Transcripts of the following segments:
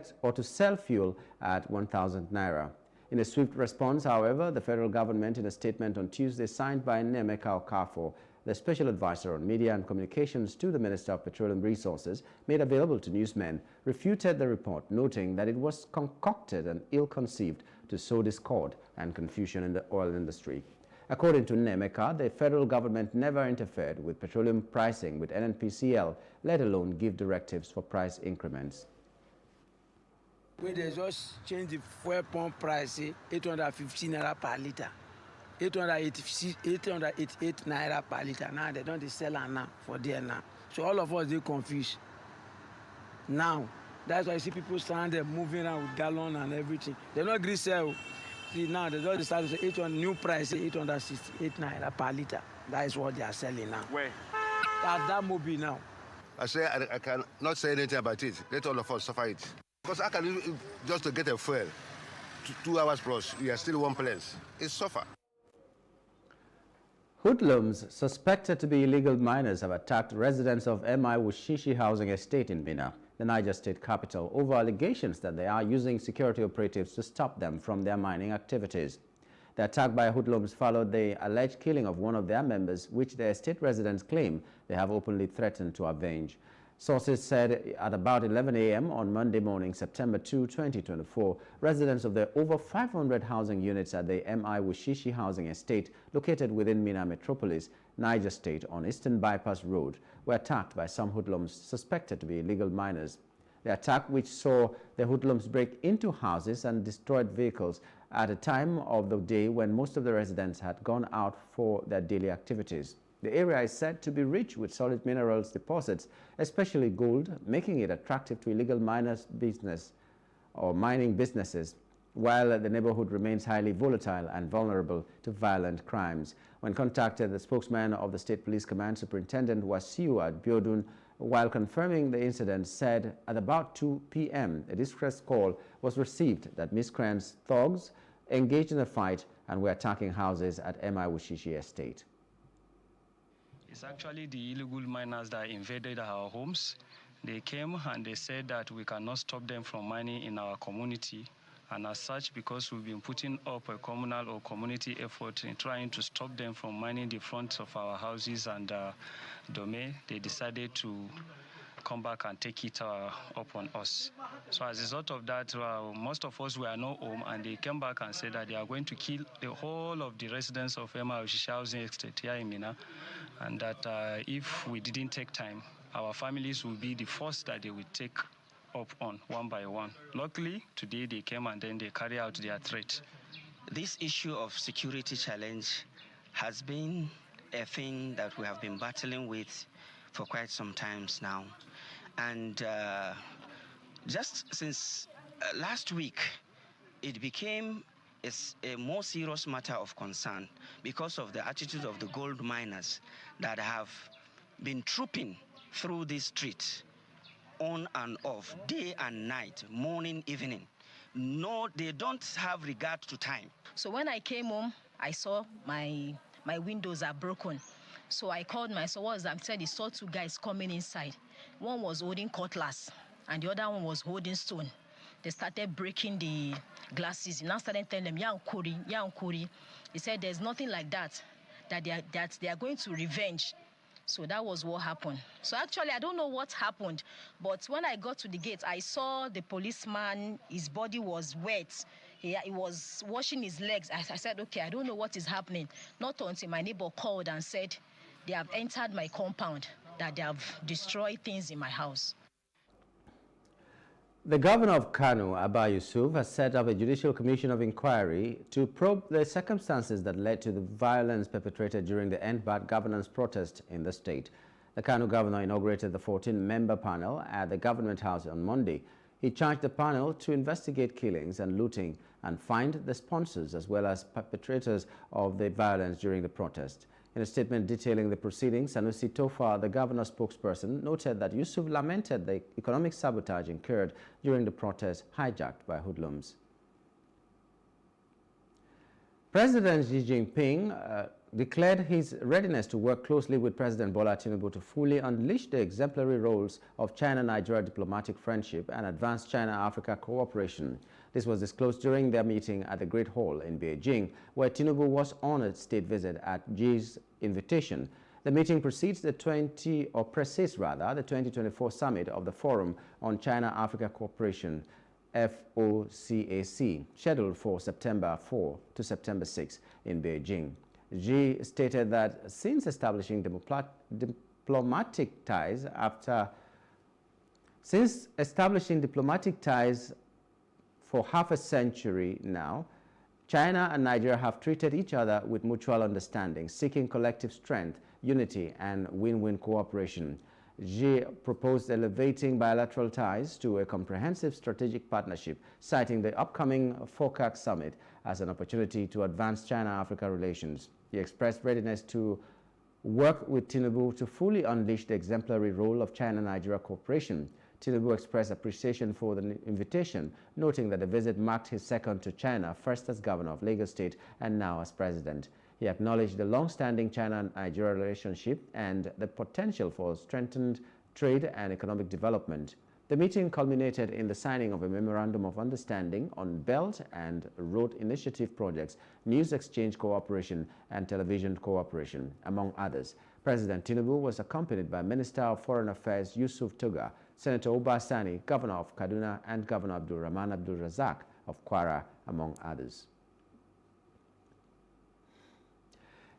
collect or to sell fuel at 1,000 naira. In a swift response, however, the federal government, in a statement on Tuesday signed by Nemeka Okafor, the special advisor on media and communications to the Minister of Petroleum Resources, made available to newsmen, refuted the report, noting that it was concocted and ill-conceived to sow discord and confusion in the oil industry. According to Nemeka, the federal government never interfered with petroleum pricing with NNPCL, let alone give directives for price increments. When they just change the fuel pump price, 815 naira per liter, 888 naira per liter. Now they don't sell it now for there now. So all of us they confused. Now that's why you see people stand there moving around with gallon and everything. They not agree sell. See now they just start to say 800 new price 868 naira per liter. That is what they are selling now. Where? At that mobile now. I say I cannot say anything about it. Let all of us suffer it. Because I can just to get a fuel, 2 hours plus, you are still one place. It's suffer. Hoodlums suspected to be illegal miners have attacked residents of MI Wushishi Housing Estate in Minna, the Niger State capital, over allegations that they are using security operatives to stop them from their mining activities. The attack by hoodlums followed the alleged killing of one of their members, which the estate residents claim they have openly threatened to avenge. Sources said at about 11 a.m. on Monday morning, September 2, 2024, residents of the over 500 housing units at the MI Wushishi Housing Estate, located within Minna Metropolis, Niger State, on Eastern Bypass Road, were attacked by some hoodlums suspected to be illegal miners. The attack, which saw the hoodlums break into houses and destroyed vehicles at a time of the day when most of the residents had gone out for their daily activities. The area is said to be rich with solid minerals deposits, especially gold, making it attractive to illegal miners business or mining businesses, while the neighborhood remains highly volatile and vulnerable to violent crimes. When contacted, the spokesman of the State Police Command, Superintendent Wasiu Abiodun, while confirming the incident, said at about 2 p.m. a distress call was received that miscreants thugs engaged in a fight and were attacking houses at MI Wushishi Estate. It's actually the illegal miners that invaded our homes. They came and they said that we cannot stop them from mining in our community. And as such, because we've been putting up a communal or community effort in trying to stop them from mining the front of our houses and domain, they decided to come back and take it up on us. So as a result of that, most of us were not home, and they came back and said that they are going to kill the whole of the residents of MI Wushishi Housing Estate here in Minna, and that if we didn't take time, our families will be the first that they will take up on one by one. Luckily, today they came and then they carry out their threat. This issue of security challenge has been a thing that we have been battling with for quite some times now. And just since last week, it became a more serious matter of concern because of the attitude of the gold miners that have been trooping through this street on and off, day and night, morning, evening. No, they don't have regard to time. So when I came home, I saw my windows are broken. So I called my son. What was that? I said he saw 2 guys coming inside. One was holding cutlass, and the other one was holding stone. They started breaking the glasses. He now started telling them, Yankuri. He said, there's nothing like that they are going to revenge. So that was what happened. So actually, I don't know what happened, but when I got to the gate, I saw the policeman, his body was wet. He was washing his legs. I said, okay, I don't know what is happening. Not until my neighbor called and said, they have entered my compound, that they have destroyed things in my house. The governor of Kano, Abba Yusuf, has set up a judicial commission of inquiry to probe the circumstances that led to the violence perpetrated during the End Bad Governance protest in the state. The Kano governor inaugurated the 14-member panel at the Government House on Monday. He charged the panel to investigate killings and looting and find the sponsors as well as perpetrators of the violence during the protest. In a statement detailing the proceedings, Sanusi Tofa, the governor's spokesperson, noted that Yusuf lamented the economic sabotage incurred during the protest hijacked by hoodlums. President Xi Jinping declared his readiness to work closely with President Bola Tinubu to fully unleash the exemplary roles of China-Nigeria diplomatic friendship and advance China-Africa cooperation. This was disclosed during their meeting at the Great Hall in Beijing, where Tinubu was honored state visit at Xi's invitation. The meeting precedes the 2024 summit of the Forum on China-Africa Cooperation, FOCAC, scheduled for September 4 to September 6 in Beijing. Xi stated that since establishing diplomatic ties for half a century now, China and Nigeria have treated each other with mutual understanding, seeking collective strength, unity, and win-win cooperation. Xi proposed elevating bilateral ties to a comprehensive strategic partnership, citing the upcoming FOCAC summit as an opportunity to advance China-Africa relations. He expressed readiness to work with Tinubu to fully unleash the exemplary role of China-Nigeria cooperation. Tinubu expressed appreciation for the invitation, noting that the visit marked his second to China, first as governor of Lagos State and now as president. He acknowledged the long-standing China-Nigeria relationship and the potential for strengthened trade and economic development. The meeting culminated in the signing of a memorandum of understanding on Belt and Road Initiative projects, news exchange cooperation, and television cooperation, among others. President Tinubu was accompanied by Minister of Foreign Affairs Yusuf Tuga, Senator Uba Sani, Governor of Kaduna, and Governor Abdul Rahman Abdul Razak of Kwara, among others.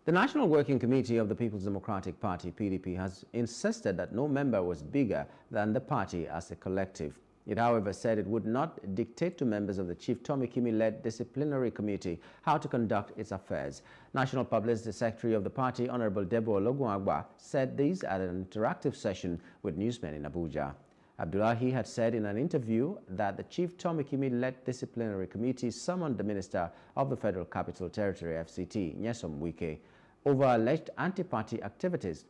The National Working Committee of the People's Democratic Party, PDP, has insisted that no member was bigger than the party as a collective. It, however, said it would not dictate to members of the Chief Tommy Kimi-led disciplinary committee how to conduct its affairs. National Publicity Secretary of the party, Honorable Debo Ologunagba, said this at an interactive session with newsmen in Abuja. Abdullahi had said in an interview that the Chief Tommy Kimi-led disciplinary committee summoned the Minister of the Federal Capital Territory, FCT, Nyesom Wike, over alleged anti-party activities.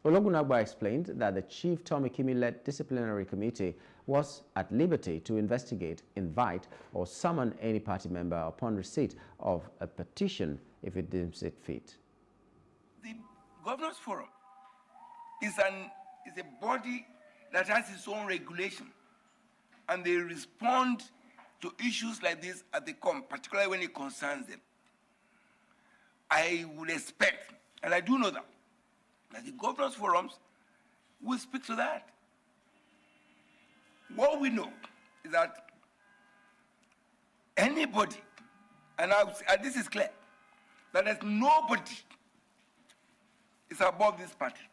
Ologunagba explained that the Chief Tommy Kimi-led disciplinary committee was at liberty to investigate, invite, or summon any party member upon receipt of a petition if it deems it fit. The Governors Forum is a body that has its own regulation, and they respond to issues like this as they come, particularly when it concerns them. I would expect, and I do know that the Governors Forums will speak to that. What we know is that anybody, and this is clear, that there's nobody is above this party,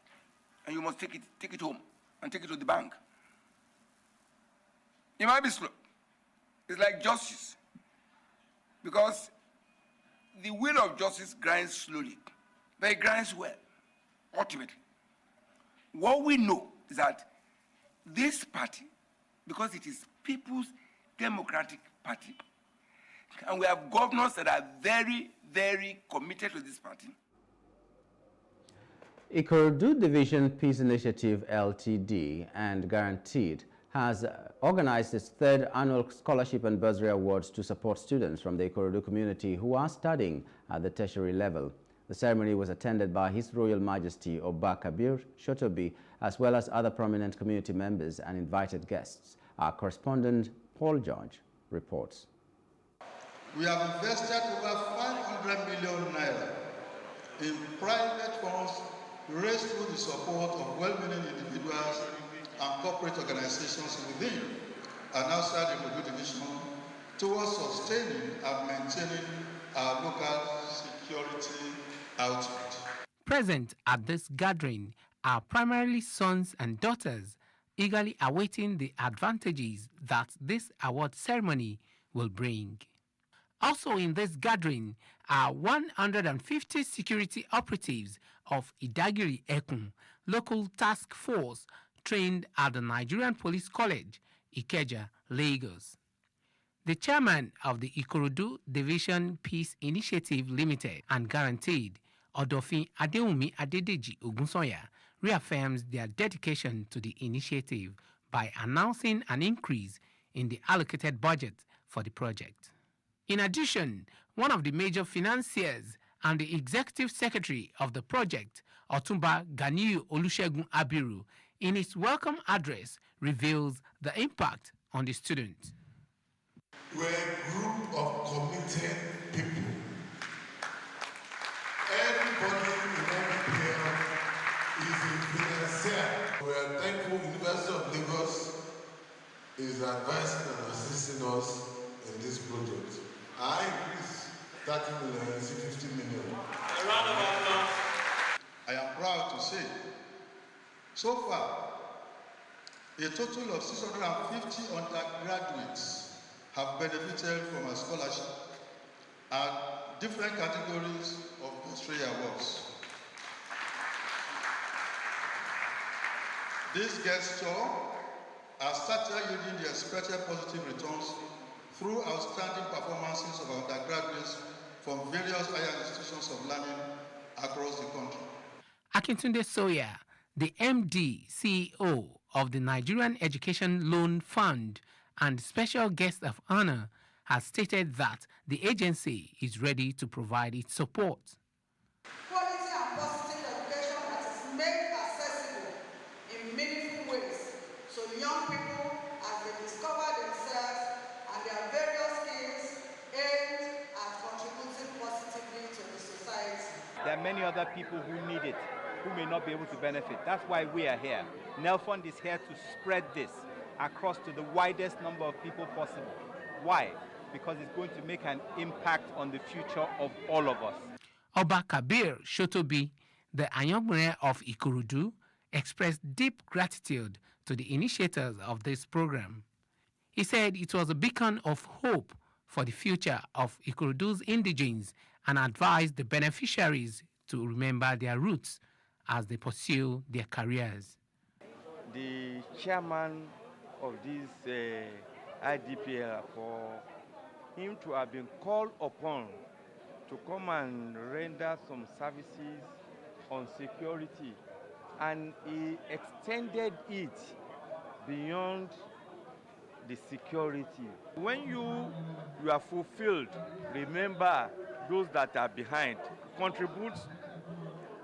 and you must take it home and take it to the bank. It might be slow. It's like justice, because the wheel of justice grinds slowly, but it grinds well, ultimately. What we know is that this party, because it is People's Democratic Party, and we have governors that are very, very committed to this party. Ikorodu Division Peace Initiative Ltd and Guaranteed has organized its third annual scholarship and bursary awards to support students from the Ikorodu community who are studying at the tertiary level. The ceremony was attended by His Royal Majesty Oba Kabir Shotobi, as well as other prominent community members and invited guests. Our correspondent Paul George reports. We have invested over 500 million naira in private funds raised through the support of well-meaning individuals and corporate organizations within and outside the Ikorodu division towards sustaining and maintaining our local security outreach. Present at this gathering are primarily sons and daughters eagerly awaiting the advantages that this award ceremony will bring. Also in this gathering are 150 security operatives of Idagiri Ekun, local task force trained at the Nigerian Police College, Ikeja, Lagos. The chairman of the Ikorodu Division Peace Initiative Limited and Guaranteed, Odofin Adeumi Adedeji Ogunsoya, reaffirms their dedication to the initiative by announcing an increase in the allocated budget for the project. In addition, one of the major financiers and the executive secretary of the project, Otumba Ganiyu Olusegun Abiru, in his welcome address reveals the impact on the students. We're a group of committed people. Everybody in NPL is a financier. We are thankful University of Lagos is advising and assisting us in this project. I increase 30 million, 50 million. A round of applause. I am proud to say, so far, a total of 650 undergraduates have benefited from a scholarship at different categories of bursary awards. This gesture has started yielding the expected positive returns through outstanding performances of undergraduates from various higher institutions of learning across the country. Akintunde Soya, the MD, CEO of the Nigerian Education Loan Fund and special guest of honor, has stated that the agency is ready to provide its support. Quality and positive education that is made accessible in meaningful ways, so young people, as they discover themselves and their various skills, aim at contributing positively to the society. There are many other people who need it, who may not be able to benefit. That's why we are here. NELFund is here to spread this across to the widest number of people possible. Why? Because it's going to make an impact on the future of all of us. Oba Kabir Shotobi, the Ayomure of Ikorodu, expressed deep gratitude to the initiators of this program. He said it was a beacon of hope for the future of Ikorodu's indigenes and advised the beneficiaries to remember their roots as they pursue their careers. The chairman of this IDPL, for him to have been called upon to come and render some services on security, and he extended it beyond the security. When you are fulfilled, remember those that are behind. Contribute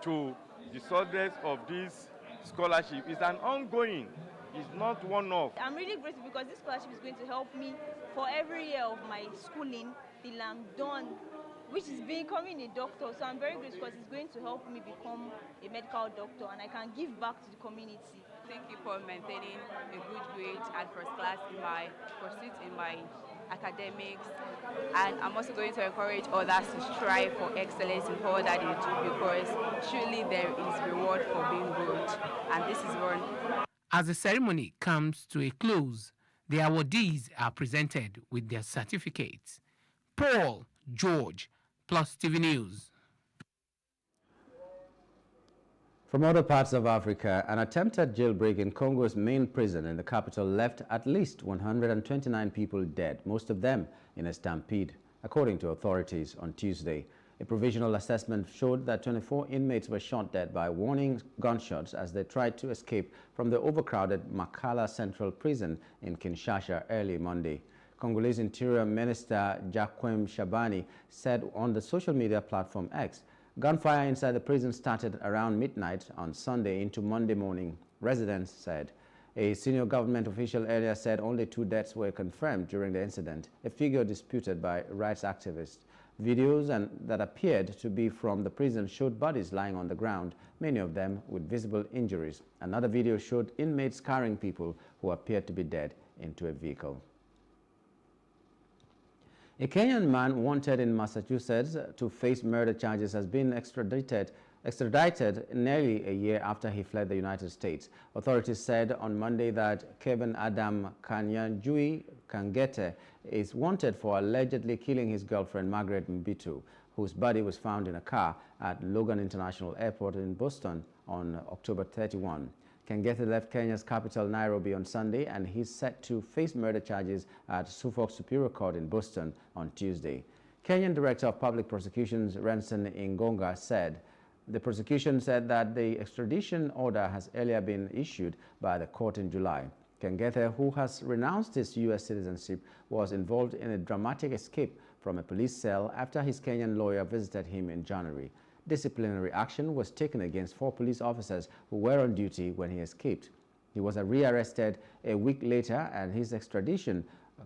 to the success of this scholarship. It's an ongoing, it's not one-off. I'm really grateful because this scholarship is going to help me for every year of my schooling till I'm done, which is becoming a doctor. So I'm very grateful because it's going to help me become a medical doctor and I can give back to the community. Thank you for maintaining a good grade and first class in my pursuit in my academics. And I'm also going to encourage others to strive for excellence in all that they do, because truly there is reward for being good. And this is one. As the ceremony comes to a close, the awardees are presented with their certificates. Paul George, Plus TV News. From other parts of Africa, an attempted jailbreak in Congo's main prison in the capital left at least 129 people dead, most of them in a stampede, according to authorities on Tuesday. A provisional assessment showed that 24 inmates were shot dead by warning gunshots as they tried to escape from the overcrowded Makala Central Prison in Kinshasa early Monday. Congolese Interior Minister Jacquem Shabani said on the social media platform X, gunfire inside the prison started around midnight on Sunday into Monday morning, residents said. A senior government official earlier said only 2 deaths were confirmed during the incident, a figure disputed by rights activists. Videos that appeared to be from the prison showed bodies lying on the ground, many of them with visible injuries. Another video showed inmates carrying people who appeared to be dead into a vehicle. A Kenyan man wanted in Massachusetts to face murder charges has been extradited nearly a year after he fled the United States. Authorities said on Monday that Kevin Adam Kanyanjui Kangete is wanted for allegedly killing his girlfriend Margaret Mbitu, whose body was found in a car at Logan International Airport in Boston on October 31. Kangete left Kenya's capital Nairobi on Sunday, and he's set to face murder charges at Suffolk Superior Court in Boston on Tuesday. Kenyan Director of Public Prosecutions Renson Ingonga said the prosecution said that the extradition order has earlier been issued by the court in July. Kengethe, who has renounced his U.S. citizenship, was involved in a dramatic escape from a police cell after his Kenyan lawyer visited him in January. Disciplinary action was taken against 4 police officers who were on duty when he escaped. He was rearrested a week later and his extradition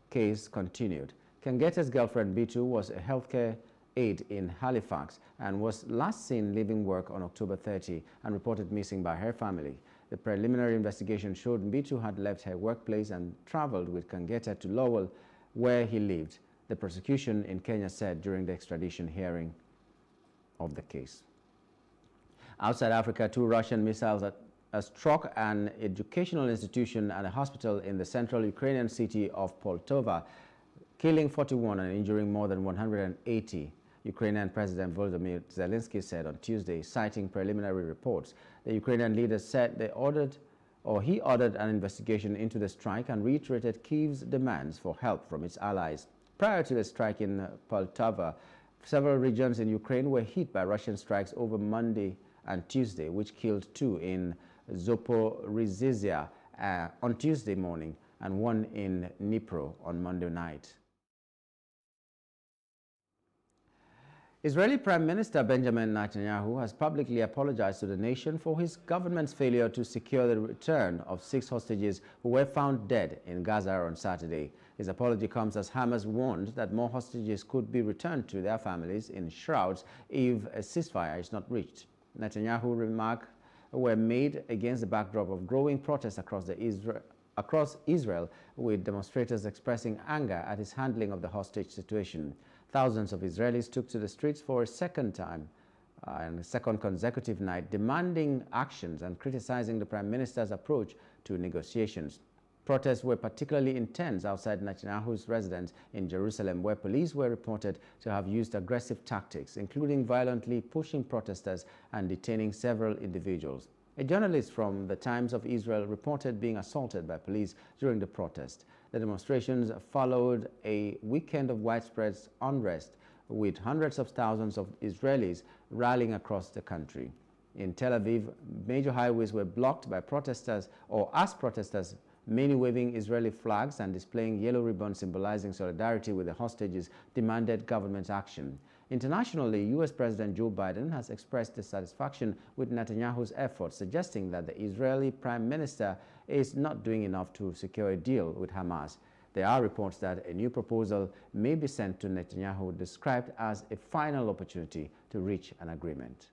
case continued. Kengethe's girlfriend Bitu was a healthcare aide in Halifax and was last seen leaving work on October 30 and reported missing by her family. The preliminary investigation showed Bitu had left her workplace and traveled with Kengethe to Lowell, where he lived, the prosecution in Kenya said during the extradition hearing of the case. Outside Africa, 2 Russian missiles struck an educational institution and a hospital in the central Ukrainian city of Poltava, killing 41 and injuring more than 180. Ukrainian President Volodymyr Zelensky said on Tuesday, citing preliminary reports. The Ukrainian leader said he ordered an investigation into the strike and reiterated Kyiv's demands for help from its allies. Prior to the strike in Poltava, several regions in Ukraine were hit by Russian strikes over Monday and Tuesday, which killed 2 in Zaporizhzhia on Tuesday morning and 1 in Dnipro on Monday night. Israeli Prime Minister Benjamin Netanyahu has publicly apologized to the nation for his government's failure to secure the return of 6 hostages who were found dead in Gaza on Saturday. His apology comes as Hamas warned that more hostages could be returned to their families in shrouds if a ceasefire is not reached. Netanyahu's remarks were made against the backdrop of growing protests across Israel, with demonstrators expressing anger at his handling of the hostage situation. Thousands of Israelis took to the streets for a second time and a second consecutive night, demanding actions and criticizing the Prime Minister's approach to negotiations. Protests were particularly intense outside Netanyahu's residence in Jerusalem, where police were reported to have used aggressive tactics, including violently pushing protesters and detaining several individuals. A journalist from the Times of Israel reported being assaulted by police during the protest. The demonstrations followed a weekend of widespread unrest, with hundreds of thousands of Israelis rallying across the country. In Tel Aviv, major highways were blocked by protesters, or as protesters, many waving Israeli flags and displaying yellow ribbons symbolizing solidarity with the hostages, demanded government action. Internationally, U.S. President Joe Biden has expressed dissatisfaction with Netanyahu's efforts, suggesting that the Israeli Prime Minister is not doing enough to secure a deal with Hamas. There are reports that a new proposal may be sent to Netanyahu, described as a final opportunity to reach an agreement.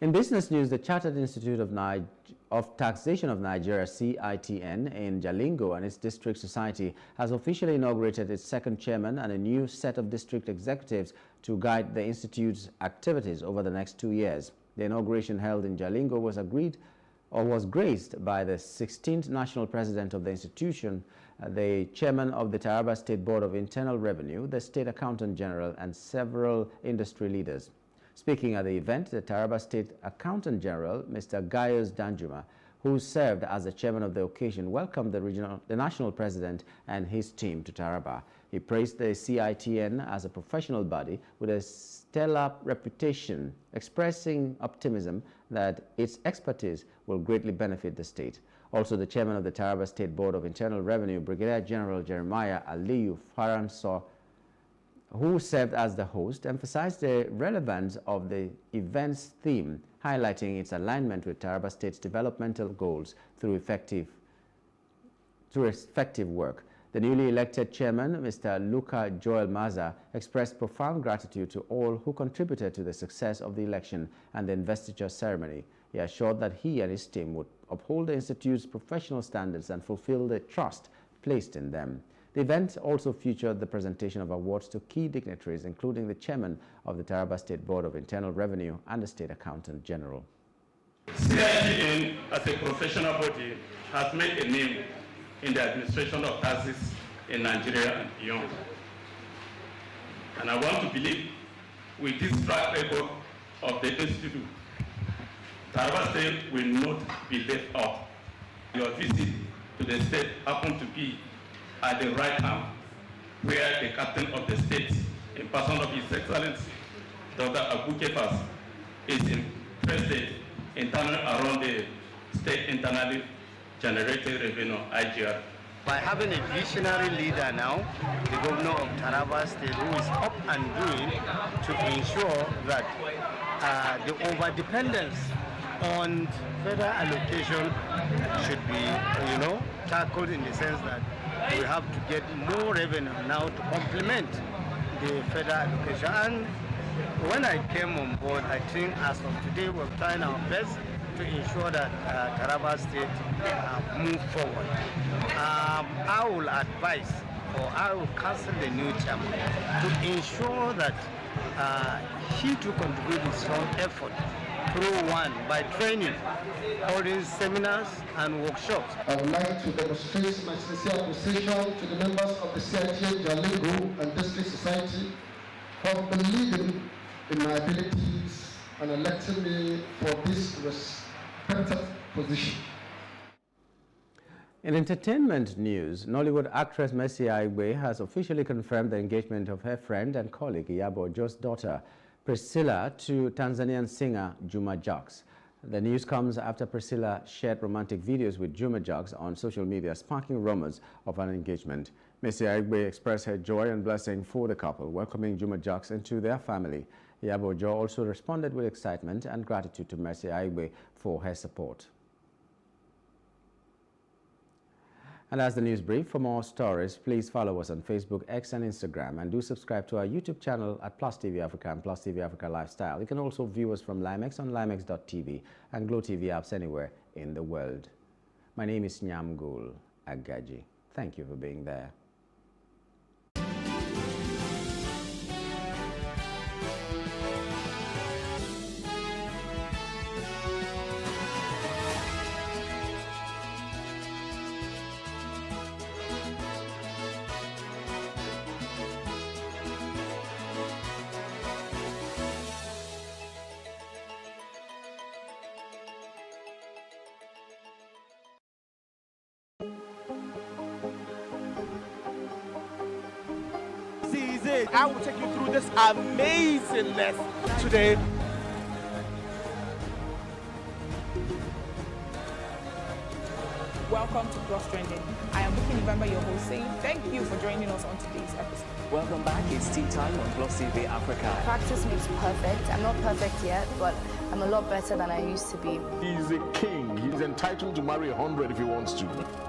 In business news, the Chartered Institute of Taxation of Nigeria, CITN, in Jalingo and its district society has officially inaugurated its second chairman and a new set of district executives to guide the institute's activities over the next 2 years. The inauguration held in Jalingo was graced by the 16th national president of the institution, the chairman of the Taraba State Board of Internal Revenue, the state accountant general, and several industry leaders. Speaking at the event, the Taraba State Accountant General, Mr. Gaius Danjuma, who served as the chairman of the occasion, welcomed the national president and his team to Taraba. He praised the CITN as a professional body with a stellar reputation, expressing optimism that its expertise will greatly benefit the state. Also, the chairman of the Taraba State Board of Internal Revenue, Brigadier General Jeremiah Aliyu Faranso, who served as the host, emphasized the relevance of the event's theme, highlighting its alignment with Taraba State's developmental goals through effective work. The newly elected chairman, Mr. Luka Joel Maza, expressed profound gratitude to all who contributed to the success of the election and the investiture ceremony. He assured that he and his team would uphold the institute's professional standards and fulfill the trust placed in them. The event also featured the presentation of awards to key dignitaries, including the chairman of the Taraba State Board of Internal Revenue and the State Accountant General. CITN, as a professional body, has made a name in the administration of taxes in Nigeria and beyond. And I want to believe, with this track record of the Institute, Taraba State will not be left out. Your visit to the state happened to be at the right time, where the captain of the state, in person of His Excellency, Dr. Abu Kefas, is interested in turning around the state internally generated revenue, IGR. By having a visionary leader now, the governor of Taraba State, who is up and doing to ensure that the over-dependence on federal allocation should be, tackled in the sense that we have to get more revenue now to complement the federal allocation. And when I came on board, I think as of today, we're trying our best to ensure that Taraba State move forward. I will advise, or I will counsel the new chairman to ensure that he too contribute his own effort through by training, holding seminars and workshops. I would like to demonstrate my sincere appreciation to the members of the CIJ Jalingo and District Society for believing in my abilities and electing me for this respected position. In entertainment news, Nollywood actress Mercy Aigbe has officially confirmed the engagement of her friend and colleague Iyabo Ojo's daughter Priscilla to Tanzanian singer Juma Jux. The news comes after Priscilla shared romantic videos with Juma Jux on social media, sparking rumors of an engagement. Mercy Aigbe expressed her joy and blessing for the couple, welcoming Juma Jux into their family. Iyabo Ojo also responded with excitement and gratitude to Mercy Aigbe for her support. And that's the news brief. For more stories, please follow us on Facebook, X, and Instagram, and do subscribe to our YouTube channel at Plus TV Africa and Plus TV Africa Lifestyle. You can also view us from Limex on limex.tv and Glow TV apps anywhere in the world. My name is Nyamgul Agaji. Thank you for being there. I will take you through this amazing lesson today. Welcome to Plus Trending. I am Buki November, your host, saying thank you for joining us on today's episode. Welcome back. It's tea time on Plus TV Africa. Practice makes perfect. I'm not perfect yet, but I'm a lot better than I used to be. He's a king. He's entitled to marry 100 if he wants to.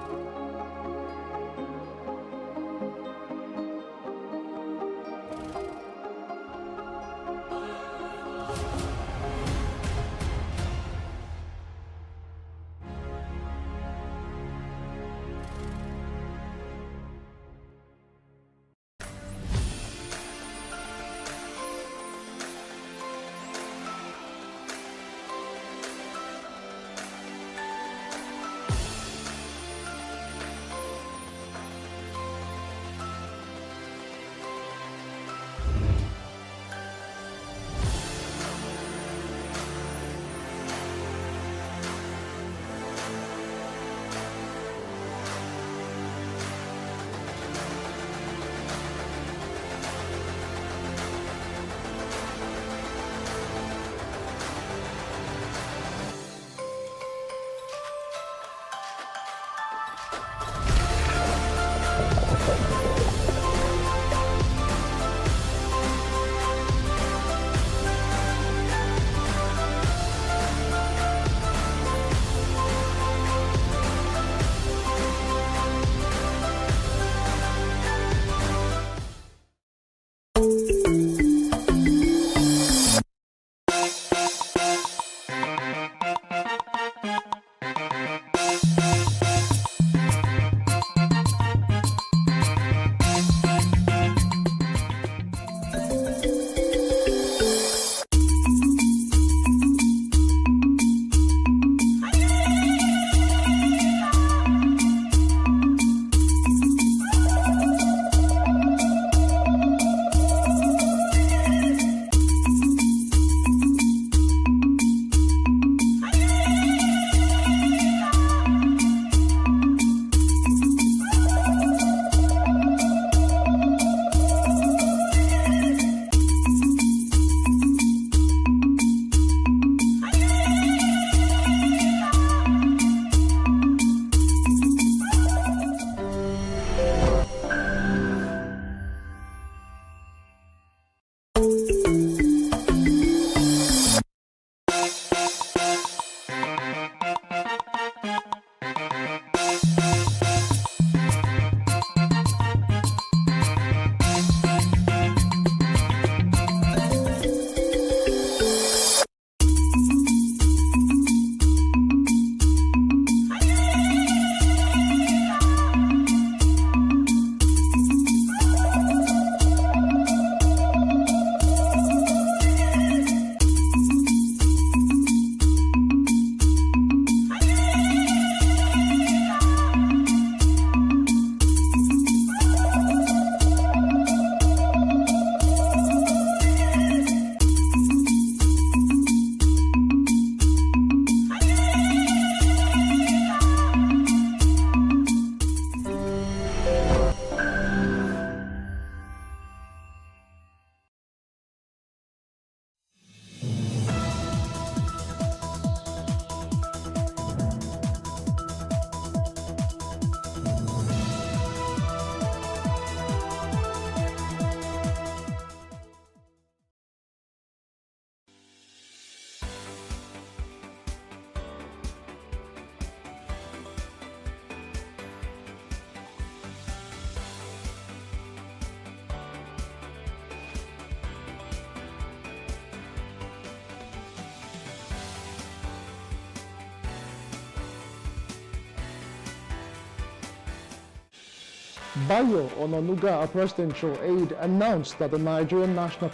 Bayo Onanuga, a presidential aide, announced that the Nigerian National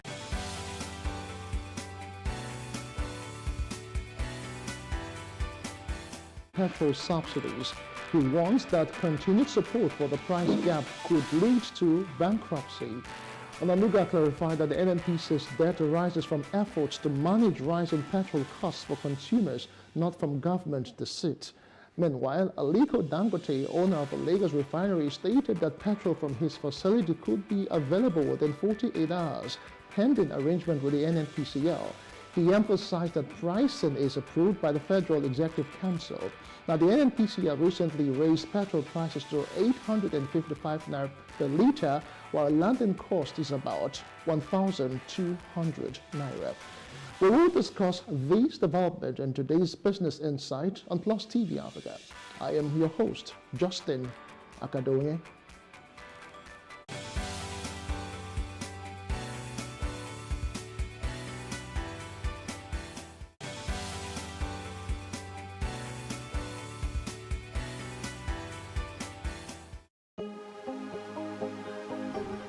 petrol subsidies. He warns that continued support for the price gap could lead to bankruptcy. Onanuga clarified that the NNPC's debt arises from efforts to manage rising petrol costs for consumers, not from government deceit. Meanwhile, Aliko Dangote, owner of the Lagos refinery, stated that petrol from his facility could be available within 48 hours, pending arrangement with the NNPCL. He emphasized that pricing is approved by the Federal Executive Council. Now, the NNPCL recently raised petrol prices to 855 naira per litre, while landing cost is about 1,200 naira. We will discuss these developments in today's Business Insight on Plus TV Africa. I am your host, Justin Akadonye.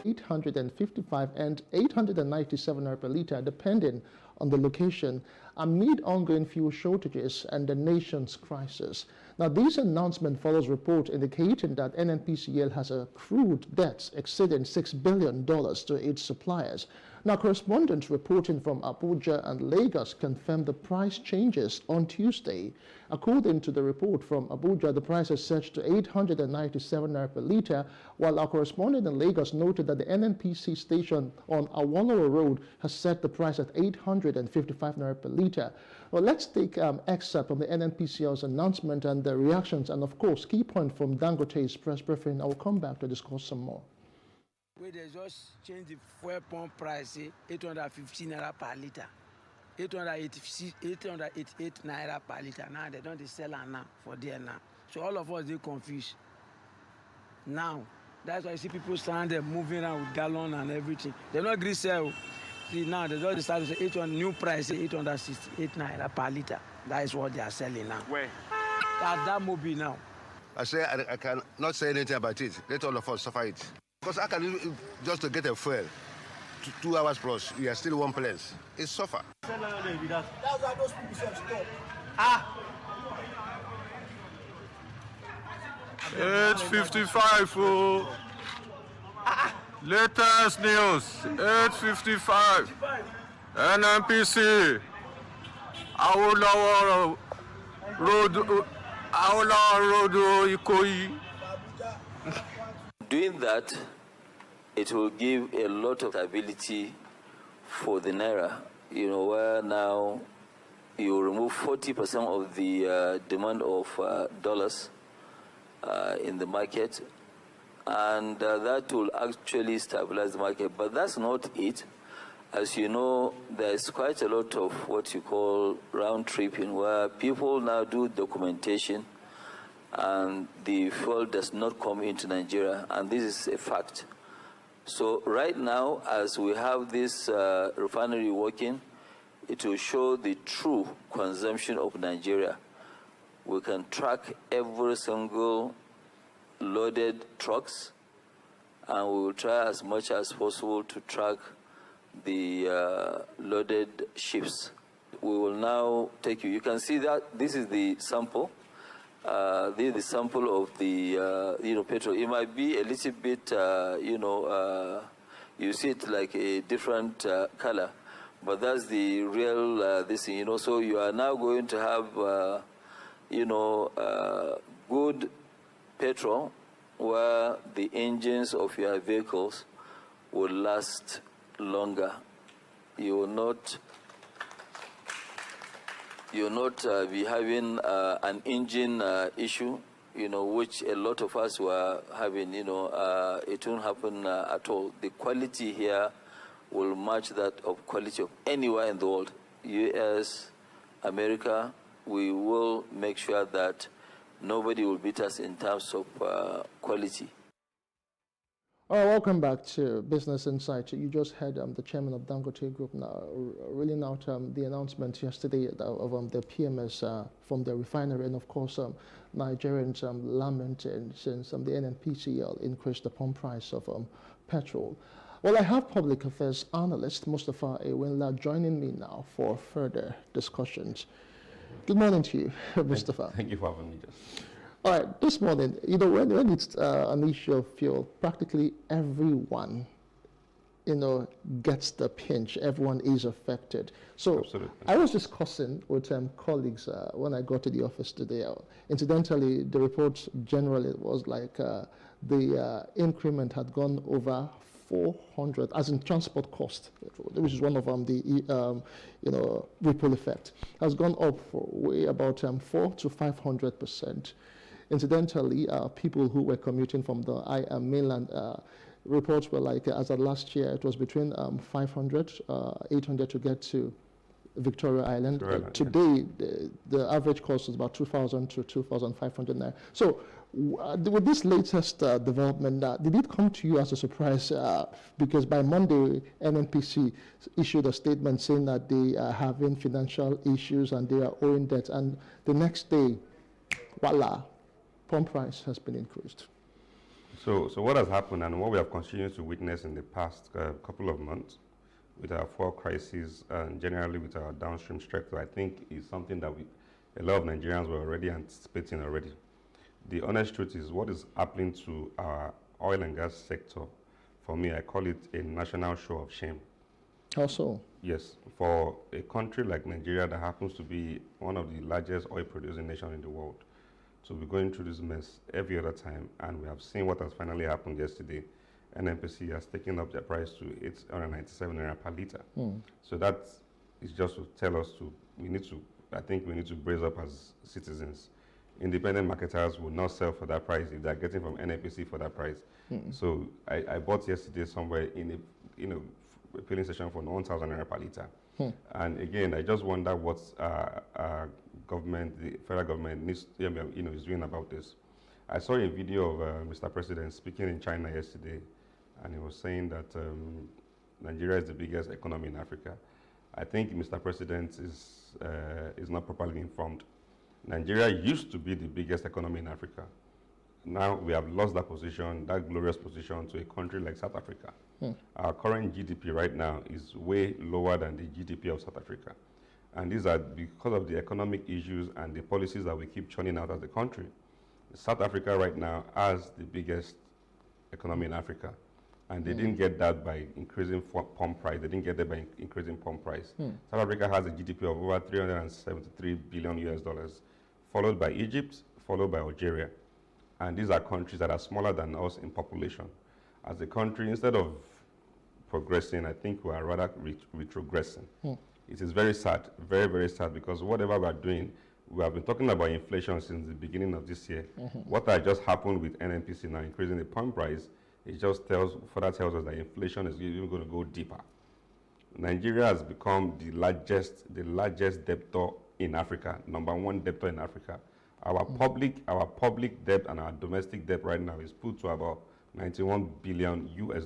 $855 and $897 per litre, depending on the location, amid ongoing fuel shortages and the nation's crisis. Now, this announcement follows reports indicating that NNPCL has accrued debts exceeding $6 billion to its suppliers. Now, correspondents reporting from Abuja and Lagos confirmed the price changes on Tuesday. According to the report from Abuja, the price has surged to 897 naira per litre, while our correspondent in Lagos noted that the NNPC station on Awolowo Road has set the price at 855 naira per litre. Well, let's take excerpt from the NNPCL's announcement and the reactions, and of course, key point from Dangote's press briefing. I will come back to discuss some more. They just change the fuel pump price, 815 naira per litre, 888 naira per litre. Now they don't sell now for there now. So all of us, they confused. Now, that's why you see people stand there moving around with gallon and everything. They're not agree sell. See, now they just decided to say 800, new price, 868 naira per litre. That is what they are selling now. Where? At that Mobi now. I say I can not say anything about it. Let all of us suffer it. Because I can just to get a fuel, 2 hours plus, we are still one place. It's suffer. That's why those people say stop. 8:55. Latest news. 8:55. NNPC. Awolowo Road, Ikoyi. Doing that, it will give a lot of stability for the Naira, where now you remove 40% of the demand of dollars in the market, and that will actually stabilize the market. But that's not it. As you know, there's quite a lot of what you call round tripping, where people now do documentation and the fuel does not come into Nigeria, and this is a fact. So right now, as we have this refinery working, it will show the true consumption of Nigeria. We can track every single loaded trucks, and we will try as much as possible to track the loaded ships. We will now take you can see that this is the sample. This is the sample of the petrol. It might be a little bit you see it like a different color, but that's the real this thing, so you are now going to have good petrol where the engines of your vehicles will last longer. You will not be having an engine issue, which a lot of us were having, it won't happen at all. The quality here will match that of quality of anywhere in the world. US, America, we will make sure that nobody will beat us in terms of quality. Welcome back to Business Insight. You just heard the chairman of Dangote Group now reeling out the announcement yesterday of the PMS from the refinery, and of course Nigerians lamenting since the NNPCL increased the pump price of petrol. Well, I have public affairs analyst Mustafa Ewinla joining me now for further discussions. Good morning to you, Mustafa. Thank you for having me, Just. All right, this morning, when it's an issue of fuel, practically everyone, gets the pinch. Everyone is affected. So Absolutely. I was discussing with colleagues when I got to the office today. Incidentally, the report generally was like the increment had gone over 400, as in transport cost, which is one of the ripple effect, has gone up for way about 400 to 500%. Incidentally, people who were commuting from the mainland, reports were like, as of last year, it was between 500, 800 to get to Victoria Island. Today, the average cost is about 2,000 to 2,500 naira. So, with this latest development, did it come to you as a surprise? Because by Monday, NNPC issued a statement saying that they are having financial issues and they are owing debt, and the next day, voila, pump price has been increased. So what has happened and what we have continued to witness in the past couple of months with our fuel crisis and generally with our downstream sector, I think is something that a lot of Nigerians were already anticipating already. The honest truth is what is happening to our oil and gas sector, for me, I call it a national show of shame. How so? Yes, for a country like Nigeria that happens to be one of the largest oil producing nations in the world, to be going through this mess every other time, and we have seen what has finally happened yesterday. NNPC has taken up their price to 897 naira per liter. So that is just to tell us I think we need to brace up as citizens. Independent marketers will not sell for that price if they're getting from NNPC for that price. So I bought yesterday somewhere in a filling station for 1,000 naira per liter. And again, I just wonder what government, the federal government, is doing about this. I saw a video of Mr. President speaking in China yesterday, and he was saying that Nigeria is the biggest economy in Africa. I think Mr. President is not properly informed. Nigeria used to be the biggest economy in Africa. Now we have lost that position, that glorious position, to a country like South Africa. Our current GDP right now is way lower than the GDP of South Africa. And these are because of the economic issues and the policies that we keep churning out as a country. South Africa right now has the biggest economy in Africa. And they didn't get that by increasing pump price. They didn't get that by increasing pump price. South Africa has a GDP of over $373 billion, followed by Egypt, followed by Algeria. And these are countries that are smaller than us in population. As a country, instead of progressing, I think we are rather retrogressing. It is very sad, very, very sad, because whatever we are doing, we have been talking about inflation since the beginning of this year. What has just happened with NNPC now increasing the pump price, it just further tells us that inflation is even going to go deeper. Nigeria has become the largest debtor in Africa, #1 debtor in Africa. Our public debt and our domestic debt right now is put to about $91 billion US.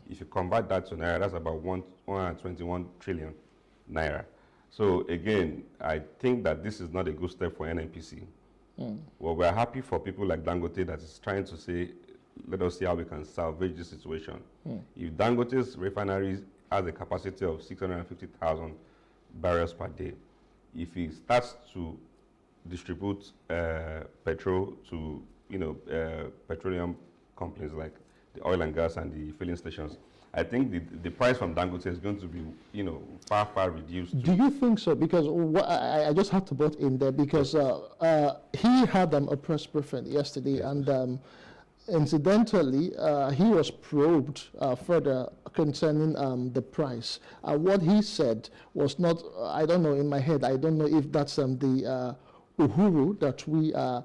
If you convert that to naira, that's about 121 trillion naira. So again, I think that this is not a good step for NNPC. Well, we're happy for people like Dangote that is trying to say, let us see how we can salvage this situation. If Dangote's refinery has a capacity of 650,000 barrels per day, if he starts to distribute petrol to petroleum companies like the oil and gas and the filling stations, I think the price from Dangote is going to be far reduced. Do you think so? Because I just have to butt in there because he had a press briefing yesterday, and incidentally he was probed further concerning the price. What he said was not, I don't know, in my head, I don't know if that's the Uhuru that we are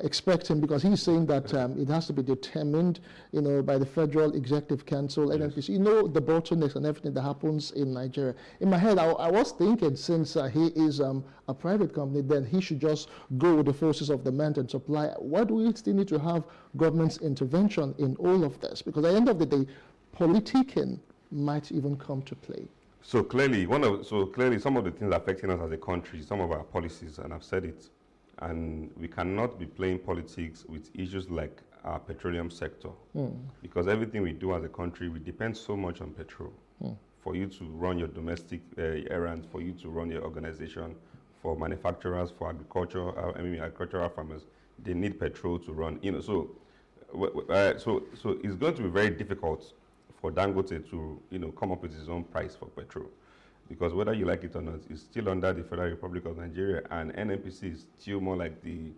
expecting, because he's saying that it has to be determined, by the Federal Executive Council, NNPC. The bottlenecks and everything that happens in Nigeria. In my head, I was thinking, since he is a private company, then he should just go with the forces of demand and supply. Why do we still need to have government's intervention in all of this? Because at the end of the day, politicking might even come to play. So clearly, some of the things affecting us as a country, some of our policies, and I've said it, and we cannot be playing politics with issues like our petroleum sector, because everything we do as a country, we depend so much on petrol. For you to run your domestic errands, for you to run your organization, for manufacturers, for agricultural farmers, they need petrol to run. So it's going to be very difficult for Dangote to come up with his own price for petrol, because whether you like it or not, it's still under the Federal Republic of Nigeria, and NNPC is still more like the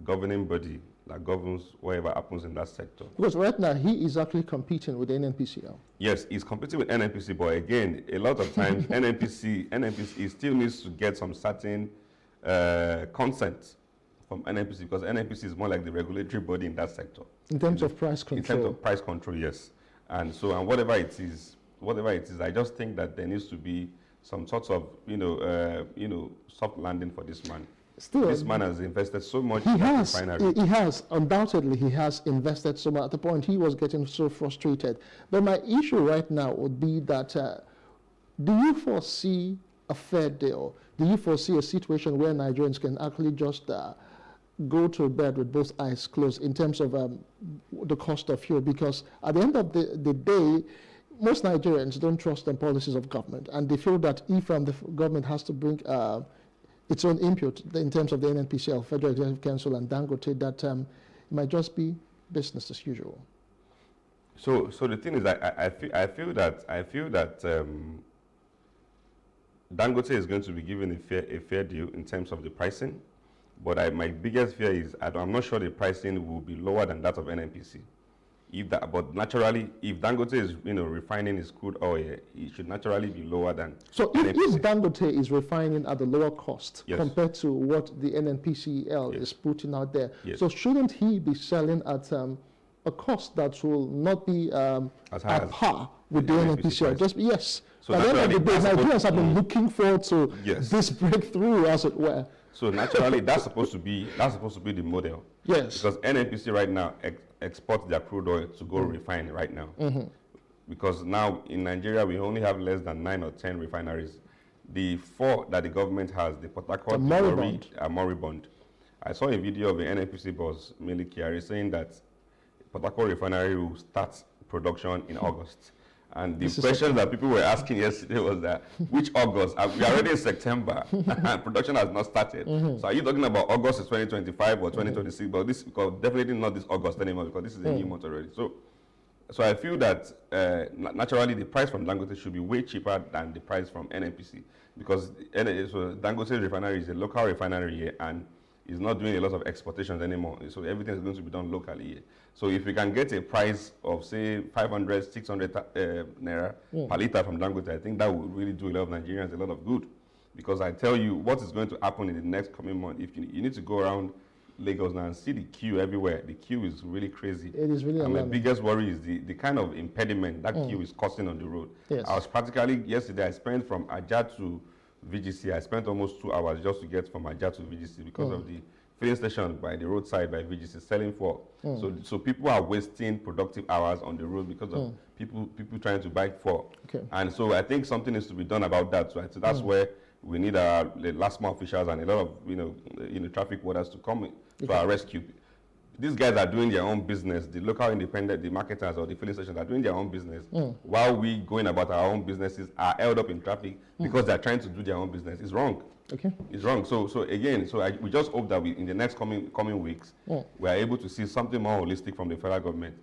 governing body that governs whatever happens in that sector. Because right now he is actually competing with NNPCL. Yes, he's competing with NNPC, but again, a lot of times NNPC still needs to get some certain consent from NNPC, because NNPC is more like the regulatory body in that sector. In terms of price control. In terms of price control, yes. And whatever it is, I just think that there needs to be some sorts of, soft landing for this man. Still, this man has invested so much he in that has, refinery. He has, undoubtedly, he has invested so much. At the point, he was getting so frustrated. But my issue right now would be that, do you foresee a fair deal? Do you foresee a situation where Nigerians can actually just go to bed with both eyes closed in terms of the cost of fuel? Because at the end of the day, most Nigerians don't trust the policies of government, and they feel that if the government has to bring its own input in terms of the NNPCL, Federal Executive Council, and Dangote, that it might just be business as usual. So the thing is, I feel that Dangote is going to be given a fair deal in terms of the pricing, but my biggest fear is I'm not sure the pricing will be lower than that of NNPC. But naturally, if Dangote is refining his crude oil, it should naturally be lower than. So if Dangote is refining at a lower cost compared to what the NNPCL is putting out there, so shouldn't he be selling at a cost that will not be at par with the NNPCL? So at the end of the day, Nigerians have been looking forward to this breakthrough, as it were. So naturally, that's supposed to be the model. Yes. Because NNPC right now exports their crude oil to go refine right now. Because now in Nigeria we only have less than 9 or 10 refineries. The 4 that the government has, the Port Harcourt, are moribund. I saw a video of the NNPC boss, Mele Kyari, saying that Port Harcourt refinery will start production in August. And the question that people were asking yesterday was that, which August? We are already in September, and production has not started. So are you talking about August is 2025 or 2026? But this, because definitely not this August anymore, because this is a new month already. So I feel that naturally the price from Dangote should be way cheaper than the price from NNPC, because Dangote refinery is a local refinery here, and is not doing a lot of exportations anymore. So everything is going to be done locally here. So if we can get a price of, say, 500, 600 naira per liter from Dangote, I think that would really do a lot of Nigerians a lot of good. Because I tell you, what is going to happen in the next coming month, if you need to go around Lagos now and see the queue everywhere. The queue is really crazy. It is really alarming. My biggest worry is the kind of impediment that queue is causing on the road. Yes. I was practically, yesterday I spent from Ajah to VGC, I spent almost 2 hours just to get from Ajah to VGC because of the filling station by the roadside by VGC selling for. So people are wasting productive hours on the road because of people trying to buy for. And so I think something needs to be done about that. So that's where we need our last mile officials and a lot of traffic wardens to come to our rescue. These guys are doing their own business. The local independent, the marketers or the filling stations are doing their own business, while we going about our own businesses are held up in traffic because they're trying to do their own business. It's wrong. It's wrong. So we just hope that in the next coming weeks, we are able to see something more holistic from the federal government.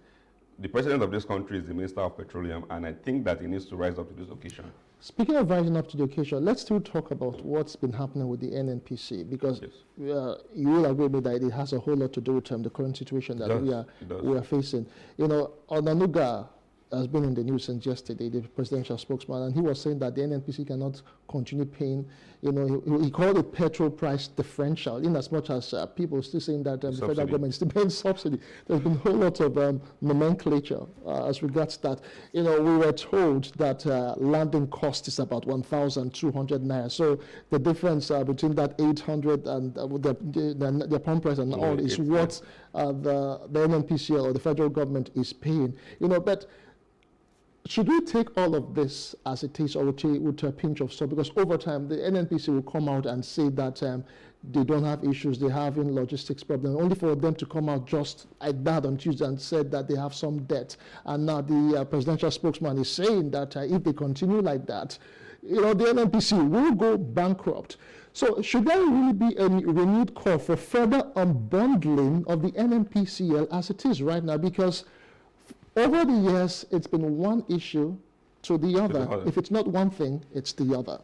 The president of this country is the Minister of Petroleum, and I think that he needs to rise up to this occasion. Speaking of rising up to the occasion, let's still talk about what's been happening with the NNPC, because you will agree with me that it has a whole lot to do with the current situation that we are facing. Onanuga has been in the news since yesterday, the presidential spokesman, and he was saying that the NNPC cannot continue paying, he called it petrol price differential, in as much as people are still saying that the federal government is still paying subsidy. There's been a whole lot of nomenclature as regards that. We were told that landing cost is about 1,200 naira. So the difference between that 800 and the pump price and all is what the NNPCL or the federal government is paying. But should we take all of this as it is, or with a pinch of salt? Because over time, the NNPC will come out and say that they don't have issues, they have in logistics problems, only for them to come out just like that on Tuesday and said that they have some debt. And now the presidential spokesman is saying that if they continue like that, the NNPC will go bankrupt. So should there really be a renewed call for further unbundling of the NNPCL as it is right now? Because over the years, it's been one issue to the other. If it's not one thing, it's the other.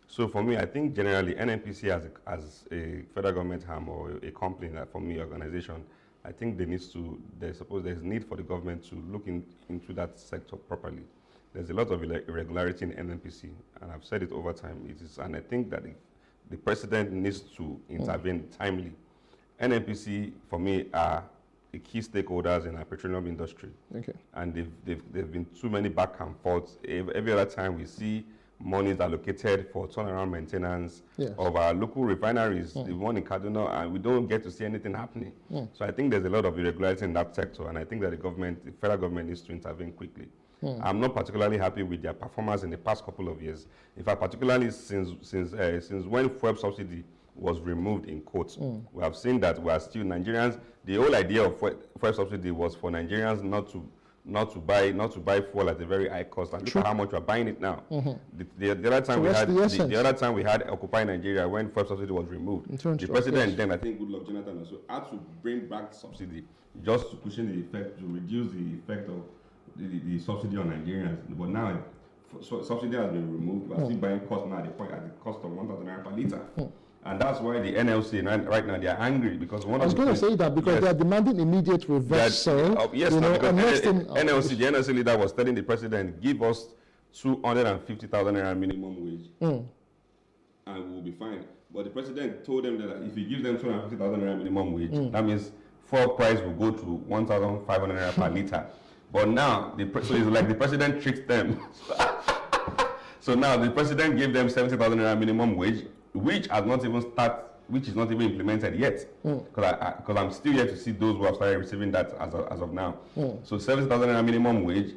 So for me, I think generally NNPC as a federal government arm or a company, that for me, organization, I think there's need for the government to look into that sector properly. There's a lot of irregularity in NNPC, and I've said it over time. And I think that the president needs to intervene timely. NNPC, for me, are the key stakeholders in our petroleum industry. Okay. And they've been too many back and forths. Every other time we see monies allocated for turnaround maintenance of our local refineries, the one in Kaduna, and we don't get to see anything happening. So I think there's a lot of irregularity in that sector, and I think that the federal government needs to intervene quickly. I'm not particularly happy with their performance in the past couple of years. In fact, particularly since when fuel subsidy was removed in quotes, we have seen that we are still Nigerians. The whole idea of fuel subsidy was for Nigerians not to buy fuel at a very high cost, and look at how much we're buying it now. The other time we had Occupy Nigeria, when fuel subsidy was removed, the president then, I think Goodluck Jonathan also, had to bring back subsidy just to cushion the effect, to reduce the effect of the subsidy on Nigerians. But now subsidy has been removed. We're still buying cost now at the cost of 1,000 naira per litre. And that's why the NLC right now, they are angry, because I was going to say that because they are demanding immediate reversal. Yes, because the NLC leader was telling the president, give us 250,000 naira minimum wage, and we'll be fine. But the president told them that if he gives them 250,000 naira minimum wage, that means fuel price will go to 1,500 naira per litre. But now, so it's like the president tricked them. So now the president gave them 70,000 naira minimum wage, which is not even implemented yet. Because I'm still yet to see those who have started receiving that as of now. So 70,000 naira minimum wage,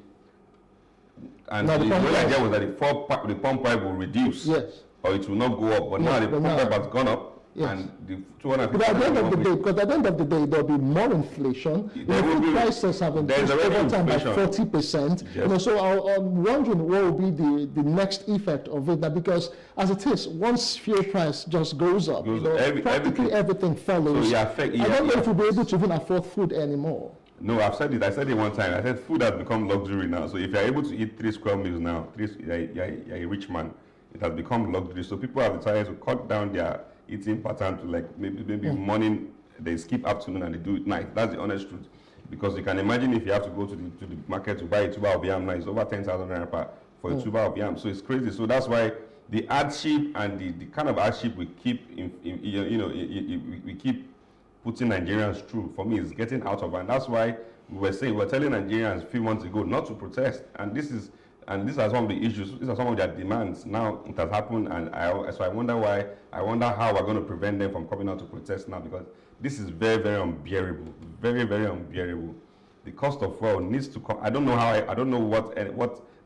and the whole idea was that the pump price will reduce, or it will not go up. But now the pump price has gone up. And the 250. But at the end of the day, there'll be more inflation. The prices have increased over time by 40%. So I'm wondering what will be the next effect of it. Now, because as it is, once fuel price just goes up, practically everything follows. So I don't know if we'll be able to even afford food anymore. No, I've said it. I said it one time. I said food has become luxury now. So if you're able to eat 3 square meals now, you're a rich man. It has become luxury. So people have decided to cut down their eating pattern to like maybe morning, they skip afternoon and they do it night. That's the honest truth. Because you can imagine if you have to go to the market to buy a tuber of yam now, it's over 10,000 naira for a tuber of yam. So it's crazy. So that's why the hardship and the kind of hardship we keep we keep putting Nigerians through, for me, is getting out of hand. That's why we're telling Nigerians a few months ago not to protest. And these are some of the issues. These are some of their demands. Now it has happened, and so I wonder how we're going to prevent them from coming out to protest now, because this is very, very unbearable. Very, very unbearable. The cost of fuel needs to come. I don't know what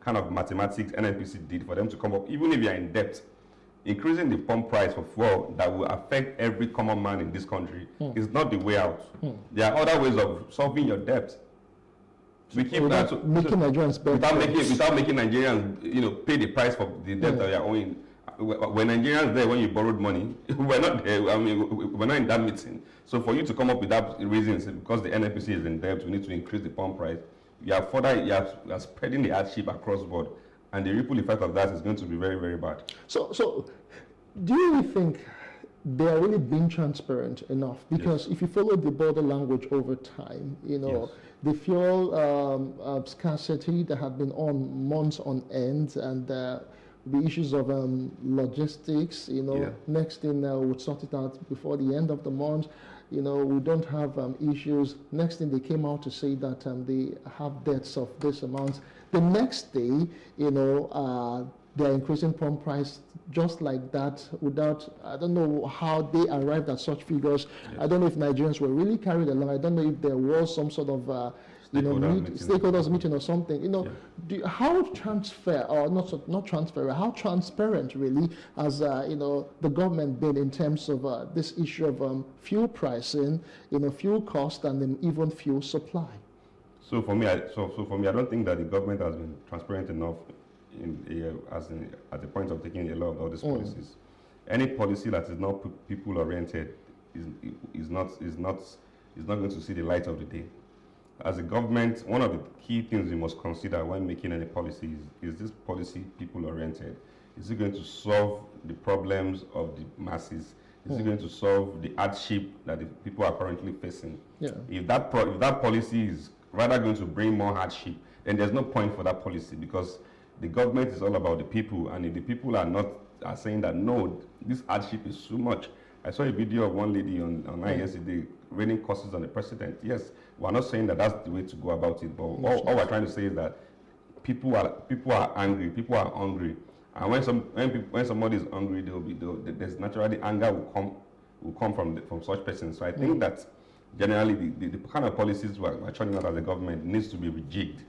kind of mathematics NNPC did for them to come up, even if you're in debt. Increasing the pump price for fuel that will affect every common man in this country is not the way out. There are other ways of solving your debt. We keep that making Nigerians better without making Nigerians, pay the price for the debt that you're owing. When Nigerians there, when you borrowed money, we're not there. I mean, we're not in that meeting. So for you to come up with that reasons, because the NNPC is in debt, we need to increase the pump price. You are spreading the hardship across the board, and the ripple effect of that is going to be very, very bad. So do you really think they are really being transparent enough, because if you follow the body language over time, you know, the fuel scarcity that have been on months on end, and the issues of logistics, you know, next thing we'll sort it out before the end of the month. You know, we don't have issues. Next thing, they came out to say that they have debts of this amount. The next day, you know, they're increasing pump price just like that without, I don't know how they arrived at such figures. I don't know if Nigerians were really carried along. I don't know if there was some sort of, stakeholders meeting or something. You know, how not transparent really has, you know, the government been in terms of this issue of fuel pricing, you know, fuel cost, and then even fuel supply? So for me, I don't think that the government has been transparent enough at the point of taking a lot of all these policies. Any policy that is not people oriented is not going to see the light of the day. As a government, one of the key things we must consider when making any policy is this policy people oriented? Is it going to solve the problems of the masses? Is it going to solve the hardship that the people are currently facing? If that policy is rather going to bring more hardship, then there's no point for that policy, because the government is all about the people, and if the people are saying that no, this hardship is too much. I saw a video of one lady online yesterday raining curses on the president. Yes, we're not saying that that's the way to go about it, but all we're trying to say is that people are angry, people are hungry, and when somebody is hungry, there's naturally anger will come from such persons. So I think that generally the kind of policies we're churning out as a government needs to be rejigged.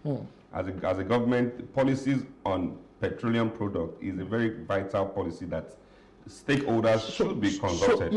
As a government, policies on petroleum product is a very vital policy that stakeholders should be consulted.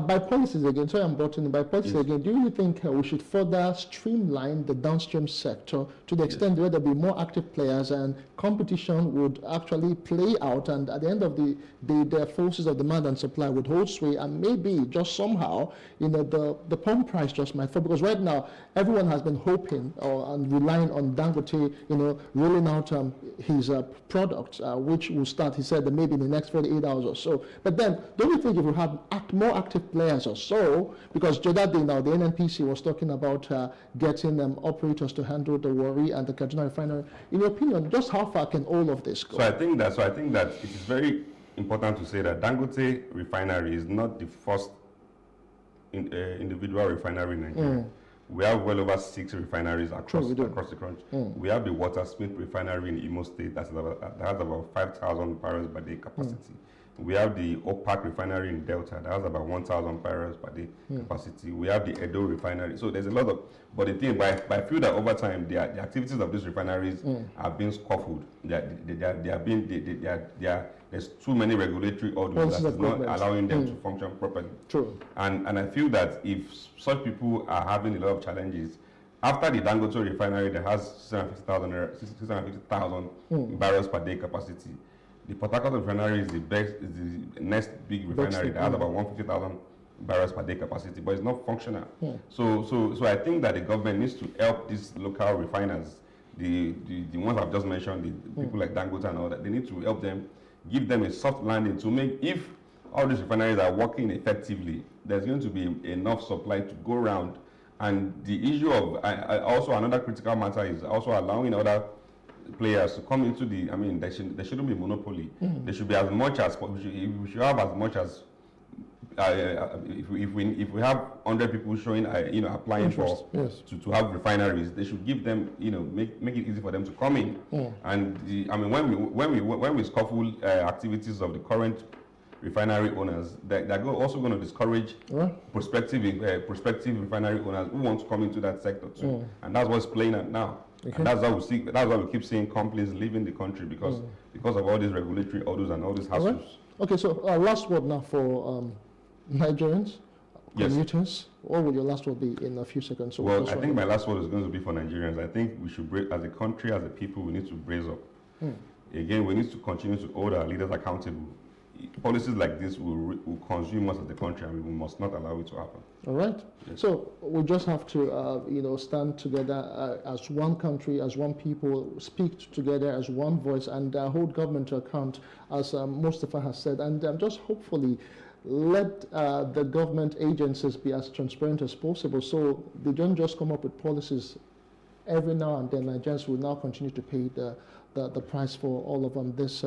By policies again, sorry I'm brought in, by policies again, do you think we should further streamline the downstream sector to the extent where there'll be more active players and competition would actually play out, and at the end of the day, the forces of demand and supply would hold sway, and maybe just somehow, you know, the pump price just might fall? Because right now, everyone has been hoping and relying on Dangote, you know, rolling out his products, which will start, he said, maybe in the next 48 hours or so. But then, don't you think if we have more active players or so, because the other day now, the NNPC was talking about getting operators to handle the Warri and the Kaduna refinery. In your opinion, just how far can all of this go? So I think that it is very important to say that Dangote refinery is not the first individual refinery in Nigeria. We have well over 6 refineries across the country. We have the Watersmith refinery in Imo State that has about 5,000 barrels per day capacity. We have the OPAC refinery in Delta that has about 1,000 barrels per day capacity. We have the Edo refinery. So there's a lot of, but the thing, I feel that over time, the activities of these refineries are being scuffled. There's too many regulatory orders that is not allowing them to function properly. And I feel that if such people are having a lot of challenges, after the Dangote refinery that has 650,000 barrels per day capacity, the Port Harcourt refinery is the next big refinery that has about 150,000 barrels per day capacity, but it's not functional. So I think that the government needs to help these local refiners, the ones I've just mentioned, the people like Dangote and all that. They need to help them, give them a soft landing to make, if all these refineries are working effectively, there's going to be enough supply to go around. And the issue of, also another critical matter is also allowing other players to come into the, I mean, there shouldn't be monopoly. There should be as much as, we should have as much as, if we have 100 people showing, applying for, to have refineries, they should give them, make it easy for them to come in. And when we scuffle activities of the current refinery owners, they're also going to discourage prospective refinery owners who want to come into that sector too. And that's what's playing out now. And that's why we keep seeing companies leaving the country because of all these regulatory orders and all these hassles. Okay, so last word now for Nigerians, commuters. What would your last word be in a few seconds? Well, I think my last word is going to be for Nigerians. I think we should, as a country, as a people, we need to brace up. Again, we need to continue to hold our leaders accountable. Policies like this will consume us as the country, and we must not allow it to happen. All right. So we just have to, stand together as one country, as one people, speak together as one voice, and hold government to account, as Mustafa has said. And just hopefully, let the government agencies be as transparent as possible, so they don't just come up with policies every now and then. Nigerians will now continue to pay the price for all of this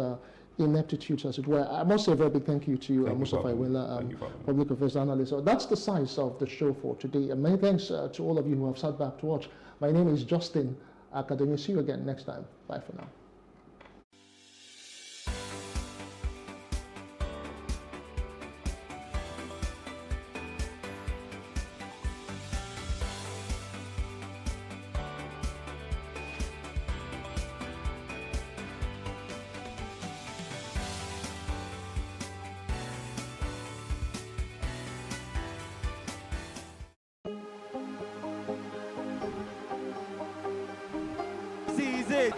ineptitude, as it were. I must say a very big thank you to you, Mustafa Iwela, Public Affairs Analyst. So that's the size of the show for today. And many thanks to all of you who have sat back to watch. My name is Justin Academy. See you again next time. Bye for now.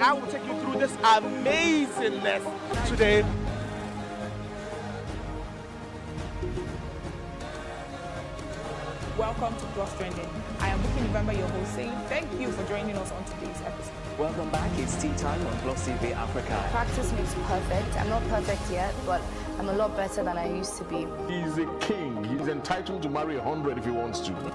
I will take you through this amazingness today. Welcome to Plus Trending. I am Buki November, your host, saying thank you for joining us on today's episode. Welcome back. It's tea time on Plus TV Africa. Practice makes perfect. I'm not perfect yet, but I'm a lot better than I used to be. He's a king. He's entitled to marry 100 if he wants to.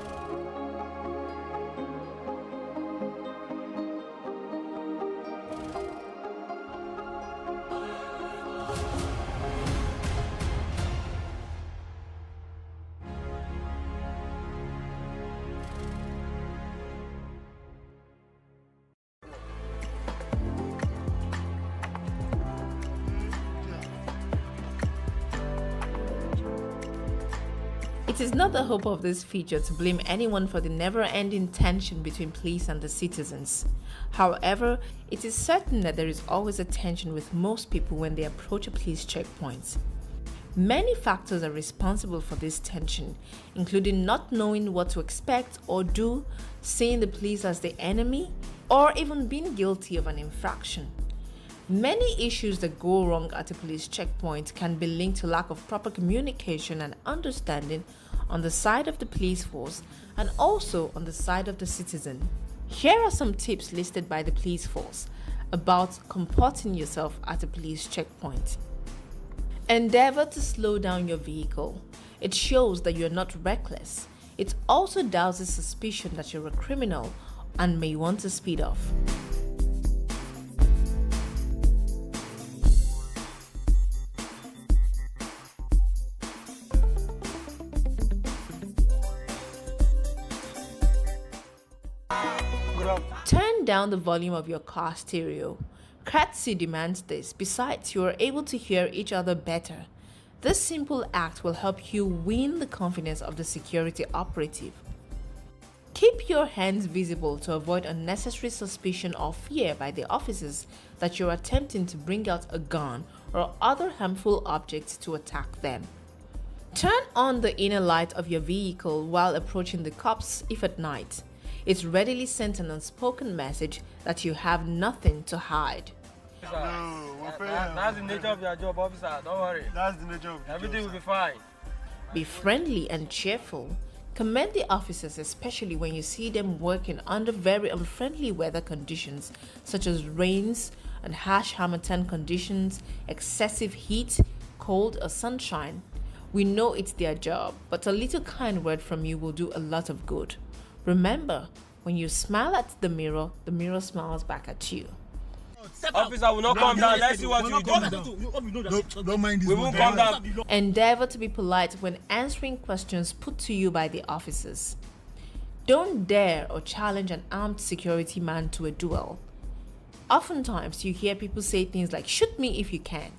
It is not the hope of this feature to blame anyone for the never-ending tension between police and the citizens. However, it is certain that there is always a tension with most people when they approach a police checkpoint. Many factors are responsible for this tension, including not knowing what to expect or do, seeing the police as the enemy, or even being guilty of an infraction. Many issues that go wrong at a police checkpoint can be linked to lack of proper communication and understanding on the side of the police force and also on the side of the citizen. Here are some tips listed by the police force about comporting yourself at a police checkpoint. Endeavor to slow down your vehicle. It shows that you're not reckless. It also douses suspicion that you're a criminal and may want to speed off. Turn down the volume of your car stereo. Courtesy demands this. Besides, you are able to hear each other better. This simple act will help you win the confidence of the security operative. Keep your hands visible to avoid unnecessary suspicion or fear by the officers that you're attempting to bring out a gun or other harmful objects to attack them. Turn on the inner light of your vehicle while approaching the cops if at night. It readily sends an unspoken message that you have nothing to hide. That's the nature of your job, officer. Don't worry. That's the nature of your everything job, will be fine. Be friendly and cheerful. Commend the officers, especially when you see them working under very unfriendly weather conditions, such as rains and harsh harmattan conditions, excessive heat, cold, or sunshine. We know it's their job, but a little kind word from you will do a lot of good. Remember, when you smile at the mirror smiles back at you. Officer will not come down. Let's see what you do. Don't mind this. We won't come down. Endeavor to be polite when answering questions put to you by the officers. Don't dare or challenge an armed security man to a duel. Oftentimes, you hear people say things like, "Shoot me if you can."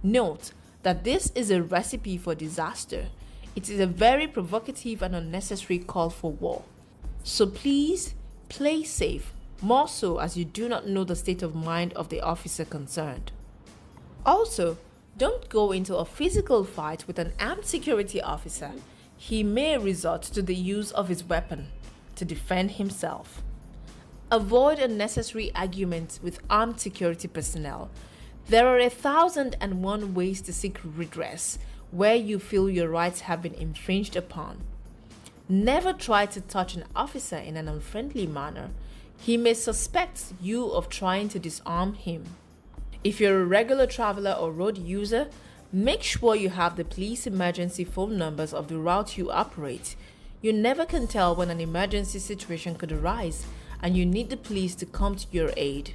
Note that this is a recipe for disaster. It is a very provocative and unnecessary call for war. So please, play safe, more so as you do not know the state of mind of the officer concerned. Also, don't go into a physical fight with an armed security officer. He may resort to the use of his weapon to defend himself. Avoid unnecessary arguments with armed security personnel. There are 1,001 ways to seek redress where you feel your rights have been infringed upon. Never try to touch an officer in an unfriendly manner. He may suspect you of trying to disarm him. If you're a regular traveler or road user, Make sure you have the police emergency phone numbers of the route you operate. You never can tell when an emergency situation could arise and you need the police to come to your aid.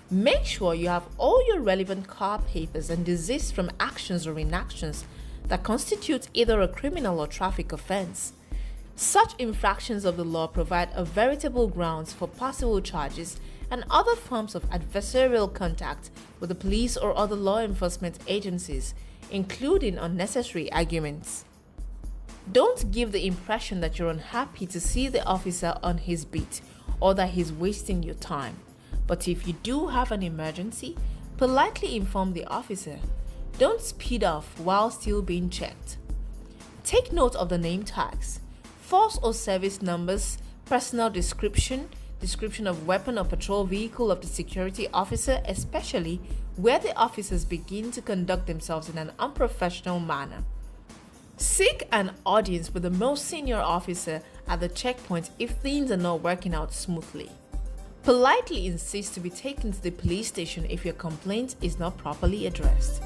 Make sure you have all your relevant car papers and desist from actions or inactions that constitute either a criminal or traffic offense. Such infractions of the law provide a veritable grounds for possible charges and other forms of adversarial contact with the police or other law enforcement agencies, including unnecessary arguments. Don't give the impression that you're unhappy to see the officer on his beat or that he's wasting your time. But if you do have an emergency, politely inform the officer. Don't speed off while still being checked. Take note of the name tags, force or service numbers, personal description of weapon or patrol vehicle of the security officer, especially where the officers begin to conduct themselves in an unprofessional manner. Seek an audience with the most senior officer at the checkpoint if things are not working out smoothly. Politely insist to be taken to the police station if your complaint is not properly addressed.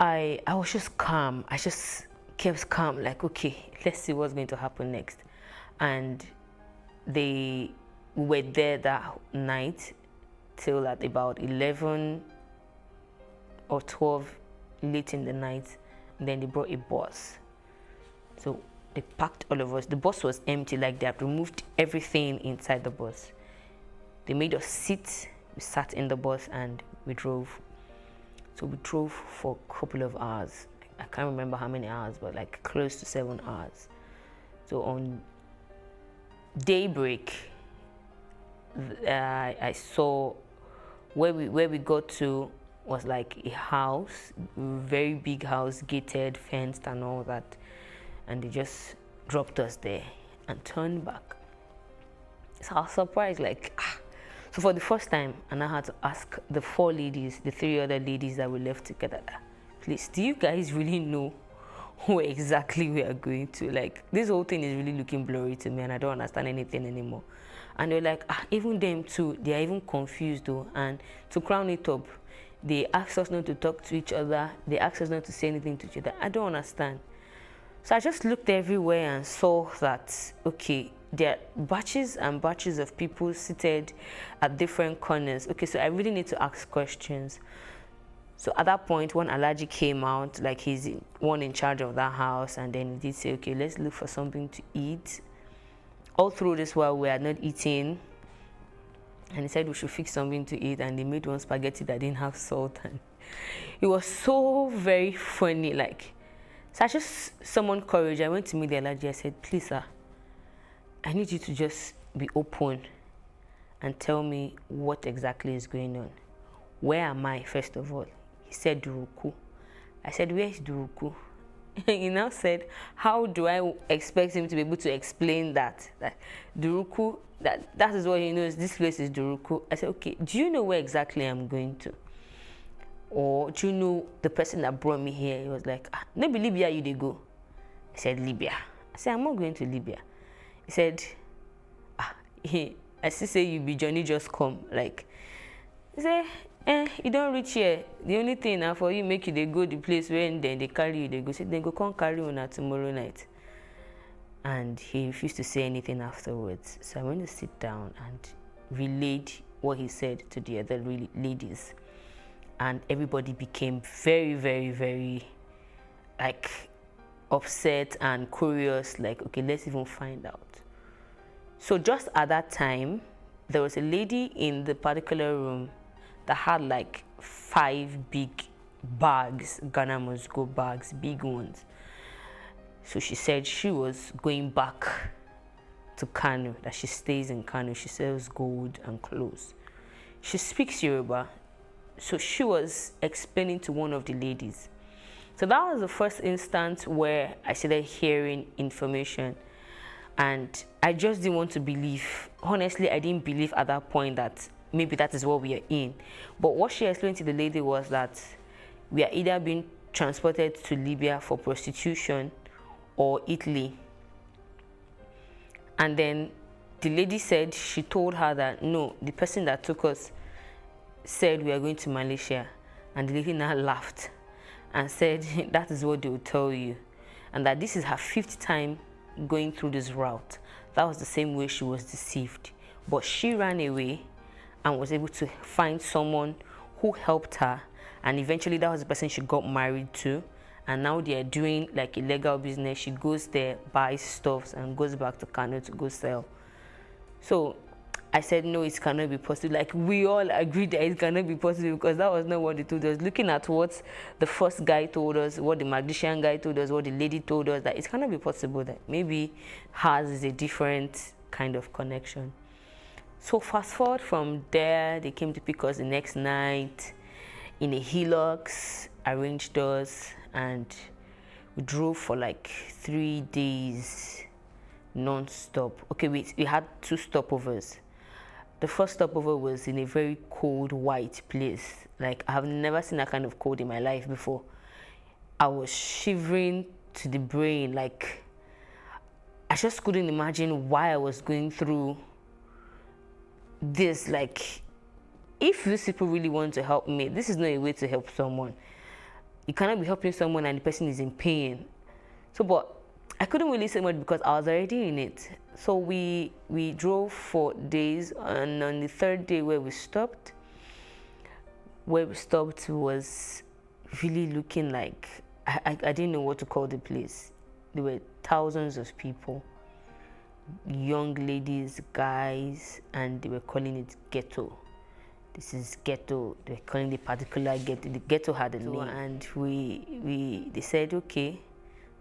I was just calm. I just kept calm, like, okay, let's see what's going to happen next. And they were there that night till at about 11 or 12 late in the night. And then they brought a bus. So they packed all of us. The bus was empty, like they had removed everything inside the bus. They made us sit. We sat in the bus and we drove. So we drove for a couple of hours. I can't remember how many hours, but like close to 7 hours. So on daybreak, I saw where we got to was like a house, very big house, gated, fenced and all that. And they just dropped us there and turned back. So I was surprised, like, So for the first time, and I had to ask the 4 ladies, the 3 other ladies that we left together, please, do you guys really know where exactly we are going to? Like, this whole thing is really looking blurry to me and I don't understand anything anymore. And they're like, even them too, they are even confused though. And to crown it up, they asked us not to talk to each other. They asked us not to say anything to each other. I don't understand. So I just looked everywhere and saw that, okay, there are batches and batches of people seated at different corners. Okay, so I really need to ask questions. So at that point, when Alaji came out, like he's one in charge of that house, and then he did say, okay, let's look for something to eat. All through this while we are not eating, and he said we should fix something to eat, and they made one spaghetti that didn't have salt, and it was so very funny. Like, so I just summoned courage. I went to meet the Alaji. I said, please, sir, I need you to just be open and tell me what exactly is going on. Where am I, first of all? He said, Duruku. I said, where is Duruku? He now said, how do I expect him to be able to explain that? That Duruku, that is what he knows, this place is Duruku. I said, okay, do you know where exactly I'm going to? Or do you know the person that brought me here? He was like, maybe Libya you dey go. I said, Libya. I said, I'm not going to Libya. He said, I still say you be Johnny just come. Like, He say, you don't reach here. The only thing now for you make you they go the place where then they carry you, they go say, then go come carry you on tomorrow night. And he refused to say anything afterwards. So I went to sit down and relayed what he said to the other ladies. And everybody became very, very, very like upset and curious, like, okay, let's even find out. So just at that time, there was a lady in the particular room that had like 5 big bags, Ghana Must Go bags, big ones. So she said she was going back to Kano, that she stays in Kano. She sells gold and clothes. She speaks Yoruba. So she was explaining to one of the ladies. So that was the first instance where I started hearing information. And I just didn't want to believe. Honestly, I didn't believe at that point that maybe that is what we are in. But what she explained to the lady was that we are either being transported to Libya for prostitution or Italy. And then the lady said, she told her that no, the person that took us said we are going to Malaysia. And the lady now laughed and said that is what they will tell you, and that this is her 5th time going through this route. That was the same way she was deceived, but she ran away and was able to find someone who helped her, and eventually that was the person she got married to. And now they are doing like illegal business. She goes there, buys stuff, and goes back to Kano to go sell. So I said, no, it cannot be possible. Like, we all agreed that it cannot be possible, because that was not what they told us. Looking at what the first guy told us, what the magician guy told us, what the lady told us, that it cannot be possible, that maybe hers is a different kind of connection. So fast forward from there, they came to pick us the next night in a Hilux, arranged us, and we drove for like 3 days non-stop. Okay, we had 2 stopovers. The first stopover was in a very cold, white place. Like, I have never seen that kind of cold in my life before. I was shivering to the brain. Like, I just couldn't imagine why I was going through this. Like, if these people really want to help me, this is not a way to help someone. You cannot be helping someone and the person is in pain. So, but I couldn't really say much because I was already in it. So we drove for days, and on the 3rd day where we stopped was really looking like, I didn't know what to call the place. There were thousands of people, young ladies, guys, and they were calling it ghetto. This is ghetto. They were calling the particular ghetto. The ghetto had a name, and they said, okay,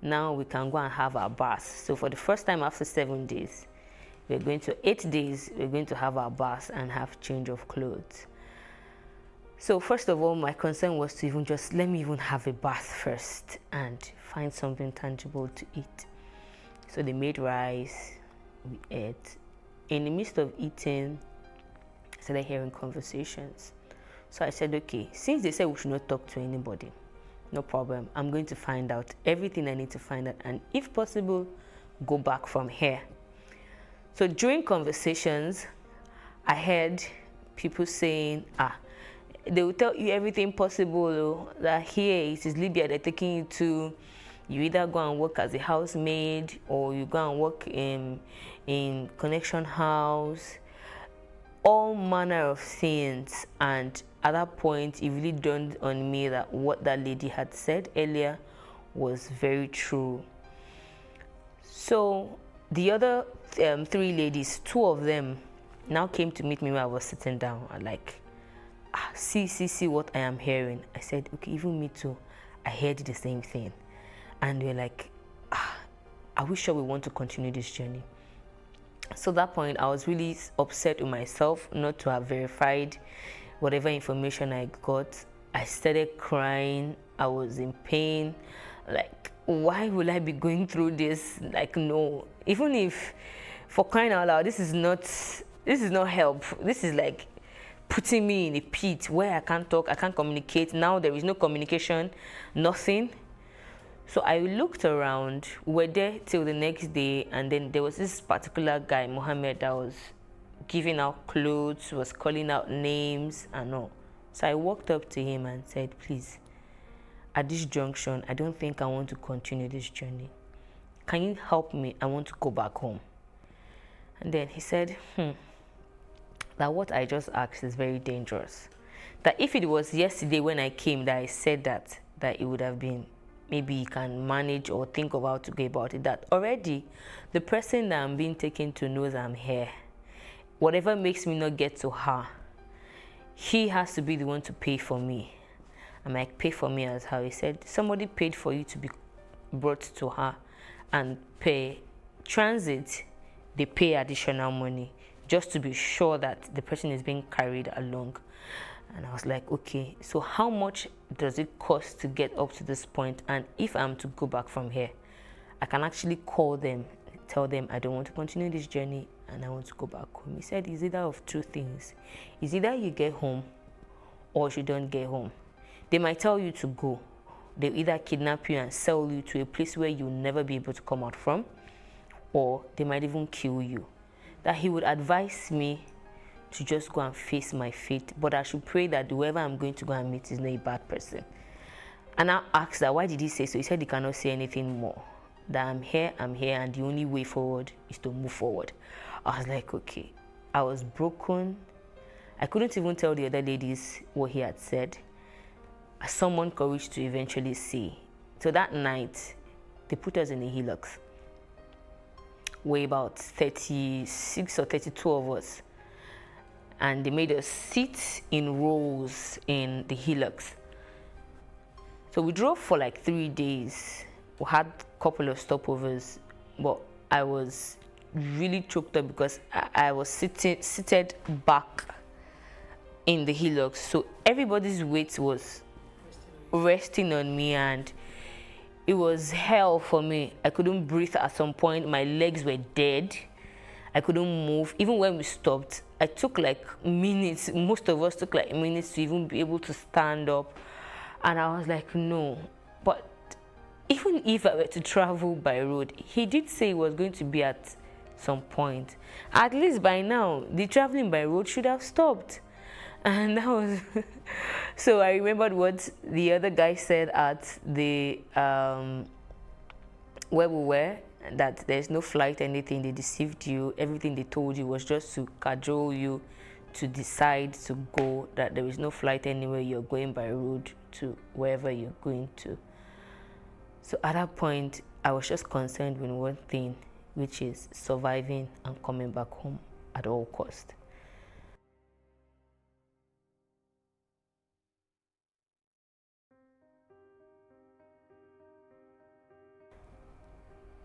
now we can go and have our bath. So for the first time after 7 days, we're going to 8 days, we're going to have our bath and have change of clothes. So first of all, my concern was to even just let me even have a bath first and find something tangible to eat. So they made rice, we ate. In the midst of eating, I started hearing conversations. So I said, okay, since they said we should not talk to anybody, no problem. I'm going to find out everything I need to find out, and if possible, go back from here. So during conversations, I heard people saying, they will tell you everything possible, that here it is Libya they're taking you to. You either go and work as a housemaid, or you go and work in connection house, all manner of things. And at that point, it really dawned on me that what that lady had said earlier was very true. So the other 3 ladies, 2 of them now came to meet me when I was sitting down. I'm like, see what I am hearing. I said, okay, even me too. I heard the same thing. And we're like, are we sure we want to continue this journey? So at that point, I was really upset with myself not to have verified whatever information I got. I started crying. I was in pain. Like, why will I be going through this? Like, no. Even if, for crying out loud, this is not help. This is like putting me in a pit where I can't talk, I can't communicate. Now there is no communication, nothing. So I looked around. We were there till the next day, and then there was this particular guy, Mohammed, that was giving out clothes, was calling out names and all. So I walked up to him and said, please, at this junction, I don't think I want to continue this journey. Can you help me? I want to go back home. And then he said, that what I just asked is very dangerous. That if it was yesterday when I came that I said that it would have been, maybe you can manage or think of how to go about it. That already the person that I'm being taken to knows I'm here. Whatever makes me not get to her, he has to be the one to pay for me. I'm like, pay for me as how? He said, somebody paid for you to be brought to her and pay transit. They pay additional money just to be sure that the person is being carried along. And I was like, okay, so how much does it cost to get up to this point? And if I'm to go back from here, I can actually call them, tell them I don't want to continue this journey and I want to go back home. He said it's either of two things. It's either you get home or you don't get home. They might tell you to go. They'll either kidnap you and sell you to a place where you'll never be able to come out from, or they might even kill you. That he would advise me to just go and face my fate, but I should pray that whoever I'm going to go and meet is not a bad person. And I asked that, why did he say so? He said he cannot say anything more. That I'm here, and the only way forward is to move forward. I was like, okay. I was broken. I couldn't even tell the other ladies what he had said. I summoned courage to eventually see. So that night, they put us in a hillock. We're about 36 or 32 of us. And they made us sit in rows in the hillocks. So we drove for like 3 days. We had a couple of stopovers, but I was really choked up because I was seated back in the hillocks. So everybody's weight was resting on me, and it was hell for me. I couldn't breathe at some point. My legs were dead. I couldn't move. Even when we stopped, I took like minutes. Most of us took like minutes to even be able to stand up. And I was like, no. But even if I were to travel by road, he did say it was going to be at some point. At least by now, the traveling by road should have stopped. And that was... So I remembered what the other guy said at the... where we were, that there's no flight, anything. They deceived you. Everything they told you was just to cajole you to decide to go, that there is no flight anywhere. You're going by road to wherever you're going to. So at that point, I was just concerned with one thing, which is surviving and coming back home at all costs.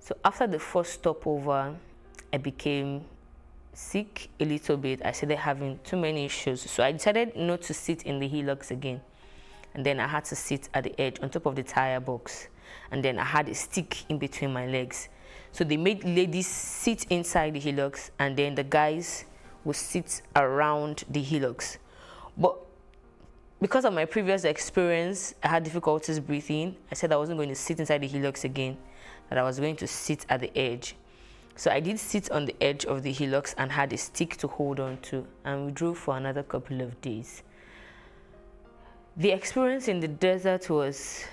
So after the first stopover, I became sick a little bit. I started having too many issues. So I decided not to sit in the hillocks again. And then I had to sit at the edge on top of the tire box. And then I had a stick in between my legs. So they made ladies sit inside the hillocks, and then the guys would sit around the hillocks. But because of my previous experience, I had difficulties breathing. I said I wasn't going to sit inside the hillocks again, that I was going to sit at the edge. So I did sit on the edge of the hillocks and had a stick to hold on to, and we drove for another couple of days. The experience in the desert was,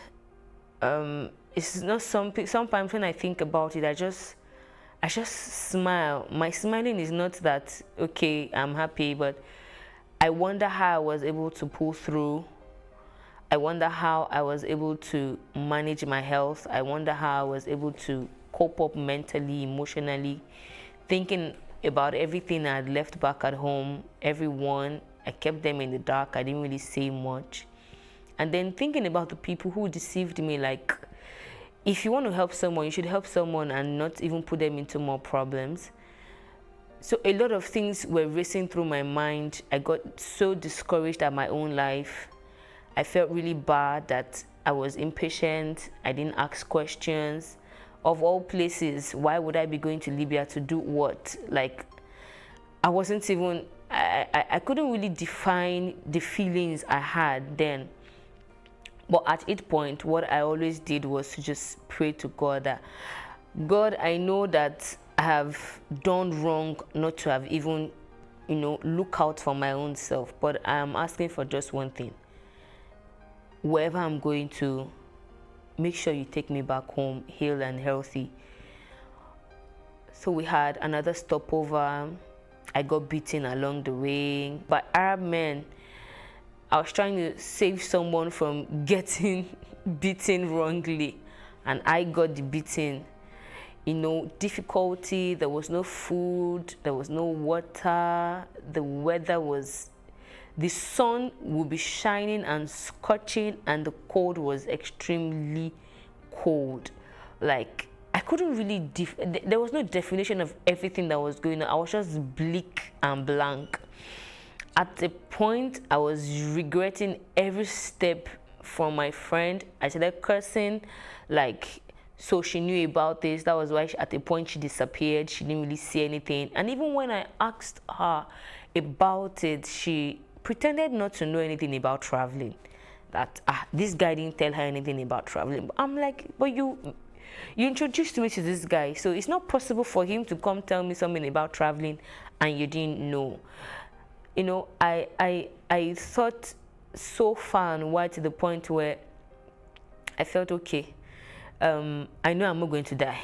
it's not sometimes when I think about it, I just smile. My smiling is not that, okay, I'm happy, but I wonder how I was able to pull through. I wonder how I was able to manage my health. I wonder how I was able to cope up mentally, emotionally, thinking about everything I had left back at home, everyone. I kept them in the dark. I didn't really say much. And then thinking about the people who deceived me, like, if you want to help someone, you should help someone and not even put them into more problems. So a lot of things were racing through my mind. I got so discouraged at my own life. I felt really bad that I was impatient. I didn't ask questions. Of all places, why would I be going to Libya to do what? Like, I wasn't even, I couldn't really define the feelings I had then. But at each point, what I always did was to just pray to God that, God, I know that I have done wrong not to have even look out for my own self. But I'm asking for just one thing. Wherever I'm going to, make sure you take me back home, healed and healthy. So we had another stopover. I got beaten along the way by Arab men. I was trying to save someone from getting beaten wrongly, and I got the beating. Difficulty, there was no food, there was no water, the weather was, the sun would be shining and scorching, and the cold was extremely cold. Like, I couldn't really, there was no definition of everything that was going on. I was just bleak and blank. At a point, I was regretting every step from my friend. I started cursing, so she knew about this. That was why at a point she disappeared. She didn't really see anything. And even when I asked her about it, she pretended not to know anything about traveling. That this guy didn't tell her anything about traveling. I'm like, but you introduced me to this guy, so it's not possible for him to come tell me something about traveling and you didn't know. I thought so far and wide to the point where I felt okay. I know I'm not going to die.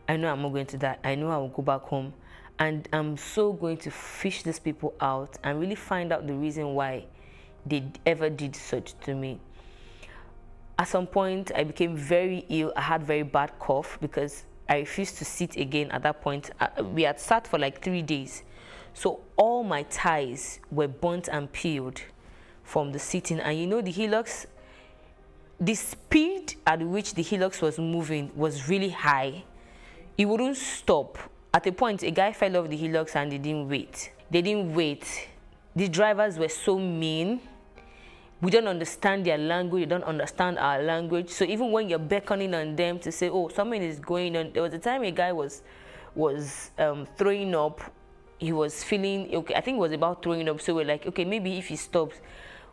I know I'm not going to die. I know I will go back home, and I'm so going to fish these people out and really find out the reason why they ever did such to me. At some point, I became very ill. I had very bad cough because I refused to sit again at that point. We had sat for like 3 days. So all my ties were burnt and peeled from the sitting. And the Hilux, the speed at which the Hilux was moving was really high. It wouldn't stop. At a point, a guy fell off the Hilux and they didn't wait. They didn't wait. The drivers were so mean. We don't understand their language, they don't understand our language. So even when you're beckoning on them to say, oh, something is going on. There was a time a guy was throwing up. He was feeling, okay, I think it was about throwing up. So we're like, okay, maybe if he stops.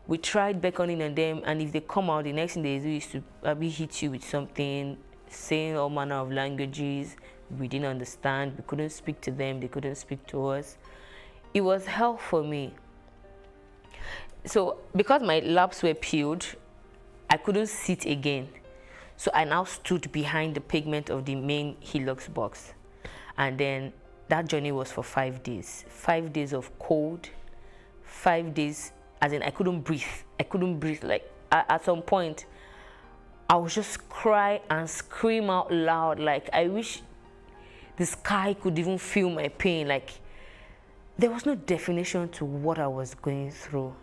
We tried beckoning on them, and if they come out, the next thing they do is to probably hit you with something, saying all manner of languages. We didn't understand. We couldn't speak to them. They couldn't speak to us. It was hell for me. So because my laps were peeled, I couldn't sit again. So I now stood behind the pavement of the main Hilux box. And then that journey was for 5 days. 5 days of cold, 5 days, as in I couldn't breathe. I couldn't breathe. Like at some point, I would just cry and scream out loud. Like I wish the sky could even feel my pain. Like there was no definition to what I was going through.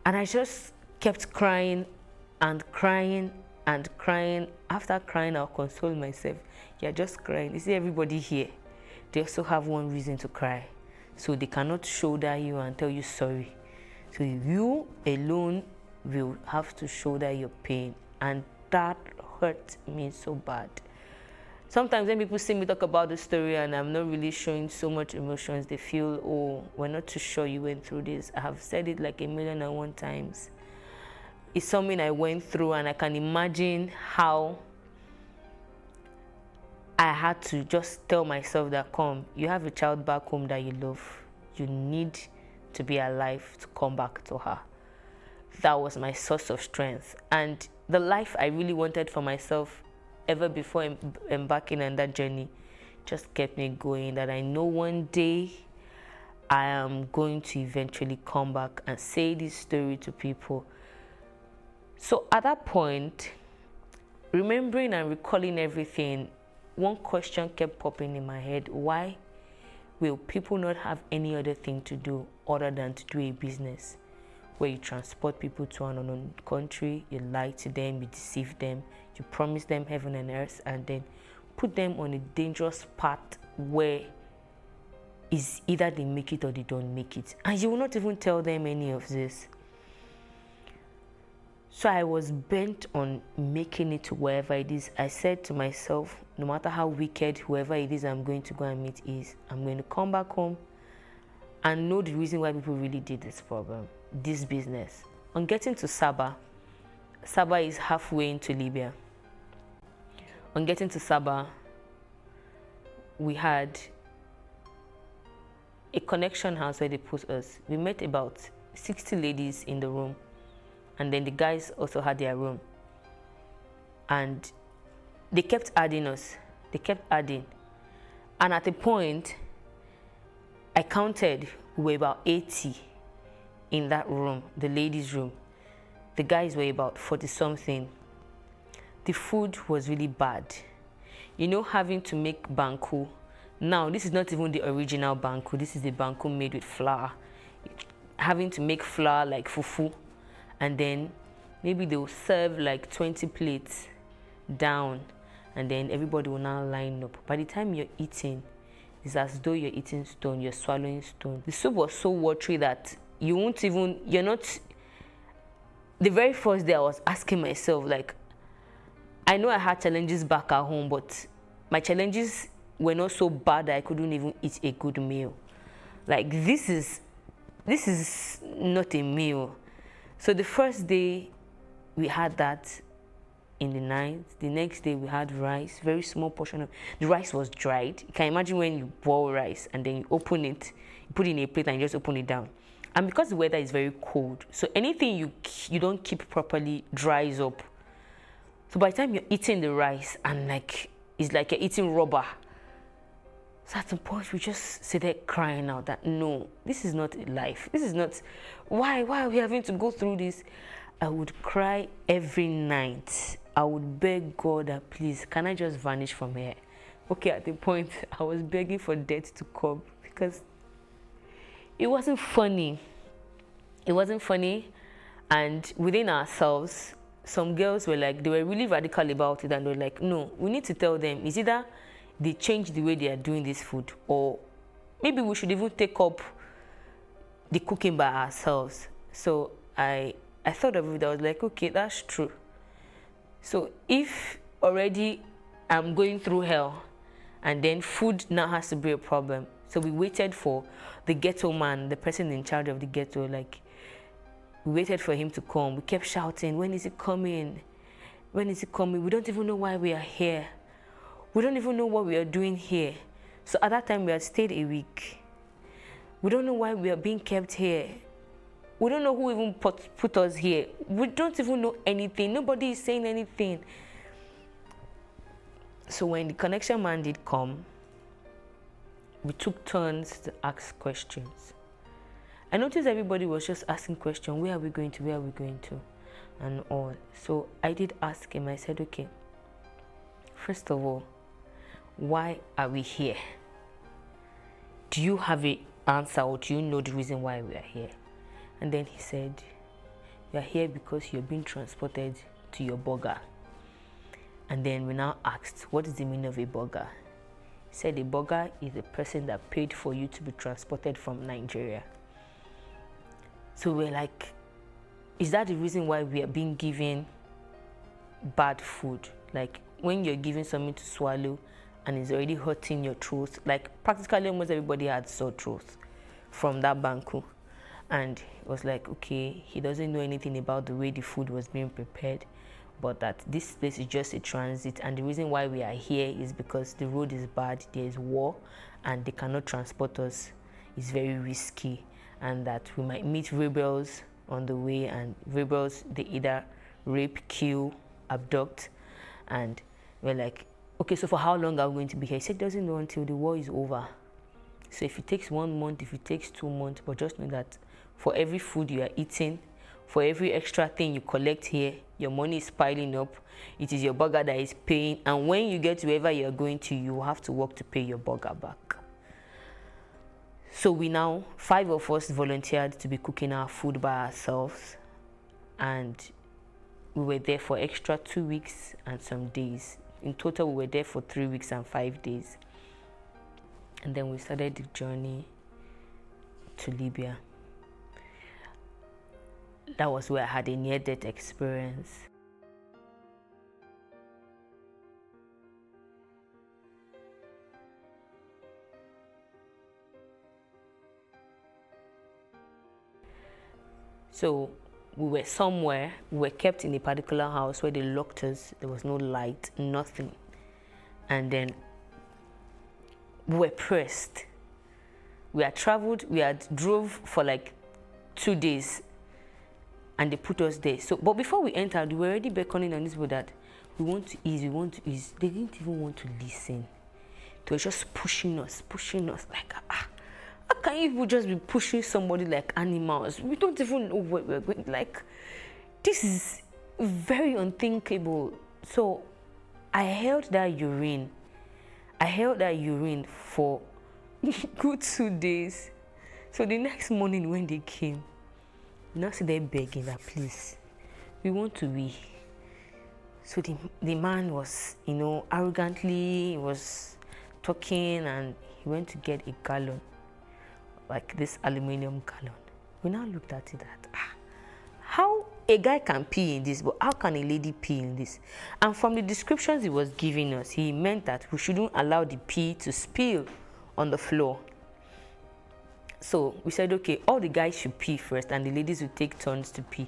And I just kept crying and crying and crying. After crying, I'll console myself. You're just crying. You see, everybody here, they also have one reason to cry. So they cannot shoulder you and tell you sorry. So you alone will have to shoulder your pain. And that hurt me so bad. Sometimes when people see me talk about the story and I'm not really showing so much emotions, they feel, oh, we're not too sure you went through this. I have said it like 1,000,001 times. It's something I went through, and I can imagine how I had to just tell myself that, come, you have a child back home that you love. You need to be alive to come back to her. That was my source of strength. And the life I really wanted for myself ever before embarking on that journey just kept me going, that I know one day I am going to eventually come back and say this story to people. So at that point, remembering and recalling everything, one question kept popping in my head: why will people not have any other thing to do other than to do a business where you transport people to an unknown country, you lie to them, you deceive them, you promise them heaven and earth, and then put them on a dangerous path where is either they make it or they don't make it, and you will not even tell them any of this. So I was bent on making it to wherever it is. I said to myself, no matter how wicked whoever it is I'm going to go and meet is, I'm going to come back home and know the reason why people really did this problem, this business. On getting to Sabah, Sabah is halfway into Libya. On getting to Sabah, we had a connection house where they put us. We met about 60 ladies in the room, and then the guys also had their room. And they kept adding us. They kept adding. And at a point, I counted, we were about 80 in that room, the ladies' room. The guys were about 40-something. The food was really bad. You know, having to make banku. Now, this is not even the original banku. This is the banku made with flour. Having to make flour like fufu. And then maybe they'll serve like 20 plates down. And then everybody will now line up. By the time you're eating, it's as though you're eating stone, you're swallowing stone. The soup was so watery that you won't even, you're not. The very first day I was asking myself, like, I know I had challenges back at home, but my challenges were not so bad that I couldn't even eat a good meal. Like, this is not a meal. So the first day we had that in the night. The next day we had rice, very small portion of the rice was dried. You can imagine when you boil rice and then you open it, you put it in a plate and you just open it down. And because the weather is very cold, so anything you don't keep properly dries up. So by the time you're eating the rice and like it's like you're eating rubber. So at some point we just sit there crying out that no, this is not life. This is not, why are we having to go through this? I would cry every night. I would beg God that please, can I just vanish from here? Okay, at the point I was begging for death to come because it wasn't funny. It wasn't funny. And within ourselves, some girls were like, they were really radical about it and they were like, no, we need to tell them, it's either they change the way they are doing this food or maybe we should even take up the cooking by ourselves. So I thought of it, I was like, okay, that's true. So if already I'm going through hell and then food now has to be a problem. So we waited for the ghetto man, the person in charge of the ghetto, like, we waited for him to come. We kept shouting, when is he coming? When is he coming? We don't even know why we are here. We don't even know what we are doing here. So at that time, we had stayed a week. We don't know why we are being kept here. We don't know who even put us here. We don't even know anything. Nobody is saying anything. So when the connection man did come, we took turns to ask questions. I noticed everybody was just asking questions. Where are we going to? Where are we going to? And all. So I did ask him. I said, okay, first of all, why are we here? Do you have an answer or do you know the reason why we are here? And then he said, you are here because you're being transported to your burger. And then we now asked, what is the meaning of a burger? He said a burger is a person that paid for you to be transported from Nigeria. So we're like, is that the reason why we are being given bad food? Like when you're given something to swallow and it's already hurting your throat, like practically almost everybody had sore throats from that banku. And it was like, okay, he doesn't know anything about the way the food was being prepared, but that this place is just a transit. And the reason why we are here is because the road is bad, there is war, and they cannot transport us. It's very risky. And that we might meet rebels on the way, and rebels, they either rape, kill, abduct. And we're like, okay, so for how long are we going to be here? He said, doesn't know until the war is over. So if it takes 1 month, if it takes 2 months, but just know that for every food you are eating, for every extra thing you collect here, your money is piling up. It is your burger that is paying. And when you get to wherever you're going to, you will have to work to pay your burger back. So we now, 5 of us volunteered to be cooking our food by ourselves. And we were there for extra 2 weeks and some days. In total, we were there for 3 weeks and 5 days. And then we started the journey to Libya. That was where I had a near-death experience. So we were somewhere, we were kept in a particular house where they locked us. There was no light, nothing. And then we were pressed. We had traveled, we had drove for like 2 days, and they put us there. So, but before we entered, we were already beckoning on this boat that we want to ease, we want to ease. They didn't even want to listen. They were just pushing us like, how can you people just be pushing somebody like animals? We don't even know where we're going. Like, this is very unthinkable. So I held that urine for good 2 days. So the next morning when they came, now see them begging that, please, we want to wee. So the man was, arrogantly, he was talking, and he went to get a gallon, like this aluminum gallon. We now looked at it that, how a guy can pee in this, but how can a lady pee in this? And from the descriptions he was giving us, he meant that we shouldn't allow the pee to spill on the floor. So we said, okay, all the guys should pee first and the ladies would take turns to pee,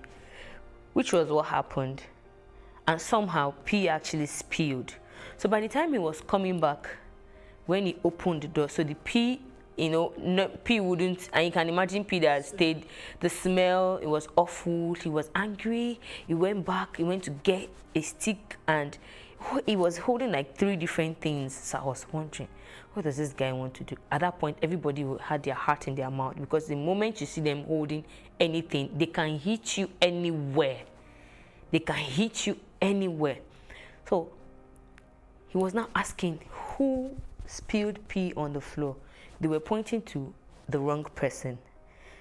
which was what happened. And somehow pee actually spilled. So by the time he was coming back, when he opened the door, so the pee, pee wouldn't, and you can imagine pee that stayed, the smell, it was awful. He was angry. He went back, he went to get a stick, and he was holding like 3 different things. So I was wondering, what does this guy want to do? At that point, everybody had their heart in their mouth, because the moment you see them holding anything, they can hit you anywhere. They can hit you anywhere. So he was now asking who spilled pee on the floor. They were pointing to the wrong person.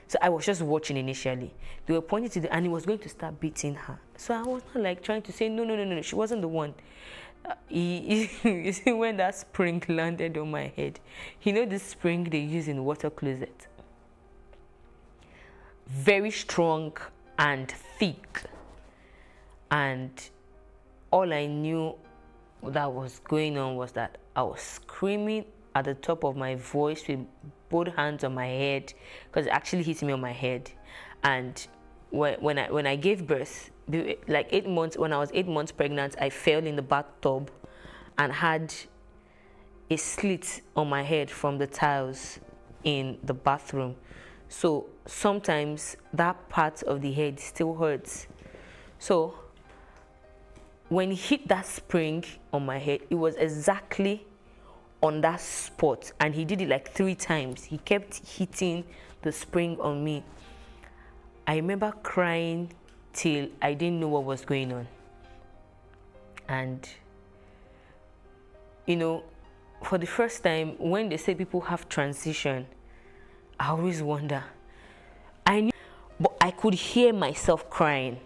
So I was just watching initially. They were pointing to and he was going to start beating her. So I was not like trying to say, no, she wasn't the one. You see, when that spring landed on my head, this spring they use in water closet. Very strong and thick. And all I knew that was going on was that I was screaming at the top of my voice with both hands on my head, because it actually hit me on my head. And when I gave birth, like 8 months, when I was 8 months pregnant, I fell in the bathtub and had a slit on my head from the tiles in the bathroom. So sometimes that part of the head still hurts. So when he hit that spring on my head, it was exactly on that spot, and he did it like 3 times. He kept hitting the spring on me. I remember crying till I didn't know what was going on. And for the first time, when they say people have transition, I always wonder. I knew, but I could hear myself crying.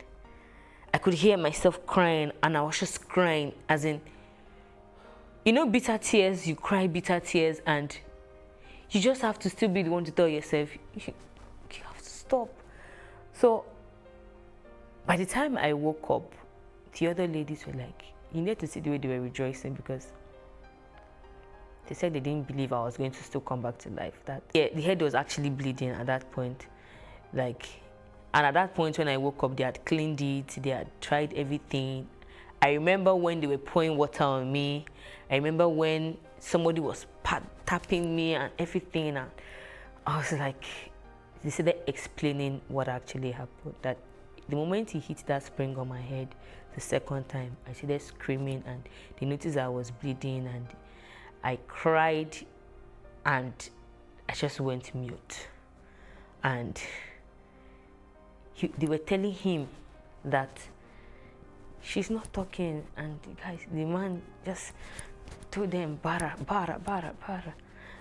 And I was just crying, as in, bitter tears, you cry bitter tears, and you just have to still be the one to tell yourself, you have to stop. So by the time I woke up, the other ladies were like, you need to see the way they were rejoicing, because they said they didn't believe I was going to still come back to life. The head was actually bleeding at that point. And at that point when I woke up, they had cleaned it, they had tried everything. I remember when they were pouring water on me. I remember when somebody was tapping me and everything. And I was like, they started explaining what actually happened. That the moment he hit that spring on my head the second time, I started screaming, and they noticed I was bleeding, and I cried, and I just went mute. And they were telling him that she's not talking, and the man just told them, bara, bara, bara, bara,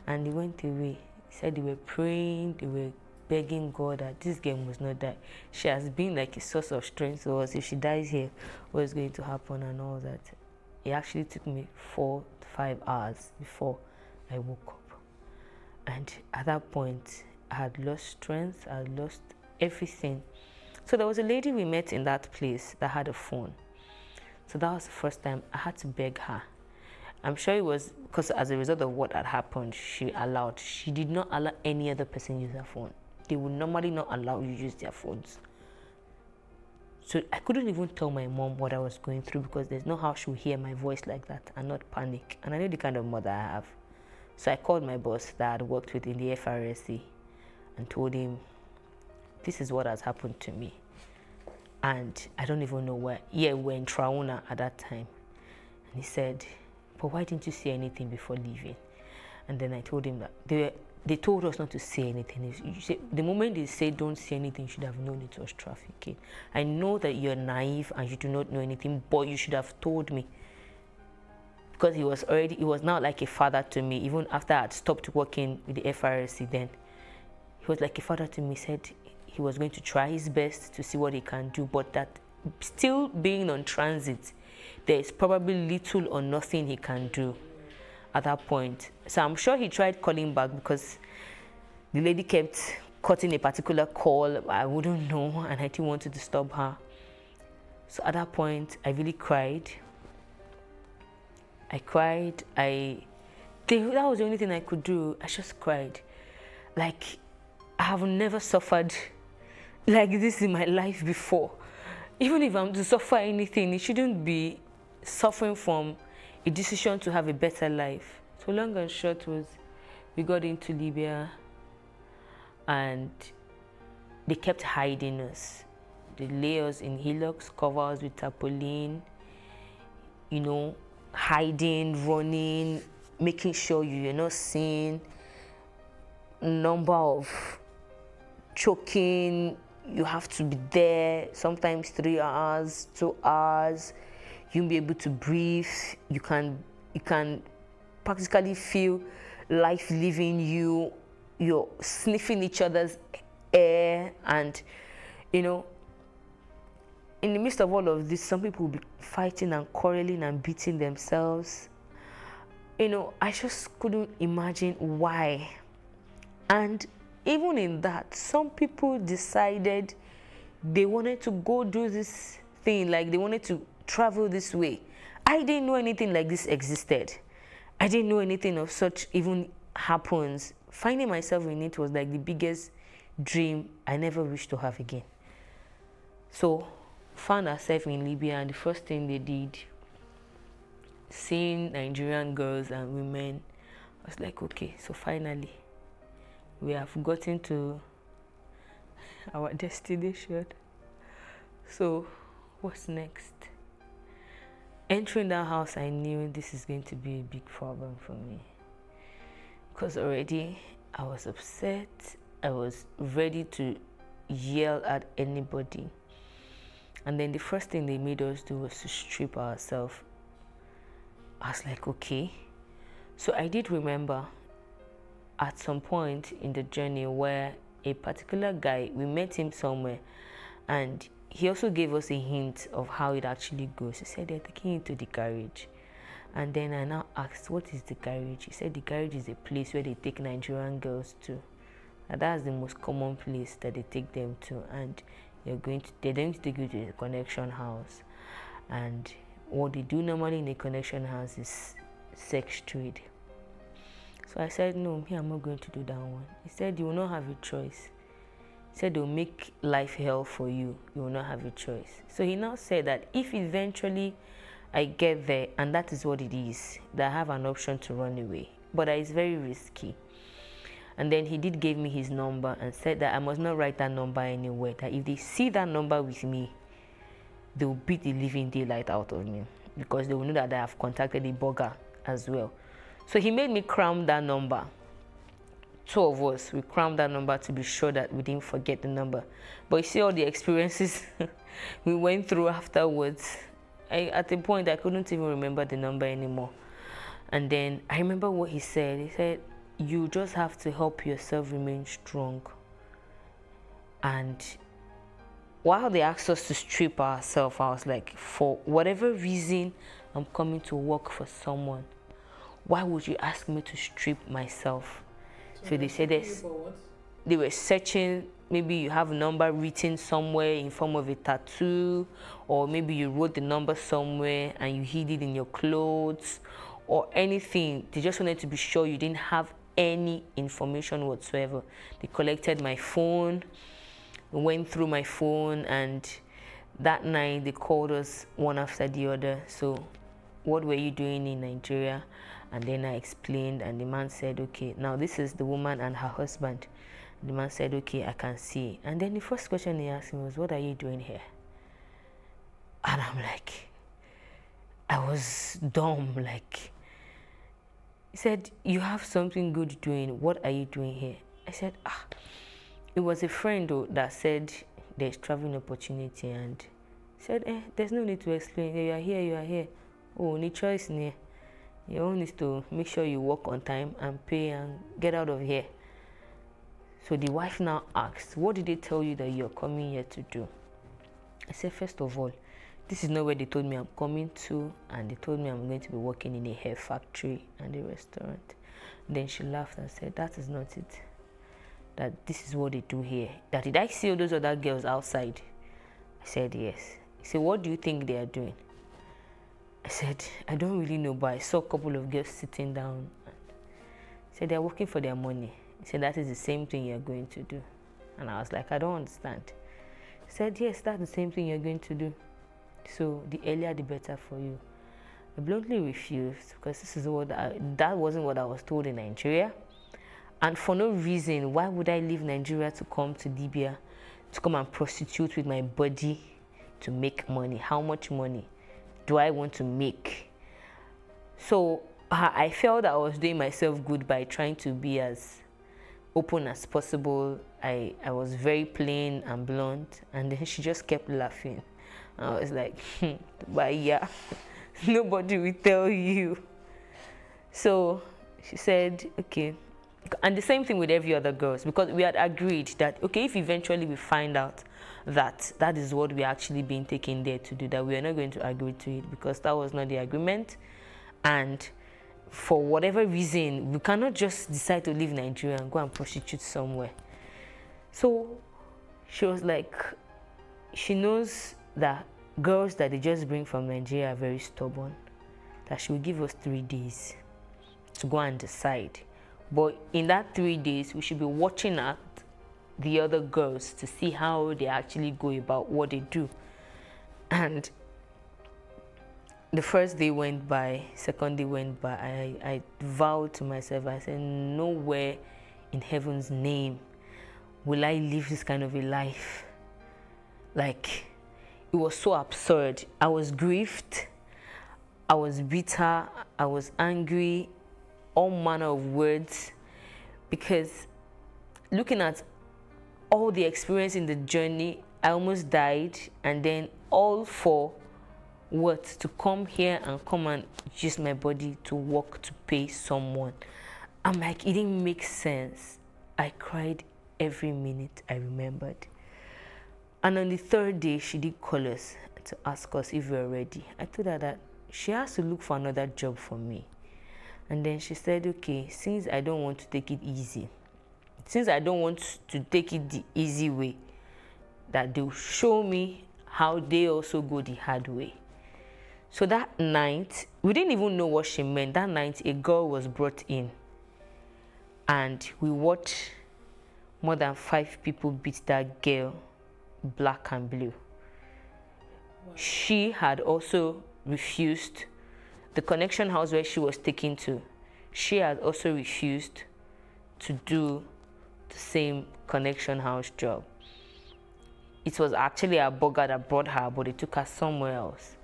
and he went away. He said they were praying, they were begging God that this girl must not die. She has been like a source of strength to us. If she dies here, what's going to happen and all that. It actually took me 4 to 5 hours before I woke up. And at that point, I had lost strength, I had lost everything. So there was a lady we met in that place that had a phone. So that was the first time I had to beg her. I'm sure it was because as a result of what had happened, she did not allow any other person use her phone. They would normally not allow you use their phones. So I couldn't even tell my mom what I was going through, because there's no how she would hear my voice like that and not panic. And I know the kind of mother I have. So I called my boss that I worked with in the FRSC and told him, this is what has happened to me. And I don't even know where. Yeah, we're in Trauna at that time. And he said, but why didn't you say anything before leaving? And then I told him that they told us not to say anything. The moment they say don't say anything, you should have known it was trafficking. I know that you're naive and you do not know anything, but you should have told me. Because he was now like a father to me. Even after I had stopped working with the FRSC then, he was like a father to me. He said he was going to try his best to see what he can do, but that still being on transit, there is probably little or nothing he can do at that point. So I'm sure he tried calling back because the lady kept cutting a particular call. I wouldn't know, and I didn't want to disturb her. So at that point, I really cried. I cried. That was the only thing I could do. I just cried. Like, I have never suffered like this in my life before. Even if I'm to suffer anything, it shouldn't be suffering from a decision to have a better life. So long and short was, we got into Libya and they kept hiding us. They lay us in hillocks, cover us with tarpaulin, you know, hiding, running, making sure you're not seen, number of choking, you have to be there, sometimes 3 hours, 2 hours. You won't be able to breathe. You can practically feel life leaving you. You're sniffing each other's air, and you know, in the midst of all of this, some people will be fighting and quarreling and beating themselves. You know, I just couldn't imagine why. And even in that, some people decided they wanted to go do this thing, like they wanted to travel this way. I didn't know anything like this existed. I didn't know anything of such even happens. Finding myself in it was like the biggest dream I never wished to have again. So, found ourselves in Libya, and the first thing they did, seeing Nigerian girls and women, I was like, okay, so finally, we have gotten to our destination. So, what's next? Entering that house, I knew this is going to be a big problem for me. Because already I was upset. I was ready to yell at anybody. And then the first thing they made us do was to strip ourselves. I was like, okay. So I did remember at some point in the journey where a particular guy, we met him somewhere, and he also gave us a hint of how it actually goes. He said they're taking you to the garage. And then I now asked, what is the garage? He said the garage is a place where they take Nigerian girls to. And that's the most common place that they take them to. And they're going to take you to the connection house. And what they do normally in the connection house is sex trade. So I said, no, I'm not going to do that one. He said, you will not have a choice. He said, they'll make life hell for you. You will not have a choice. So he now said that if eventually I get there, and that is what it is, that I have an option to run away. But it's very risky. And then he did give me his number and said that I must not write that number anywhere, that if they see that number with me, they will beat the living daylight out of me, because they will know that I have contacted the burger as well. So he made me cram that number. 2 of us, we crammed that number to be sure that we didn't forget the number. But you see all the experiences we went through afterwards. At a point, I couldn't even remember the number anymore. And then I remember what he said. He said, you just have to help yourself remain strong. And while they asked us to strip ourselves, I was like, for whatever reason, I'm coming to work for someone. Why would you ask me to strip myself? So they said this. They were searching. Maybe you have a number written somewhere in form of a tattoo, or maybe you wrote the number somewhere and you hid it in your clothes, or anything. They just wanted to be sure you didn't have any information whatsoever. They collected my phone, went through my phone, and that night they called us one after the other. So, what were you doing in Nigeria? And then I explained, and the man said, okay, now this is the woman and her husband. The man said, okay, I can see. And then the first question he asked me was, what are you doing here? And I'm like, I was dumb, like, he said, you have something good doing, what are you doing here? I said, it was a friend though, that said there's traveling opportunity, and said, there's no need to explain, you are here, you are here. Oh, any choice near. Your own is to make sure you work on time and pay and get out of here. So the wife now asked, what did they tell you that you're coming here to do? I said, first of all, this is not where they told me I'm coming to, and they told me I'm going to be working in a hair factory and a restaurant. Then she laughed and said, that is not it. That this is what they do here. That did I see all those other girls outside? I said, yes. He said, what do you think they are doing? I said, I don't really know, but I saw a couple of girls sitting down. He said, they're working for their money. He said, that is the same thing you're going to do. And I was like, I don't understand. He said, yes, that's the same thing you're going to do. So the earlier the better for you. I bluntly refused, because this is that wasn't what I was told in Nigeria. And for no reason, why would I leave Nigeria to come to Libya, to come and prostitute with my body to make money? How much money do I want to make? So I felt that I was doing myself good by trying to be as open as possible. I was very plain and blunt, and then she just kept laughing. I was like, but yeah, nobody will tell you. So she said, okay. And the same thing with every other girls, because we had agreed that, okay, if eventually we find out that that is what we are actually being taken there to do, that we are not going to agree to it, because that was not the agreement. And for whatever reason, we cannot just decide to leave Nigeria and go and prostitute somewhere. So she was like, she knows that girls that they just bring from Nigeria are very stubborn, that she will give us 3 days to go and decide. But in that 3 days, we should be watching at the other girls to see how they actually go about what they do. And the first day went by, second day went by. I vowed to myself, I said, nowhere in heaven's name will I live this kind of a life. Like, it was so absurd. I was grieved, I was bitter, I was angry, all manner of words, because looking at all the experience in the journey, I almost died, and then all for what? To come here and come and use my body to work to pay someone. I'm like, it didn't make sense. I cried every minute I remembered. And on the third day, she did call us to ask us if we were ready. I told her that she has to look for another job for me. And then she said, okay, since I don't want to take it easy, since I don't want to take it the easy way, that they'll show me how they also go the hard way. So that night, we didn't even know what she meant. That night, a girl was brought in, and we watched more than 5 people beat that girl black and blue. Wow. She had also refused the connection house where she was taken to. She had also refused to do the same connection house job. It was actually a burger that brought her, but they took her somewhere else.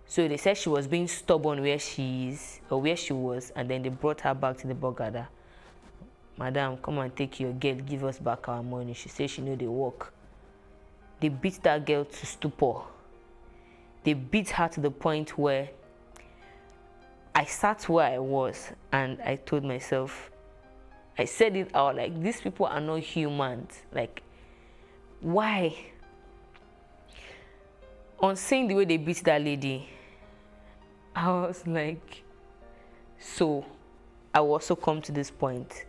So they said she was being stubborn where she is, or where she was, and then they brought her back to the burger. Madam, come and take your girl, give us back our money. She said she knew the work. They beat that girl to stupor. They beat her to the point where I sat where I was, and I told myself, I said it out, like, these people are not humans. Like, why? On seeing the way they beat that lady, I was like, so I will also come to this point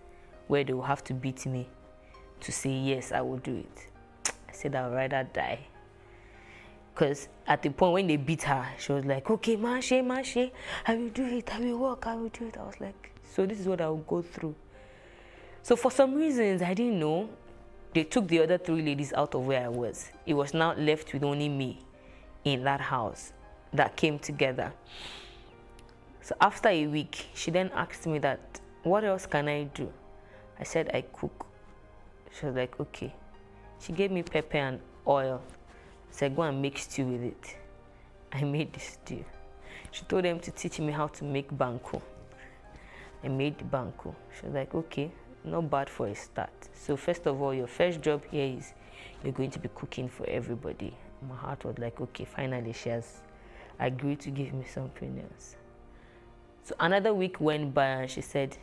where they will have to beat me to say, yes, I will do it. I said, I would rather die. Because at the point when they beat her, she was like, okay, Mache, I will do it, I will work, I will do it. I was like, so this is what I will go through. So for some reasons, I didn't know, they took the other 3 ladies out of where I was. It was now left with only me in that house that came together. So after a week, she then asked me that, what else can I do? I said, I cook. She was like, okay. She gave me pepper and oil. I said, go and make stew with it. I made the stew. She told them to teach me how to make banku. I made the banku. She was like, okay, not bad for a start. So first of all, your first job here is you're going to be cooking for everybody. My heart was like, okay, finally she has agreed to give me something else. So another week went by and she said,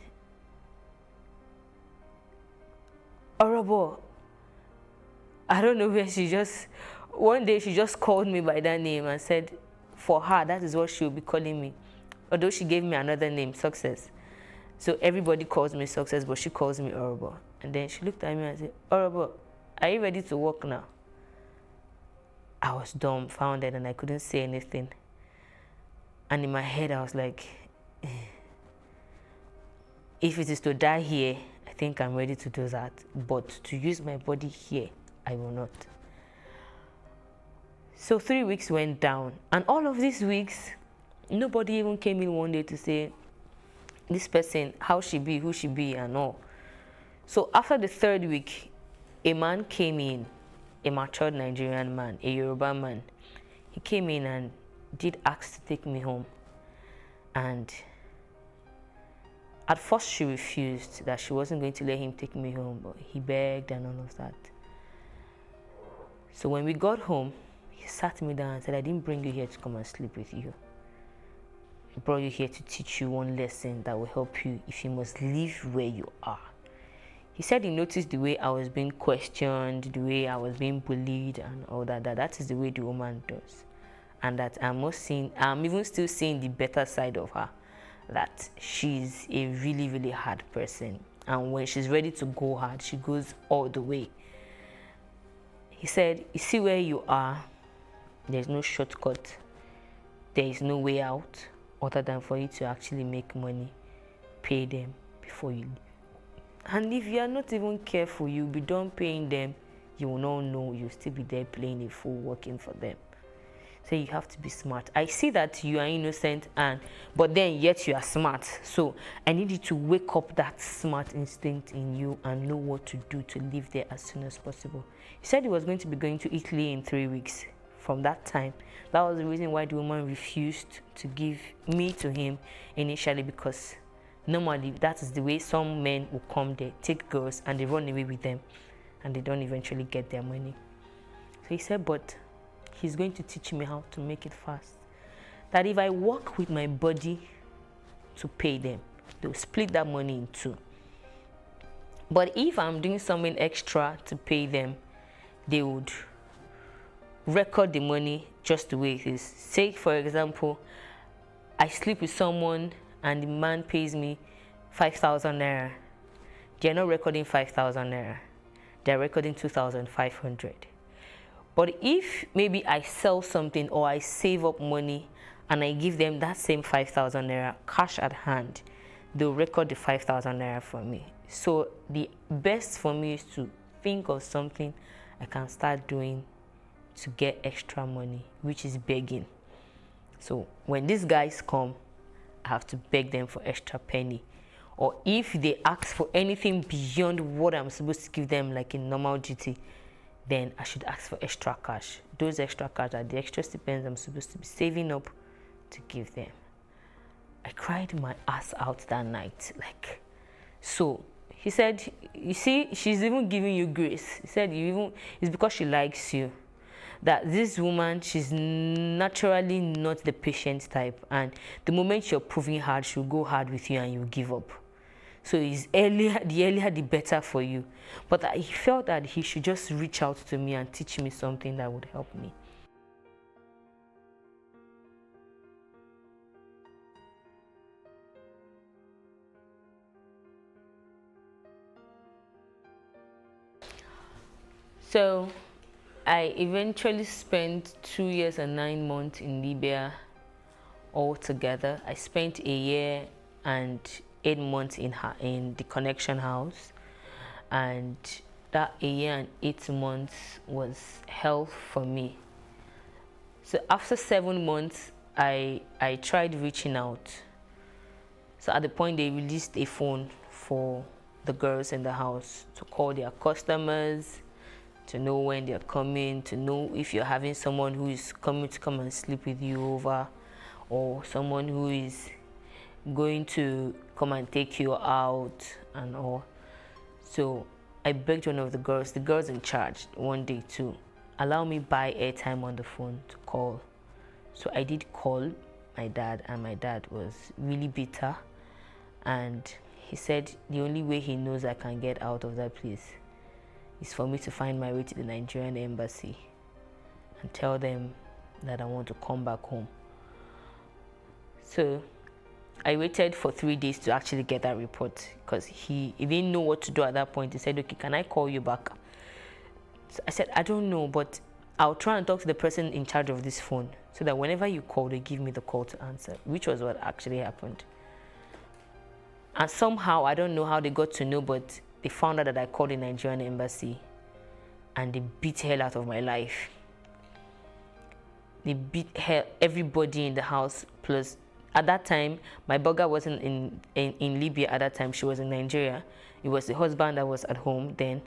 Orobo, I don't know where one day she just called me by that name and said, for her, that is what she will be calling me. Although she gave me another name, Success. So everybody calls me Success, but she calls me Orobo. And then she looked at me and said, Orobo, are you ready to work now? I was dumbfounded and I couldn't say anything. And in my head, I was like, if it is to die here, I think I'm ready to do that. But to use my body here, I will not. So 3 weeks went down. And all of these weeks, nobody even came in one day to say, this person, how she be, who she be, and all. So after the 3rd week, a man came in, a matured Nigerian man, a Yoruba man. He came in and did ask to take me home. And at first she refused, that she wasn't going to let him take me home, but he begged and all of that. So when we got home, he sat me down and said, I didn't bring you here to come and sleep with you. I brought you here to teach you one lesson that will help you if you must live where you are. He said he noticed the way I was being questioned, the way I was being bullied and all that, that is the way the woman does. And that I'm even still seeing the better side of her, that she's a really, really hard person. And when she's ready to go hard, she goes all the way. He said, you see where you are, there's no shortcut, there is no way out other than for you to actually make money, pay them before you leave. And if you are not even careful, you'll be done paying them, you will not know, you'll still be there playing a fool, working for them. So you have to be smart. I see that you are innocent, but then yet you are smart. So I need you to wake up that smart instinct in you and know what to do to live there as soon as possible. He said he was going to be going to Italy in 3 weeks. From that time, that was the reason why the woman refused to give me to him initially, because normally that is the way some men will come there, take girls and they run away with them and they don't eventually get their money. So he said, but he's going to teach me how to make it fast. That if I work with my body to pay them, they'll split that money in 2. But if I'm doing something extra to pay them, they would record the money just the way it is. Say, for example, I sleep with someone and the man pays me 5,000 naira. They're not recording 5,000 naira. They're recording 2,500. But if maybe I sell something or I save up money and I give them that same 5,000 naira cash at hand, they'll record the 5,000 naira for me. So the best for me is to think of something I can start doing to get extra money, which is begging. So when these guys come, I have to beg them for extra penny. Or if they ask for anything beyond what I'm supposed to give them, like in normal duty, then I should ask for extra cash. Those extra cash are the extra stipends I'm supposed to be saving up to give them. I cried my ass out that night. So he said, you see, she's even giving you grace. He said, it's because she likes you. That this woman, she's naturally not the patient type, and the moment you're proving hard, she'll go hard with you and you'll give up. So the earlier the better for you. But he felt that he should just reach out to me and teach me something that would help me. So I eventually spent 2 years and 9 months in Libya altogether. I spent 1 year and 8 months in the Connection House, and that 1 year and 8 months was hell for me. So after 7 months, I tried reaching out So at the point they released a phone for the girls in the house to call their customers, to know when they're coming, to know if you're having someone who is coming to come and sleep with you over, or someone who is going to come and take you out and all. So I begged one of the girls in charge one day to allow me buy airtime on the phone to call. So I did call my dad, and my dad was really bitter, and he said the only way he knows I can get out of that place is for me to find my way to the Nigerian embassy and tell them that I want to come back home. So I waited for 3 days to actually get that report, because he didn't know what to do at that point. He said, okay, can I call you back? So I said, I don't know, but I'll try and talk to the person in charge of this phone so that whenever you call, they give me the call to answer, which was what actually happened. And somehow, I don't know how they got to know, but they found out that I called the Nigerian embassy, and they beat hell out of my life. They beat hell, everybody in the house, plus at that time, my burger wasn't in Libya at that time, she was in Nigeria. It was the husband that was at home then.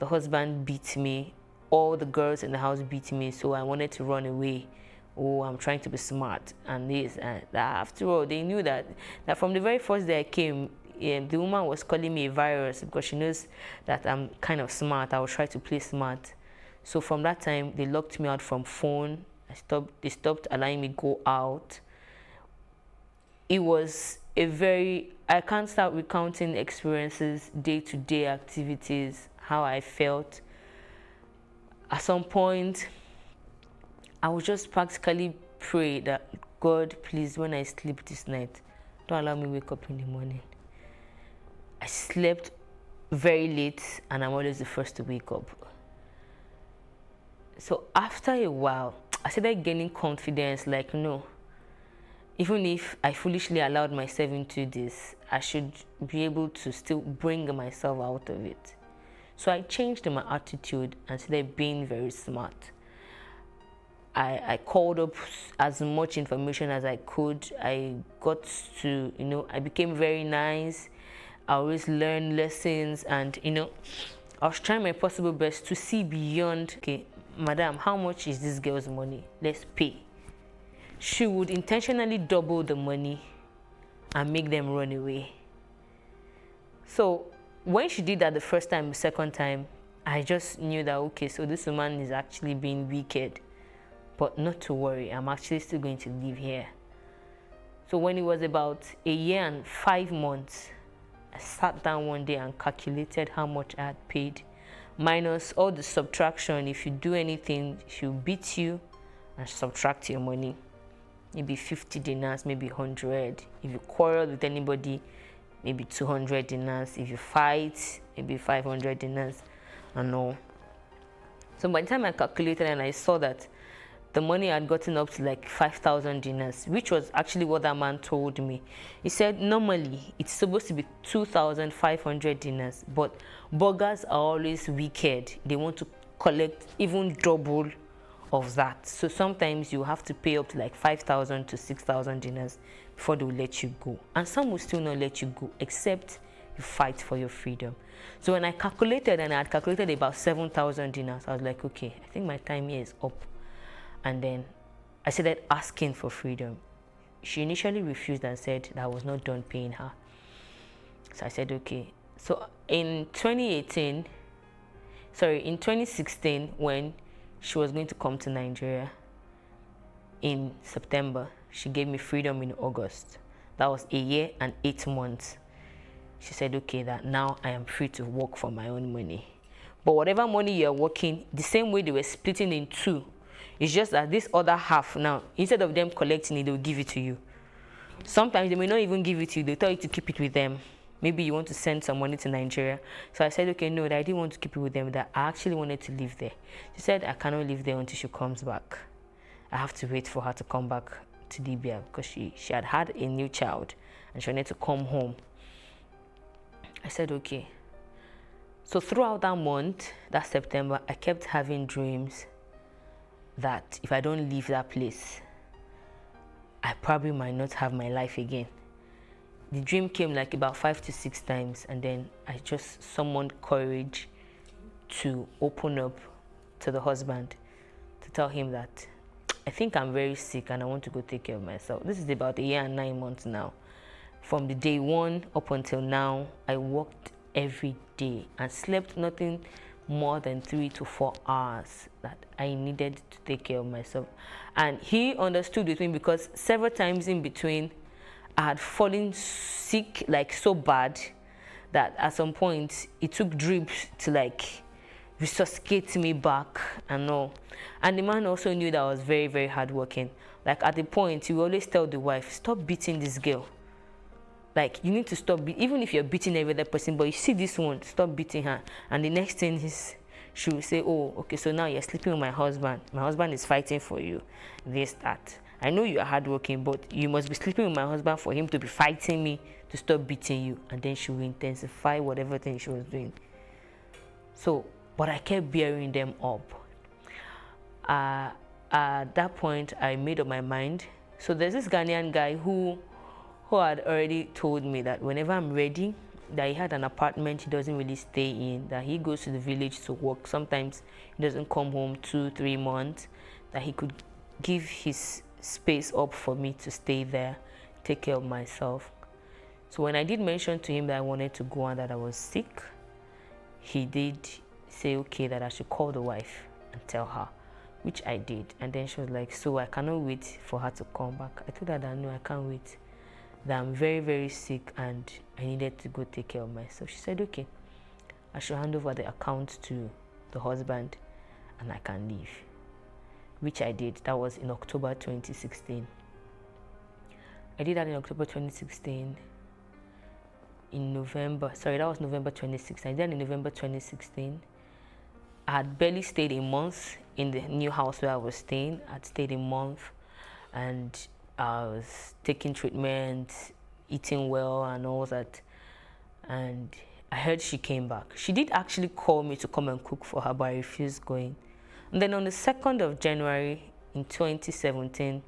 The husband beat me, all the girls in the house beat me, so I wanted to run away. Oh, I'm trying to be smart, and this and that. After all, they knew that from the very first day I came, the woman was calling me a virus because she knows that I'm kind of smart. I will try to play smart. So from that time, they locked me out from phone. They stopped allowing me go out. It was I can't start recounting experiences, day-to-day activities, how I felt. At some point, I would just practically pray that, God, please, when I sleep this night, don't allow me wake up in the morning. I slept very late, and I'm always the first to wake up. So after a while, I started gaining confidence, like, no, even if I foolishly allowed myself into this, I should be able to still bring myself out of it. So I changed my attitude and started being very smart. I called up as much information as I could. I got to, I became very nice. I always learned lessons, and, I was trying my possible best to see beyond, okay, madam, how much is this girl's money? Let's pay. She would intentionally double the money and make them run away. So when she did that the first time, the second time, I just knew that, okay, so this woman is actually being wicked. But not to worry, I'm actually still going to live here. So when it was about 1 year and 5 months, I sat down one day and calculated how much I had paid, minus all the subtraction. If you do anything, she'll beat you and subtract your money. Maybe 50 dinars, maybe 100. If you quarrel with anybody, maybe 200 dinars. If you fight, maybe 500 dinars and all. So by the time I calculated and I saw that the money had gotten up to like 5,000 dinars, which was actually what that man told me. He said normally it's supposed to be 2,500 dinars, but burgers are always wicked. They want to collect even double of that. So sometimes you have to pay up to like 5,000 to 6,000 dinars before they will let you go. And some will still not let you go, except you fight for your freedom. So when I calculated, and I had calculated about 7,000 dinars, I was like, okay, I think my time here is up. And then I started asking for freedom. She initially refused and said that I was not done paying her. So I said, okay. So in 2016, when she was going to come to Nigeria in September, she gave me freedom in August. That was 1 year and 8 months. She said, okay, that now I am free to work for my own money. But whatever money you're working, the same way they were splitting in two, it's just that this other half now, instead of them collecting it, they'll give it to you. Sometimes they may not even give it to you. They tell you to keep it with them. Maybe you want to send some money to Nigeria. So I said, okay, no, that I didn't want to keep it with them, that I actually wanted to live there. She said, I cannot live there until she comes back. I have to wait for her to come back to Libya because she had a new child and she wanted to come home. I said, okay. So throughout that month, that September, I kept having dreams that if I don't leave that place, I probably might not have my life again. the dream came like about 5 to 6 times, and then I just summoned courage to open up to the husband, to tell him that I think I'm very sick and I want to go take care of myself. This is about 1 year and 9 months now. From the day one up until now, I worked every day and slept nothing more than 3 to 4 hours, that I needed to take care of myself. And he understood with me, because several times in between, I had fallen sick, like so bad, that at some point it took drips to like resuscitate me back and all. And the man also knew that I was very, very hardworking. Like at the point, he would always tell the wife, stop beating this girl. Like, you need to stop, even if you're beating every other person, but you see this one, stop beating her. And the next thing is, she will say, oh, okay, so now you're sleeping with my husband. My husband is fighting for you. This, that. I know you are hardworking, but you must be sleeping with my husband for him to be fighting me to stop beating you. And then she will intensify whatever thing she was doing. So, but I kept bearing them up. At that point, I made up my mind. So there's this Ghanaian guy who had already told me that whenever I'm ready, that he had an apartment he doesn't really stay in, that he goes to the village to work. Sometimes he doesn't come home 2-3 months, that he could give his space up for me to stay there, take care of myself. So when I did mention to him that I wanted to go and that I was sick, he did say, okay, that I should call the wife and tell her, which I did. And then she was like, so I cannot wait for her to come back. I told her that no, I can't wait, that I'm very, very sick and I needed to go take care of myself. She said, okay, I should hand over the account to the husband and I can leave, which I did. That was in October 2016. I did that in October 2016. In November, sorry, that was November 2016. I did that in November 2016. I had barely stayed a month in the new house where I was staying. I'd stayed a month and I was taking treatment, eating well and all that. And I heard she came back. She did actually call me to come and cook for her, but I refused going. And then on the 2nd of January in 2017,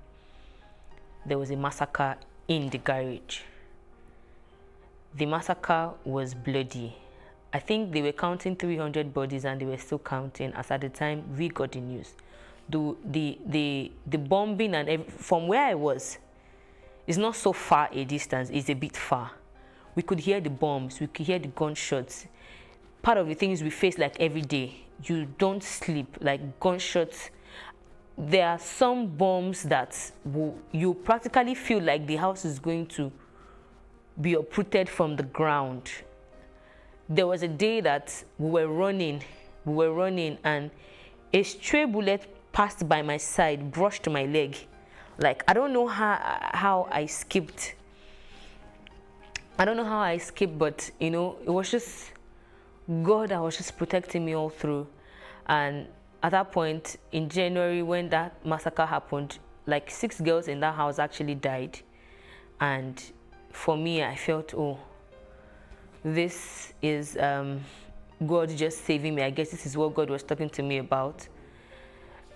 there was a massacre in the garage. The massacre was bloody. I think they were counting 300 bodies and they were still counting as at the time we got the news. The bombing and from where I was, it's not so far a distance, it's a bit far. We could hear the bombs, we could hear the gunshots. Part of the things we face like every day, you don't sleep, like gunshots. There are some bombs that you practically feel like the house is going to be uprooted from the ground. There was a day that we were running and a stray bullet passed by my side, brushed my leg. Like, I don't know how I escaped. I don't know how I escaped, but you know, it was just God that was just protecting me all through. And at that point in January, when that massacre happened, like 6 girls in that house actually died. And for me, I felt, oh, this is God just saving me. I guess this is what God was talking to me about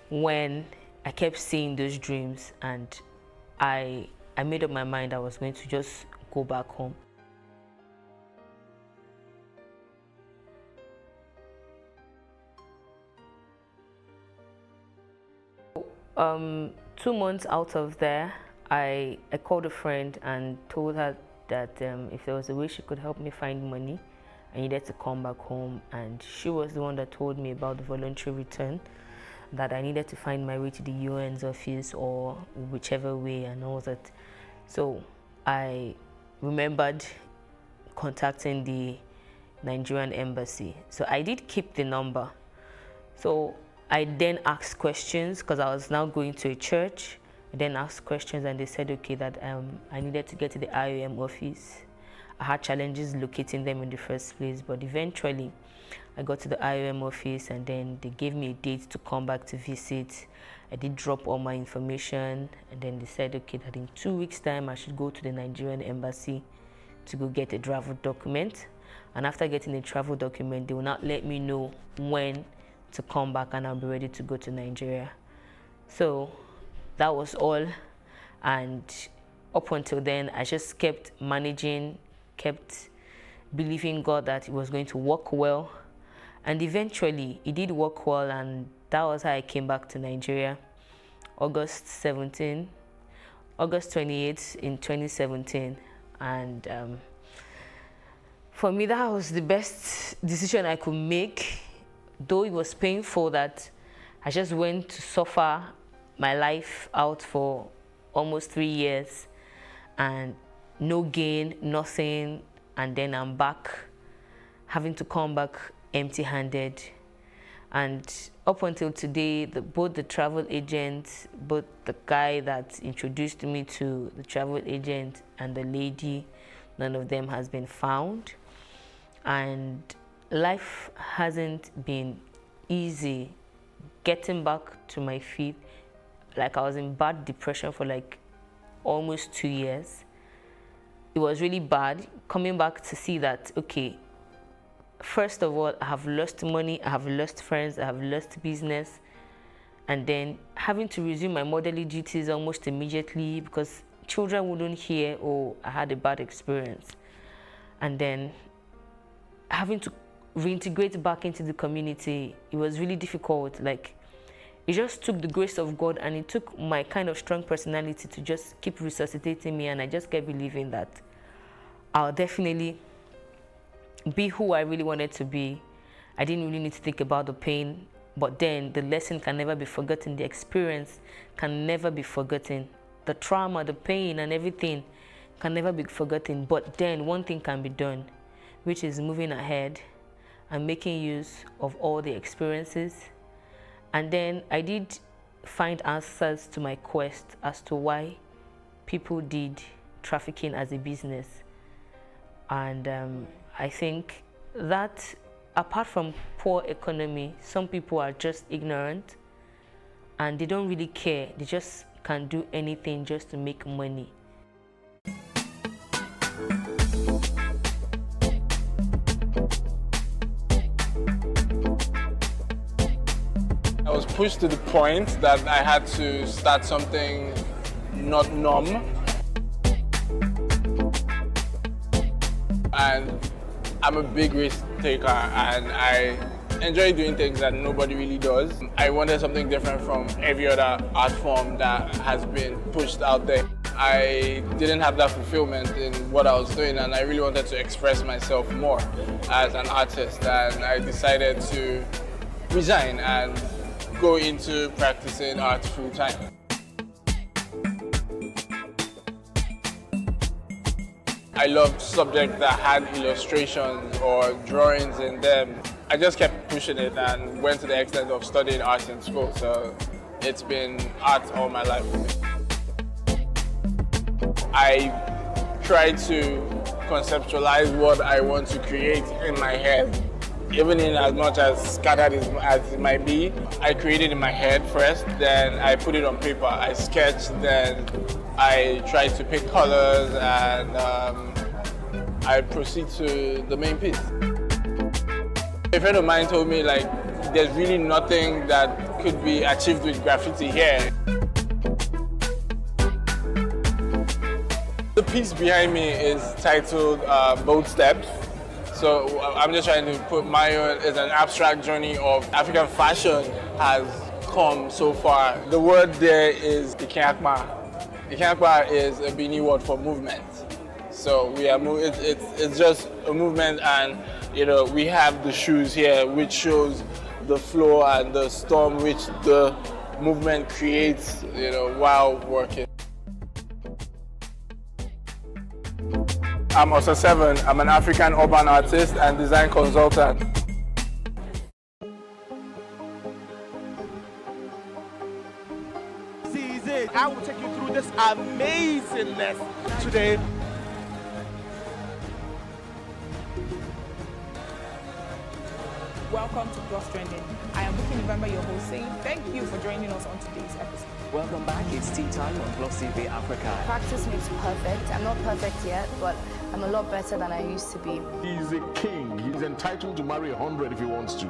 when I kept seeing those dreams, and I made up my mind I was going to just go back home. Um, 2 months out of there, I called a friend and told her that if there was a way she could help me find money, I needed to come back home. And she was the one that told me about the voluntary return, that I needed to find my way to the UN's office or whichever way and all that. So I remembered contacting the Nigerian embassy. So I did keep the number. So I then asked questions because I was now going to a church. I then asked questions and they said, okay, that I needed to get to the IOM office. I had challenges locating them in the first place, but eventually I got to the IOM office and then they gave me a date to come back to visit. I did drop all my information and then they said, okay, that in 2 weeks' time I should go to the Nigerian embassy to go get a travel document. And after getting a travel document, they will not let me know when to come back and I'll be ready to go to Nigeria. So that was all. And up until then, I just kept managing, kept believing God that it was going to work well. And eventually, it did work well, and that was how I came back to Nigeria, August 28th in 2017. And for me, that was the best decision I could make, though it was painful that I just went to suffer my life out for almost 3 years and no gain, nothing, and then I'm back, having to come back empty-handed. And up until today, both the travel agent, both the guy that introduced me to the travel agent and the lady, none of them has been found. And life hasn't been easy. Getting back to my feet, like I was in bad depression for like almost 2 years. It was really bad coming back to see that, okay, first of all, I have lost money, I have lost friends, I have lost business, and then having to resume my motherly duties almost immediately because children wouldn't hear, oh, I had a bad experience. And then having to reintegrate back into the community, it was really difficult. Like, it just took the grace of God, and it took my kind of strong personality to just keep resuscitating me, and I just kept believing that I'll definitely be who I really wanted to be. I didn't really need to think about the pain, but then the lesson can never be forgotten. The experience can never be forgotten. The trauma, the pain, and everything can never be forgotten. But then one thing can be done, which is moving ahead and making use of all the experiences. And then I did find answers to my quest as to why people did trafficking as a business. And I think that apart from poor economy, some people are just ignorant and they don't really care. They just can do anything just to make money. I was pushed to the point that I had to start something not norm. And I'm a big risk taker and I enjoy doing things that nobody really does. I wanted something different from every other art form that has been pushed out there. I didn't have that fulfillment in what I was doing, and I really wanted to express myself more as an artist, and I decided to resign and go into practicing art full time. I loved subjects that had illustrations or drawings in them. I just kept pushing it and went to the extent of studying art in school, so it's been art all my life for me. I try to conceptualize what I want to create in my head. Even in as much as scattered as it might be, I create it in my head first, then I put it on paper. I sketch, then I try to pick colors, and I proceed to the main piece. A friend of mine told me, like, there's really nothing that could be achieved with graffiti here. The piece behind me is titled Bold Steps. So I'm just trying to put my own as an abstract journey of African fashion has come so far. The word there is Ikeakpa. Ikeakpa is a Bini word for movement. So we are it's just a movement, and you know, we have the shoes here which shows the flow and the storm which the movement creates, you know, while working. I'm Osa 7. I'm an African urban artist and design consultant. Season. I will take you through this amazingness today. Welcome to Plus Trending. I am Buki November, your host, saying thank you for joining us on today's episode. Welcome back. It's Tea Time on Plus TV Africa. Practice makes perfect. I'm not perfect yet, but I'm a lot better than I used to be. He's a king. He's entitled to marry 100 if he wants to.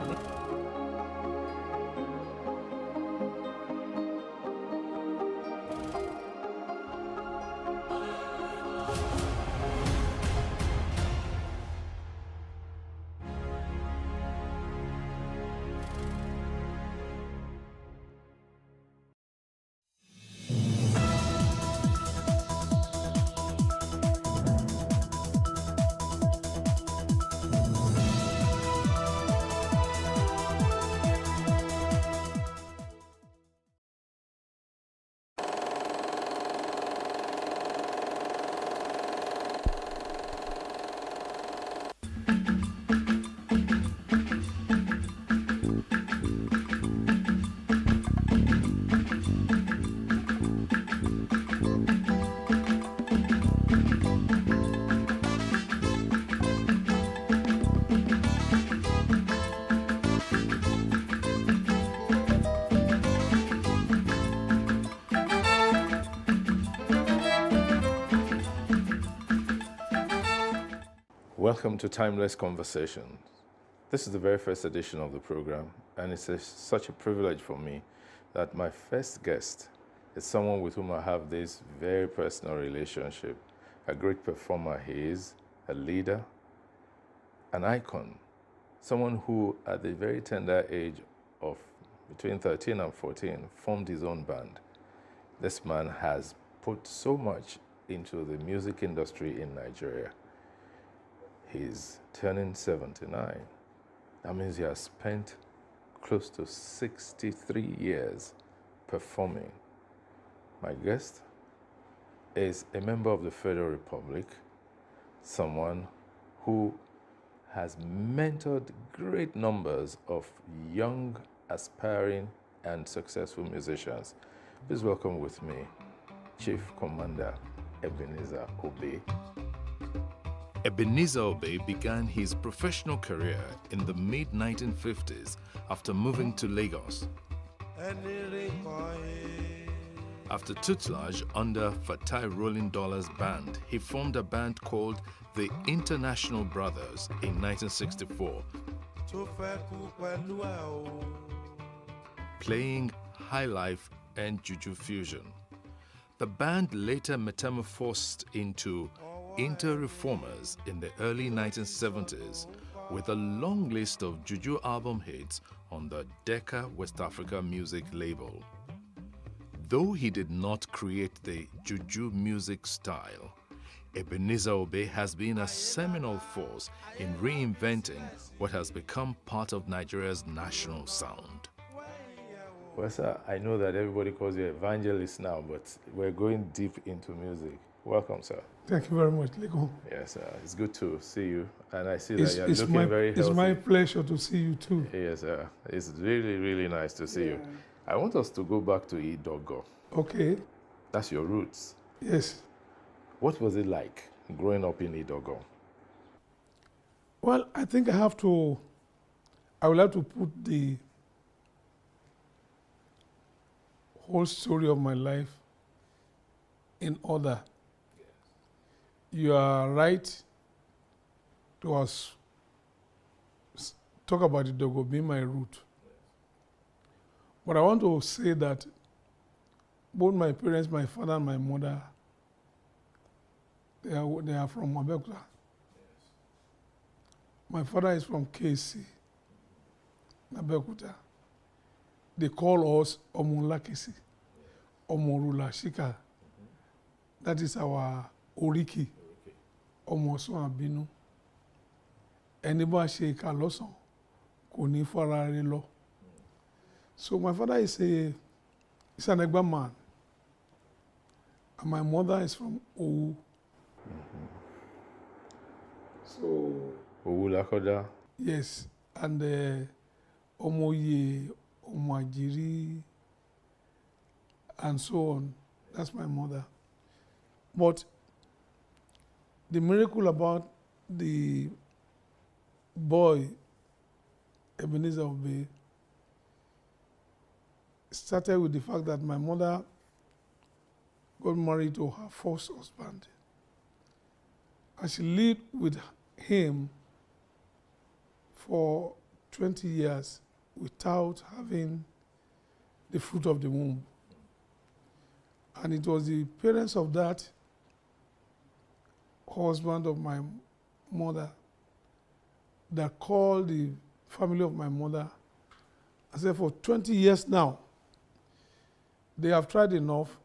Welcome to Timeless Conversations. This is the very first edition of the program, and it's such a privilege for me that my first guest is someone with whom I have this very personal relationship. A great performer he is, a leader, an icon, someone who at the very tender age of between 13 and 14 formed his own band. This man has put so much into the music industry in Nigeria. He's turning 79. That means he has spent close to 63 years performing. My guest is a member of the Federal Republic, someone who has mentored great numbers of young, aspiring, and successful musicians. Please welcome with me Chief Commander Ebenezer Obey. Ebenezer Obey began his professional career in the mid-1950s after moving to Lagos. After tutelage under Fatai Rolling Dollars Band, he formed a band called the International Brothers in 1964, playing high life and juju fusion. The band later metamorphosed into Inter-Reformers in the early 1970s with a long list of juju album hits on the Decca West Africa music label. Though he did not create the juju music style, Ebenezer Obey has been a seminal force in reinventing what has become part of Nigeria's national sound. Well, sir, I know that everybody calls you evangelist now, but we're going deep into music. Welcome, sir. Thank you very much, Lego. Yes, sir. It's good to see you, and I see that you're looking very healthy. It's my pleasure to see you too. Yes, sir. It's really, really nice to see you. I want us to go back to Idogo. Okay. That's your roots. Yes. What was it like growing up in Idogo? Well, I think I will have to put the whole story of my life in order. You are right to talk about Idogo being my root. But I want to say that both my parents, my father and my mother, they are from Abeokuta. My father is from KC, Abeokuta. They call us Omulakisi, Omorula Shika. That is our Oriki, Omosun Abinu. Ẹni bá ṣe ìkà lọ́sàn kò ní fara rẹ̀ lọ. So my father is an Egba man, and my mother is from Owu. So Owu Lakoda. Yes, and Omoye, Omajiri, and so on. That's my mother. But the miracle about the boy, Ebenezer Obey, started with the fact that my mother got married to her first husband. And she lived with him for 20 years without having the fruit of the womb. And it was the parents of that husband of my mother that called the family of my mother and said, for 20 years now, they have tried enough.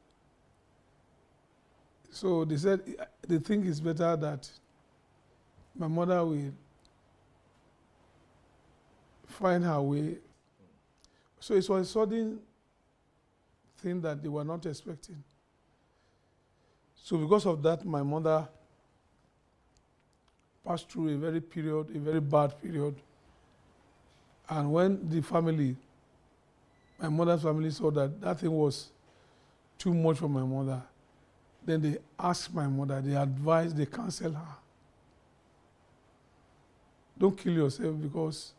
So they said they think it's better that my mother will find her way. So it was a sudden thing that they were not expecting. So because of that, my mother passed through a very bad period. And when the family, my mother's family, saw that that thing was too much for my mother, then they asked my mother, they advised, they counseled her. Don't kill yourself because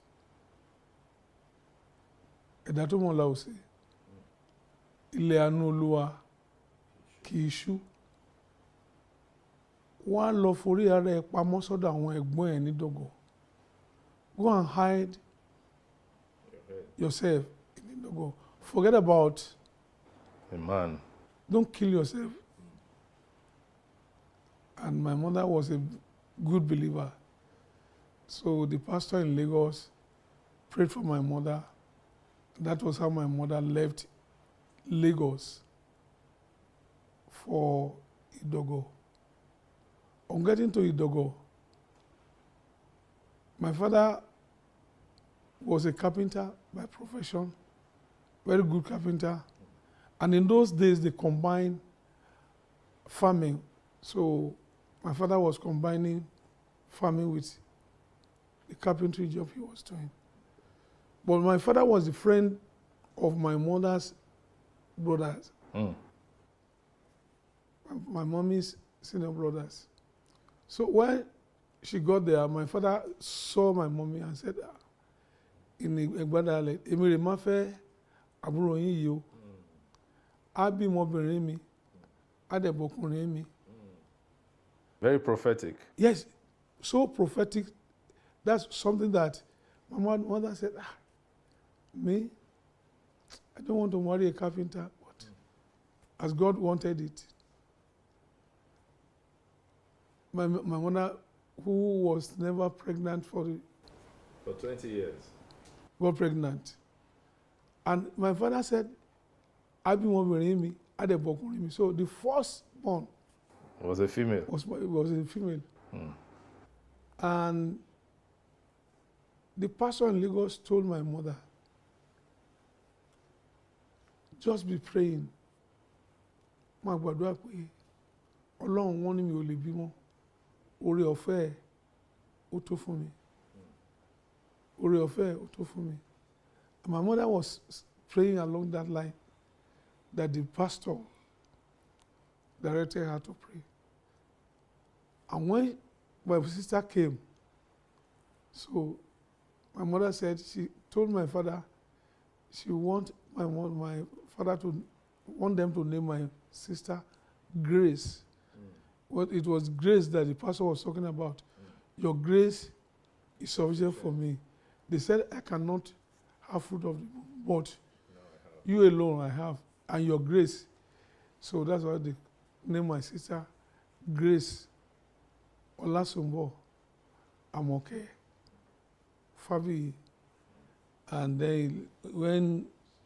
ẹ̀dá tó mọ̀ la ò sí. Ilé àánú Olúwa kì í ṣú. wọ́n á lọ forí ara ẹ̀ pamọ́ sọ́dọ̀ àwọn ẹ̀gbọ́n ẹ̀ ní Ìdọ̀gọ̀. Go and hide yourself in Ìdọ̀gọ̀. Forget about a man. Don't kill yourself. And my mother was a good believer. So the pastor in Lagos prayed for my mother. That was how my mother left Lagos for Ìdọ̀gọ̀. On getting to Ìdọ̀gọ̀, my father was a carpenter by profession, very good carpenter. And in those days, they combined farming. So my father was combining farming with the carpentry job he was doing. But my father was a friend of my mother's brothers. My mommy's senior brothers. So when she got there, my father saw my mommy and said, in Egba dialect, "Èmi rè má fẹ́ àbúrò yín yìí o. Á bí ọmọbìnrin mi, á dẹ̀ bọ́kùnrin mi." Very prophetic. Yes, so prophetic. That's something that my mother said, me, I don't want to marry a carpenter, but as God wanted it. My mother, who was never pregnant for 20 years. Got pregnant. And my father said, I've been marrying me, I did me. So the first born was a female. Was a female. And the pastor in Lagos told my mother, just be praying. Ma gbàdúrà pé Ọlọ́run wọ́n ní mi ò lè bímọ. Oore ọ̀fẹ́ ó tó fún mi. Oore ọ̀fẹ́ ó tó fún mi. And my mother was praying along that line that the pastor directed her to pray. And when my sister came, so my mother said she told my father she want my father to want them to name my sister Grace. Well, it was grace that the pastor was talking about. Your grace is sufficient for me. They said I cannot have fruit of the womb, but you alone I have, and your grace. So that's why they named my sister Grace Olasumbo Amoke Fabi. And then when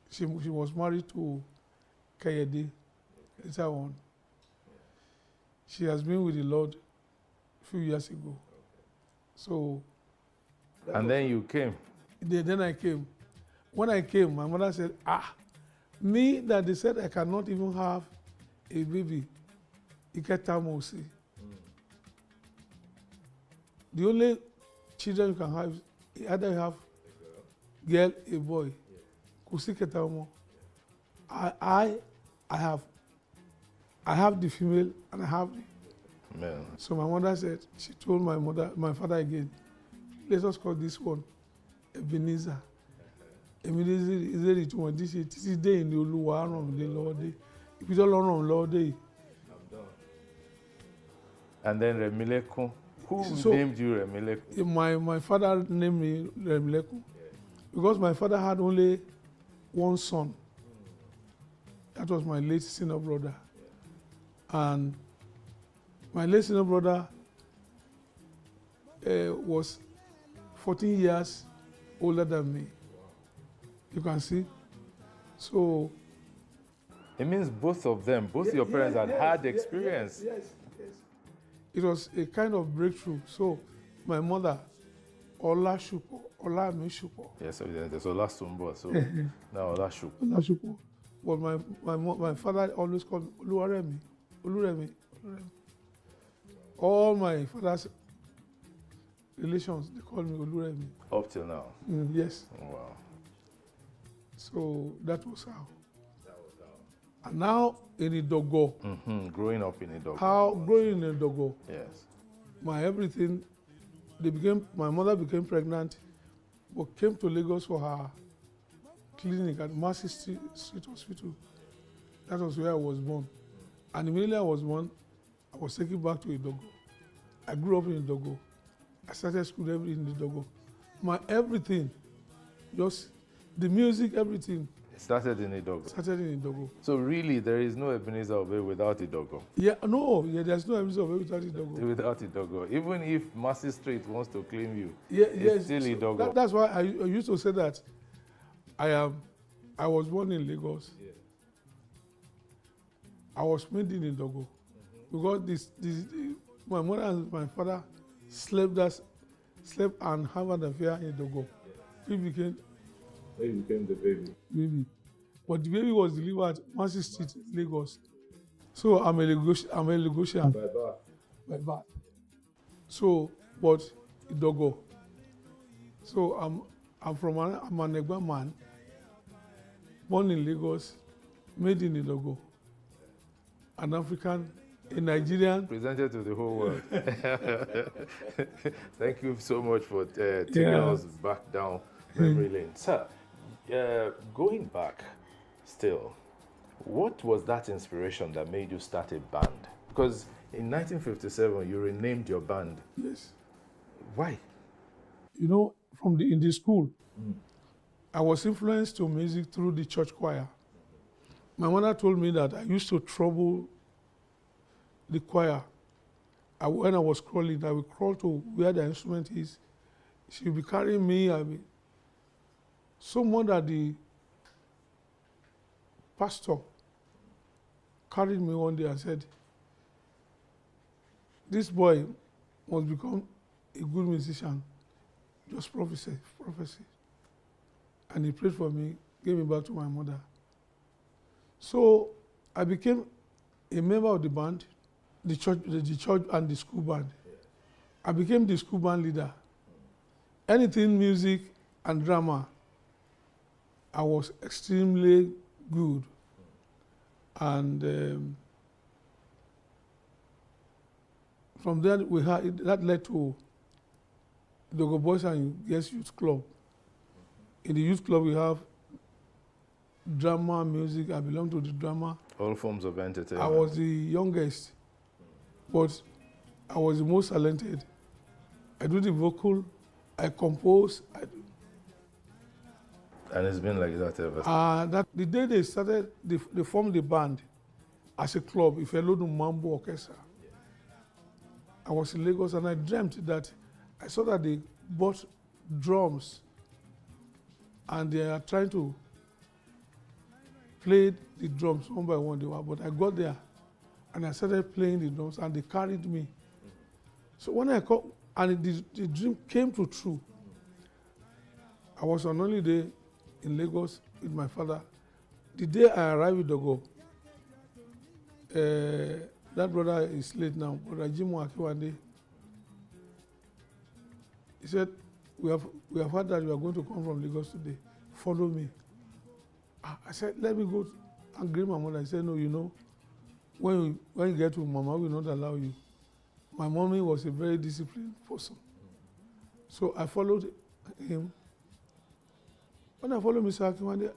she was married to Kayede, later on, she has been with the Lord a few years ago. So. And then you came? Then I came. When I came, my mother said, me that they said I cannot even have a baby, Iketamosi. The only children you can have, either you have girl, a boy. Kusiketamo. I have the female and I have the male. So my mother said, she told my father again, let us call this one Ebenezer. Ebenezer is there to want this day in the Oluwa ràn mí lọ́wọ́ dé. If you don't ràn mí lọ́wọ́ dé. And then Remilekun. Who named you Remilekun? My father named me Remilekun because my father had only one son. That was my late senior brother. And my late senior brother was 14 years older than me. You can see. So it means both of them, your parents had experience. Yes. It was a kind of breakthrough. So my mother, Olashupo. Yes, so there's Olasumbo. So now Olashupo. But my father always called me Oluremi. All my father's relations, they call me Oluremi. Up till now? Yes. Wow. So that was how. And now in Ìdọ̀gọ̀. Growing up in Ìdọ̀gọ̀. Growing in Ìdọ̀gọ̀. Yes. My everything, my mother became pregnant, but came to Lagos for her clinic at Mercy Street Hospital. That was where I was born. And immediately I was born, I was taken back to Ìdọ̀gọ̀. I grew up in Idogo. I started school in Idogo. My everything, just the music, everything. It started in Idogo. Started in Idogo. So really, there is no Ebenezer Obey without Idogo. Yeah, no, there's no Ebenezer Obey without Idogo. Without Idogo. Even if Mercy Street wants to claim you, it's still Idogo. That's why I used to say that I was born in Lagos. Yeah. I was made in Idogo. Because my mother and my father slept and had an affair in Idogo. Yeah. He became the baby. Baby. But the baby was delivered at Mercy Street, Lagos. So I'm a Lagosian. By birth. So, but Idogo. So I'm an Egba man, born in Lagos, made in Idogo. An African, a Nigerian. Presented to the whole world. Thank you so much for taking us back down memory lane. Sir, going back still, what was that inspiration that made you start a band? Because in 1957, you renamed your band. Yes. Why? You know, in the school, I was influenced to music through the church choir. My mother told me that I used to trouble the choir. When I was crawling, I would crawl to where the instrument is. She would be carrying me. So much that the pastor carried me one day and said, this boy must become a good musician. Just prophecy. And he prayed for me, gave me back to my mother. So I became a member of the band, the church and the school band. I became the school band leader. Anything music and drama, I was extremely good. And from there, that led to the Idogo Boys and Girls Youth Club. In the youth club, we have drama, music. I belong to the drama. All forms of entertainment. I was the youngest, but I was the most talented. I do the vocal, I compose. And it's been like that ever since. The day they started, they formed the band as a club, Ifelodun Mambo Orchestra. I was in Lagos and I dreamt that, I saw that they bought drums and they are trying to play the drums one by one. But I got there and I started playing the drums and they carried me. So when I called, and the dream came true. I was on holiday in Lagos with my father. The day I arrived in Idogo, that brother is late now, Brother Jimo Akiwande. He said, we have heard that you are going to come from Lagos today. Follow me. I said, let me go and greet my mother. He said, no, you know, when you get to Mama, we will not allow you. My mommy was a very disciplined person. So I followed him. When I followed Mr. Akiwande,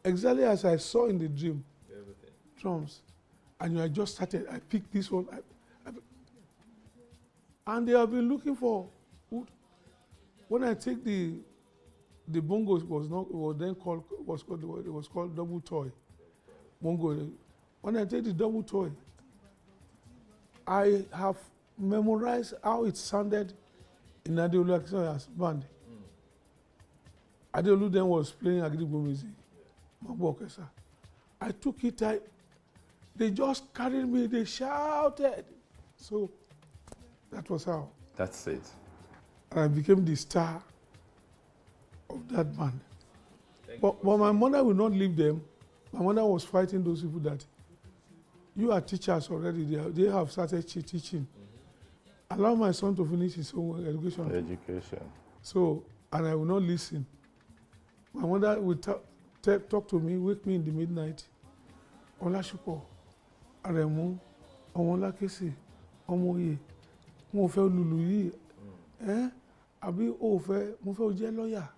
exactly as I saw in the dream, drums, and I just started, I picked this one, and they have been looking for wood. When I take the bongos was called double toy. Bongo. When I take the double toy, I have memorized how it sounded in Adeolu Akinsany's band. Adeolu then was playing Agidigbo music, Mambo Orchestra. I took it, they just carried me, they shouted. So that was how. That's it. And I became the star of that band. But my mother will not leave them. My mother was fighting those people that you are teachers already, they have started teaching. Allow my son to finish his own education. So, and I will not listen. My mother would talk to me, wake me in the midnight. Olasupo, Aremu, Omolakesi, Omoye, mo fẹ́ lulu yìí, àbí o fẹ́, mo fẹ́ jẹ́ lawyer.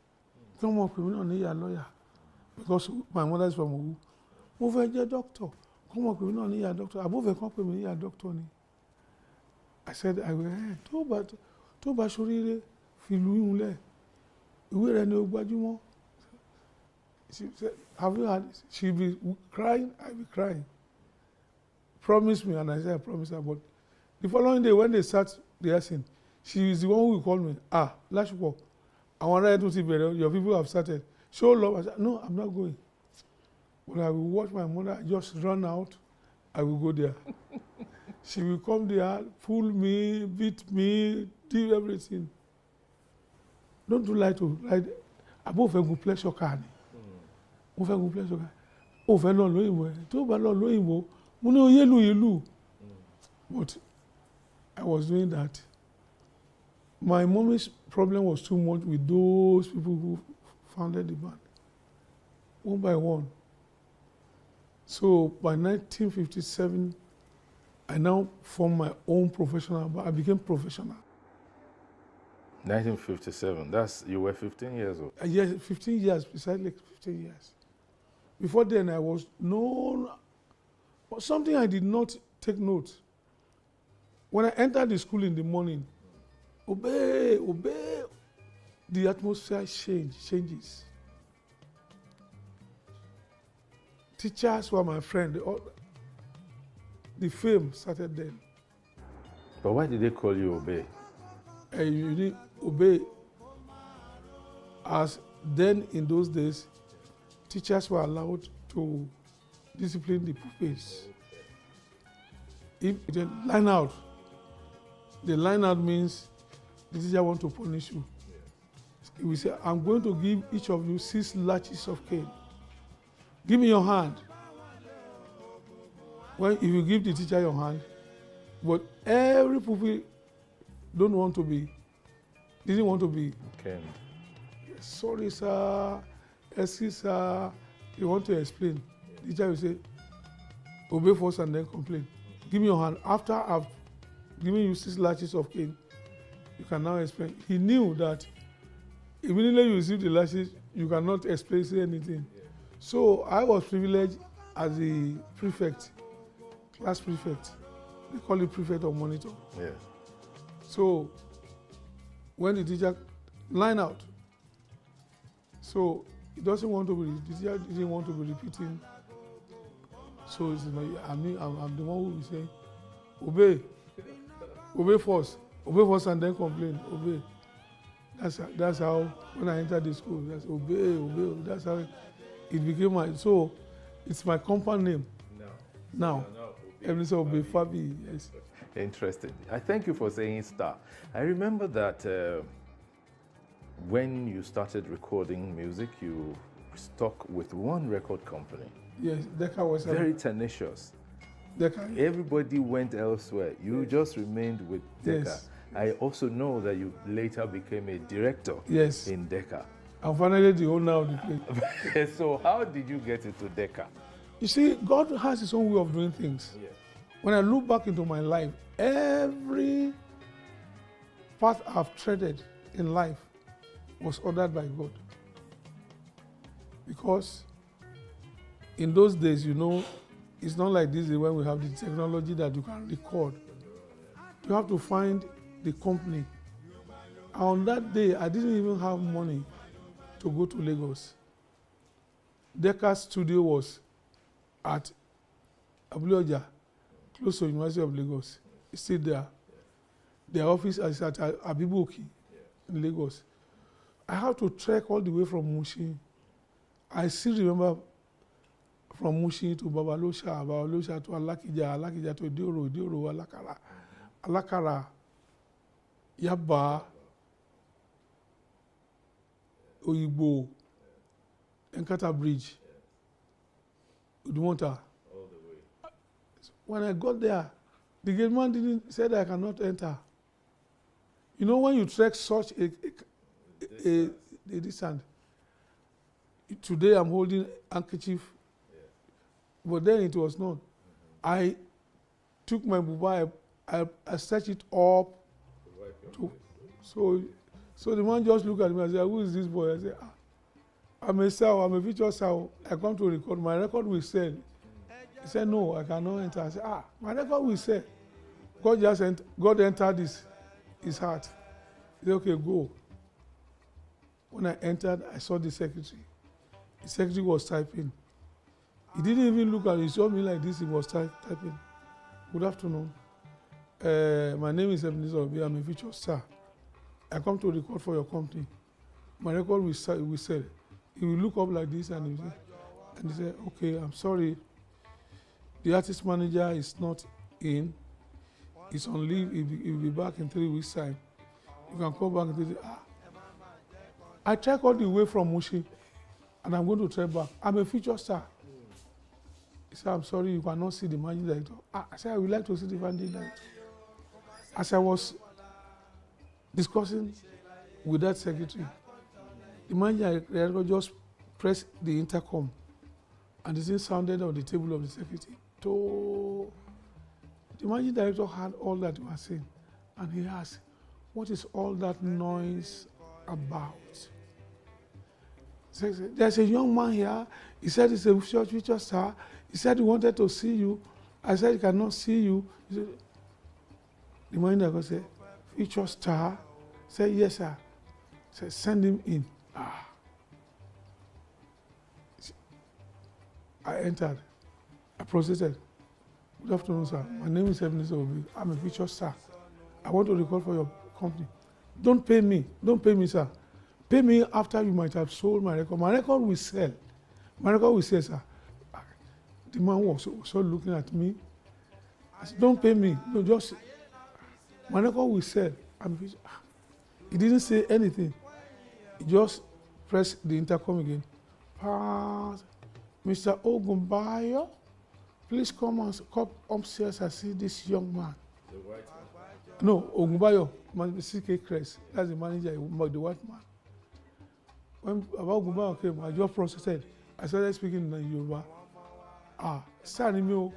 Come on, criminal níyà lawyer. Because my mother is from Owu. Mo fẹ́ jẹ́ doctor. Come on, criminal níyà doctor. Àbó fẹ́ kàn pè mí níyà doctor ni. I said, tó bá ṣoríire fi lu ihun lẹ̀, ìwé rẹ̀ ni ó gbajúmọ̀. She said, have you had? She'll be crying, I'll be crying. Promise me, and I said, I promise her. But the following day, when they start rehearsing, she is the one who will call me. Lásùpọ̀, àwọn ará ẹ̀tún ti bẹ̀rẹ̀, your people have started. Show love. I said, no, I'm not going. But I will watch my mother just run out. I will go there. She will come there, pull me, beat me, do everything. Don't do lie to lie. Abo fẹ́ gun pleasure car ni. Mo fẹ́ gun pleasure car. O fẹ́ lọ lóyìnbó ẹ̀. Tó bá lọ lóyìnbó, mo ní oyè lu. But I was doing that. My mommy's problem was too much with those people who founded the band, one by one. So by 1957, I now formed my own professional band. I became professional. 1957, you were 15 years old? Yes, 15 years, precisely 15 years. Before then, I was known for something I did not take note. When I entered the school in the morning, obey, the atmosphere changes. Teachers were my friend. The fame started then. But why did they call you Obey? You need obey. As then in those days, teachers were allowed to discipline the pupils. If they line out, the line out means the teacher wants to punish you. He will say, I'm going to give each of you 6 lashes of cane. Give me your hand. If you give the teacher your hand, but every pupil didn't want to be caned. Sorry, sir. Excuse, sir. You want to explain. The teacher will say, obey first and then complain. Give me your hand. After I've given you 6 lashes of cane, you can now explain. He knew that immediately you receive the lashes, you cannot explain, say anything. Yeah. So I was privileged as the prefect, class prefect. They call it prefect or monitor. Yeah. So when the teacher line out, so he doesn't want to be, the teacher didn't want to be repeating. So it's like, I'm the one who will say, obey first and then complain, obey. That's how, when I entered the school, that's obey. That's how it became so it's my compound name. Now. Every say obey Fabi, yes. Interesting. I thank you for saying Star. I remember that when you started recording music, you stuck with one record company. Yes, Decca was very tenacious. Decca. Everybody went elsewhere. You just remained with Decca. Yes. I also know that you later became a director in Decca. I'm finally the owner of the place. So how did you get into Decca? You see, God has his own way of doing things. Yeah. When I look back into my life, every path I've treaded in life was ordered by God. Because in those days, it's not like this when we have the technology that you can record. You have to find the company. And on that day, I didn't even have money to go to Lagos. Decca's studio was at Abuloja, close to University of Lagos. It's still there. Their office is at Abiboki in Lagos. I have to trek all the way from Mushin. I still remember from Mushin to Babalosha to Alakija to Dioro, Alakara, Yaba, Oyibo, Nkata Bridge, Udmonta. All the way. When I got there, the gate man didn't say that I cannot enter. When you trek such a distance, today I'm holding handkerchief, but then it was not. I took my buba, I stretched it up. So the man just looked at me and said, who is this boy? I said, I'm a sow, I'm a feature sow. I come to record. My record will sell. He said, no, I cannot enter. I said, my record will sell. God entered his heart. He said, okay, go. When I entered, I saw the secretary. The secretary was typing. He didn't even look at me. He saw me like this. He was typing. Good afternoon. My name is Ebenezer Obi. I'm a featured star. I come to record for your company. My record will sell. He will look up like this and he said, okay, I'm sorry. The artist manager is not in. He's on leave. He'll be back in 3 weeks' time. You can come back and say, I track all the way from Mushi and I'm going to track back. I'm a featured star. He said, I'm sorry, you cannot see the managing director. I said, I would like to see the managing director. As I was discussing with that secretary, the managing director just pressed the intercom and the thing sounded on the table of the secretary. So the managing director heard all that we were saying and he asked, what is all that noise about? There's a young man here. He said he's a future star. He said he wanted to see you. I said he cannot see you. He said, the man that said, future star? He said, yes, sir. He said, send him in. I entered. I proceeded. Good afternoon, sir. My name is Ebenezer Obi. I'm a future star. I want to record for your company. Don't pay me. Don't pay me, sir. Pay me after you might have sold my record. My record will sell. My record will sell, sir. The man was so looking at me. I said, don't pay me. No, just, my record will sell. He didn't say anything. He just pressed the intercom again. Mr. Ogunbayo, please come upstairs and see this young man. The white man? No, Ogunbayo, CK Crest. That's the manager, the white man. When about Ogunbayo came, I just processed. I started speaking in Yoruba. Sir, mo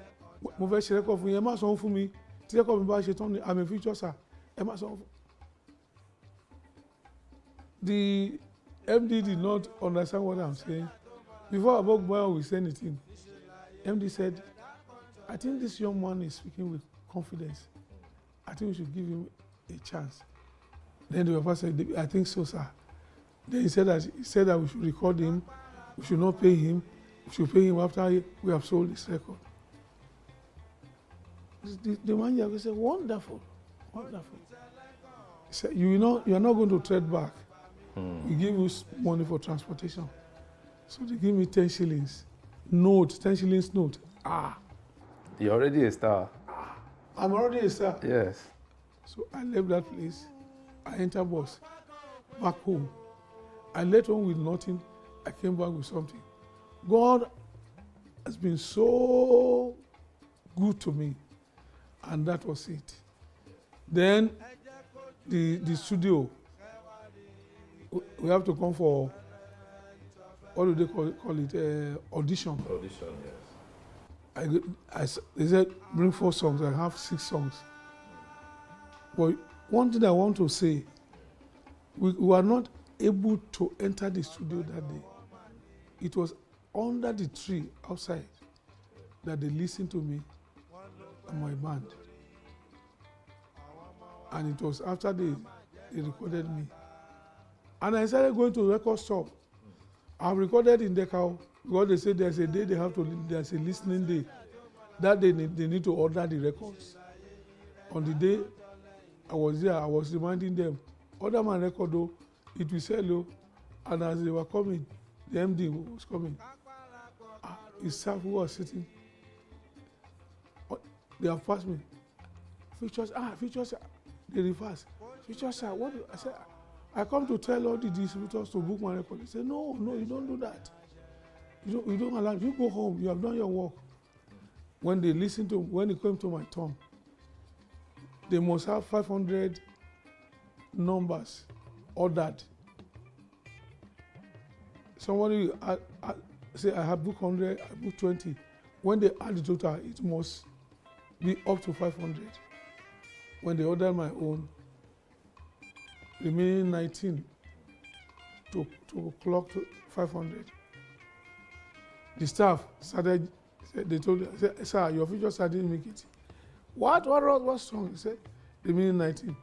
fẹ́ ṣe record fún yín, ẹ má sanwó fún mi. Tí record mi bá ṣe tán ni, I'm a feature sir. Ẹ má sanwó fún. The MD did not understand what I'm saying. Before Ogunbayo will say anything, MD said, I think this young man is speaking with confidence. I think we should give him a chance. Then the pastor said, I think so, sir. Then he said that we should record him, we should not pay him, we should pay him after we have sold this record. The manager said, wonderful, wonderful. He said, you are not going to trade back. We give you money for transportation. So they give me 10 shillings. Note, 10 shillings note. You're already a star. I'm already a star. Yes. So I left that place. I entered bus back home. I left home with nothing. I came back with something. God has been so good to me. And that was it. Then the studio, we have to come for, what do they call it? Audition. Audition, yes. They said, bring 4 songs. I have 6 songs. But one thing I want to say, we were not able to enter the studio that day. It was under the tree outside that they listened to me and my band. And it was after they recorded me. And I started going to record store. I've recorded in Dekau because they say there's a day there's a listening day. That day they need to order the records. On the day I was there, I was reminding them, order my record though, it will sell though. And as they were coming, the MD was coming. His staff who was sitting, they have passed me. Features, they reverse. Features, what? I said, I come to tell all the distributors to book my record. They say, no, you don't do that. You don't allow. You go home. You have done your work. When it came to my turn, they must have 500 numbers ordered. Somebody say, I have booked 100, I booked 20. When they add the total, it must be up to 500. When they ordered my own, remaining 19 to clock to 500. The staff started, they told me, sir, your feature star didn't make it. What song? He said, the meaning 19.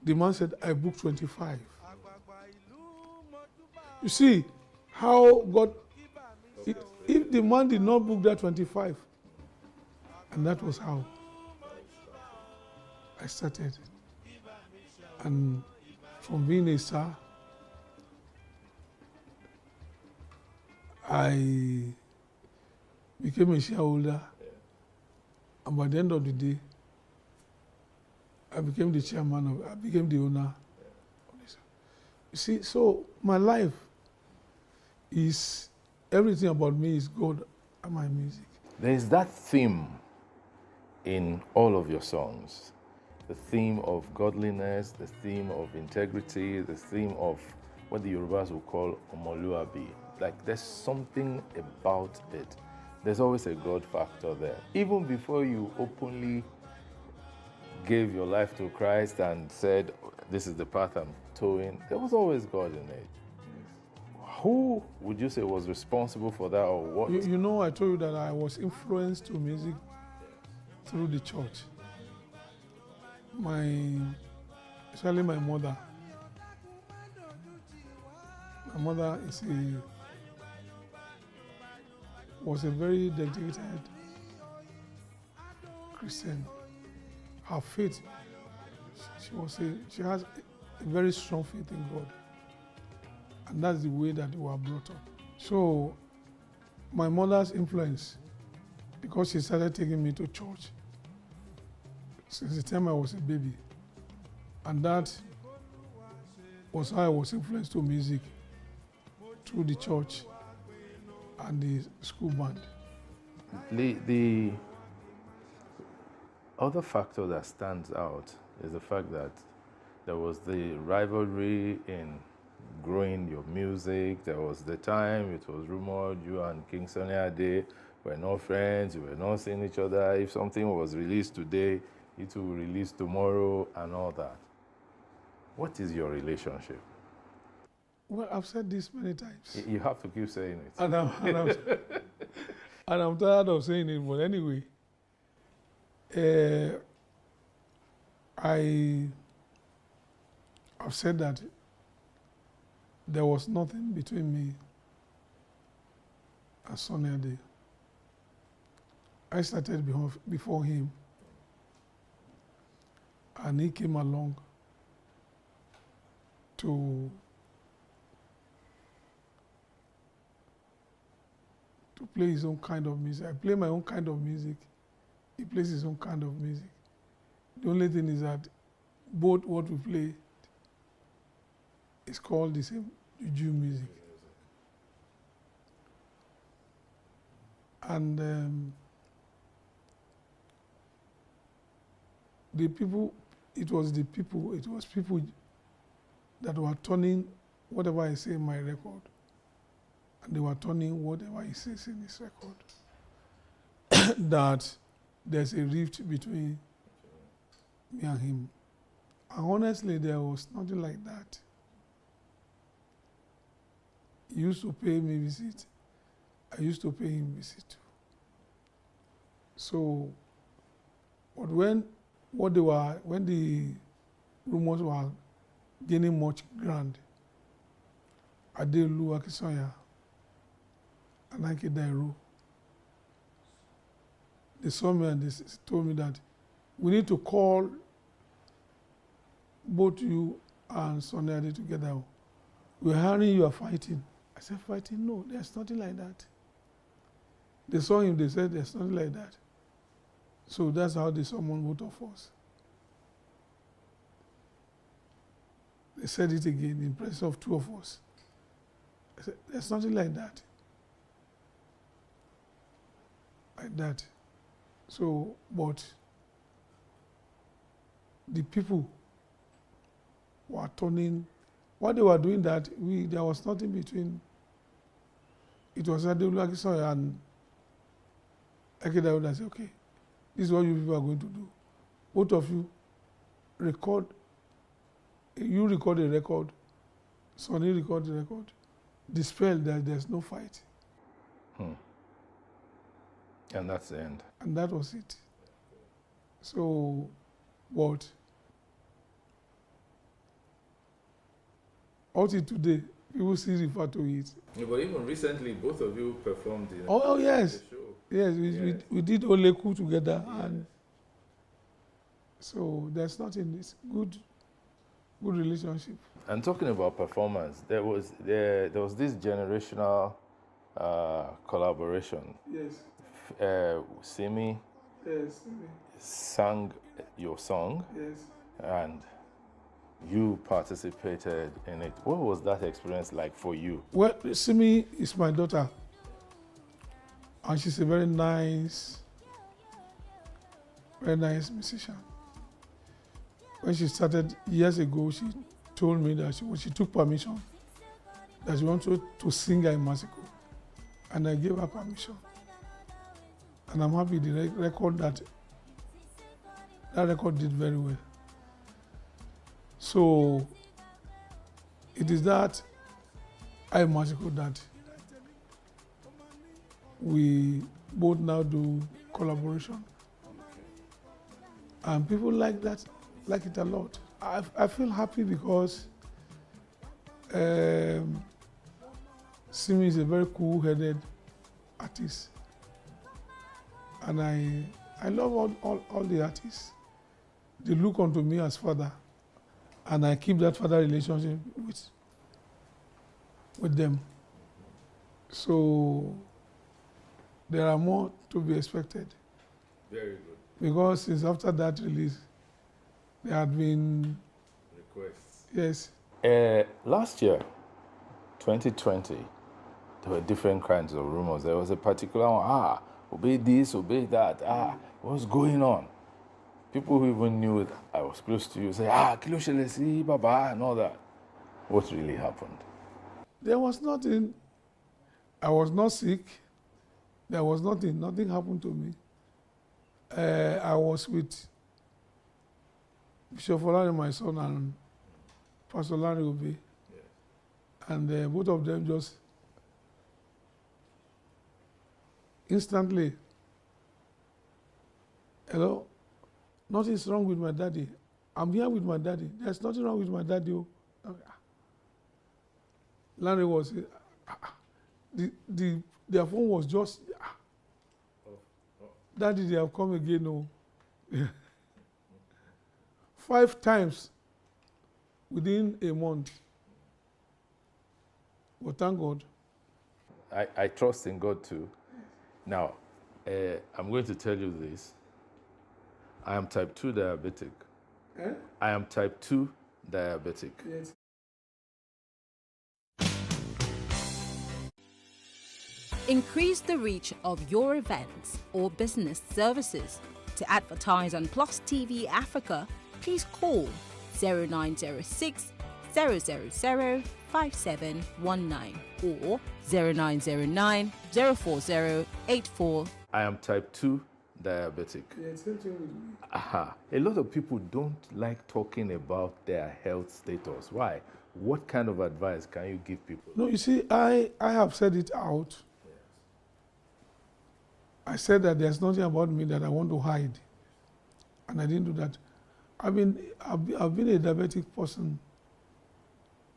The man said, I booked 25. You see how God, if the man did not book that 25, and that was how I started. And from being a star, I became a shareholder. And by the end of the day, I became the chairman I became the owner. You see, so my life is, everything about me is God and my music. There is that theme in all of your songs. The theme of godliness, the theme of integrity, the theme of what the Yorubas will call omoluabi. Like there's something about it. There's always a God factor there. Even before you openly gave your life to Christ and said, this is the path I'm towing, there was always God in it. Who would you say was responsible for that, or what? You know, I told you that I was influenced to music through the church. Especially my mother. My mother was a very dedicated Christian. Her faith, she has a very strong faith in God. And that's the way that we were brought up. So my mother's influence, because she started taking me to church since the time I was a baby. And that was how I was influenced to music, through the church and the school band. The other factor that stands out is the fact that there was the rivalry in growing your music. There was the time it was rumored you and King Sunny Ade were not friends, you were not seeing each other. If something was released today, it will release tomorrow and all that. What is your relationship? Well, I've said this many times. You have to keep saying it. And I'm tired of saying it, but anyway, I've said that there was nothing between me and Sunny Ade. I started before him, and he came along to play his own kind of music. I play my own kind of music. He plays his own kind of music. The only thing is that both what we play is called the same juju music. And it was people that were turning whatever I say in my record, and they were turning whatever he says in his record. That there's a rift between me and him. And honestly, there was nothing like that. He used to pay me visit. I used to pay him visit too. So, but when the rumors were gaining much ground, Adelu Akinsanya and Anke Dairo, they saw me and they told me that we need to call both you and Sunny Ade together. We're hearing you are fighting. I said, fighting? No, there's nothing like that. They saw him, they said, there's nothing like that. So that's how they summoned both of us. They said it again in presence of two of us. I said, there's nothing like that. Like that. So, but the people were turning, what they were doing that, there was nothing between, it was Adelu Akinsanya and Anke Dairo that said, okay, this is what you people are going to do. Both of you record a record, Sunny record a record, dispel that there's no fight. And that's the end. And that was it. So, but until today, people still refer to it. Yeah, but even recently, both of you performed in yes. the show. Yes, we did Oleku together, and so there's nothing. It's good relationship. And talking about performance, there was this generational collaboration. Yes. Simi Yes. sang your song, Yes. and you participated in it. What was that experience like for you? Well, Simi is my daughter, and she's a very nice musician. When she started years ago, she told me that when she took permission, that she wanted to sing at Masiko, and I gave her permission. And I'm happy the record that record did very well. So it is that Masiko that we both now do collaboration, and people like it a lot. I feel happy because Simi is a very cool-headed artist, and I love all the artists. They look onto me as father, and I keep that father relationship with them. So there are more to be expected. Very good. Because since after that release, there had been requests. Yes. Last year, 2020, there were different kinds of rumors. There was a particular one, obey this, obey that, what's going on? People who even knew that I was close to you say, Kilo Shelesi, Baba, and all that. What really happened? There was nothing. I was not sick. There was nothing. Nothing happened to me. I was with Bishop Olani, my son, and Pastor Larry Obe. And both of them just instantly, hello, nothing's wrong with my daddy. I'm here with my daddy. There's nothing wrong with my daddy. Larry was, their phone was just, Daddy, they have come again. No. 5 times within a month. But thank God. I trust in God too. Now, I'm going to tell you this. I am type 2 diabetic. I am type 2 diabetic. Yes. Increase the reach of your events or business services. To advertise on Plus TV Africa, please call 0906 000 5719 or 0909 040 84. I am type 2 diabetic. Yeah, same thing with me. A lot of people don't like talking about their health status. Why? What kind of advice can you give people? No, you see, I have said it out. I said that there's nothing about me that I want to hide, and I didn't do that. I've been a diabetic person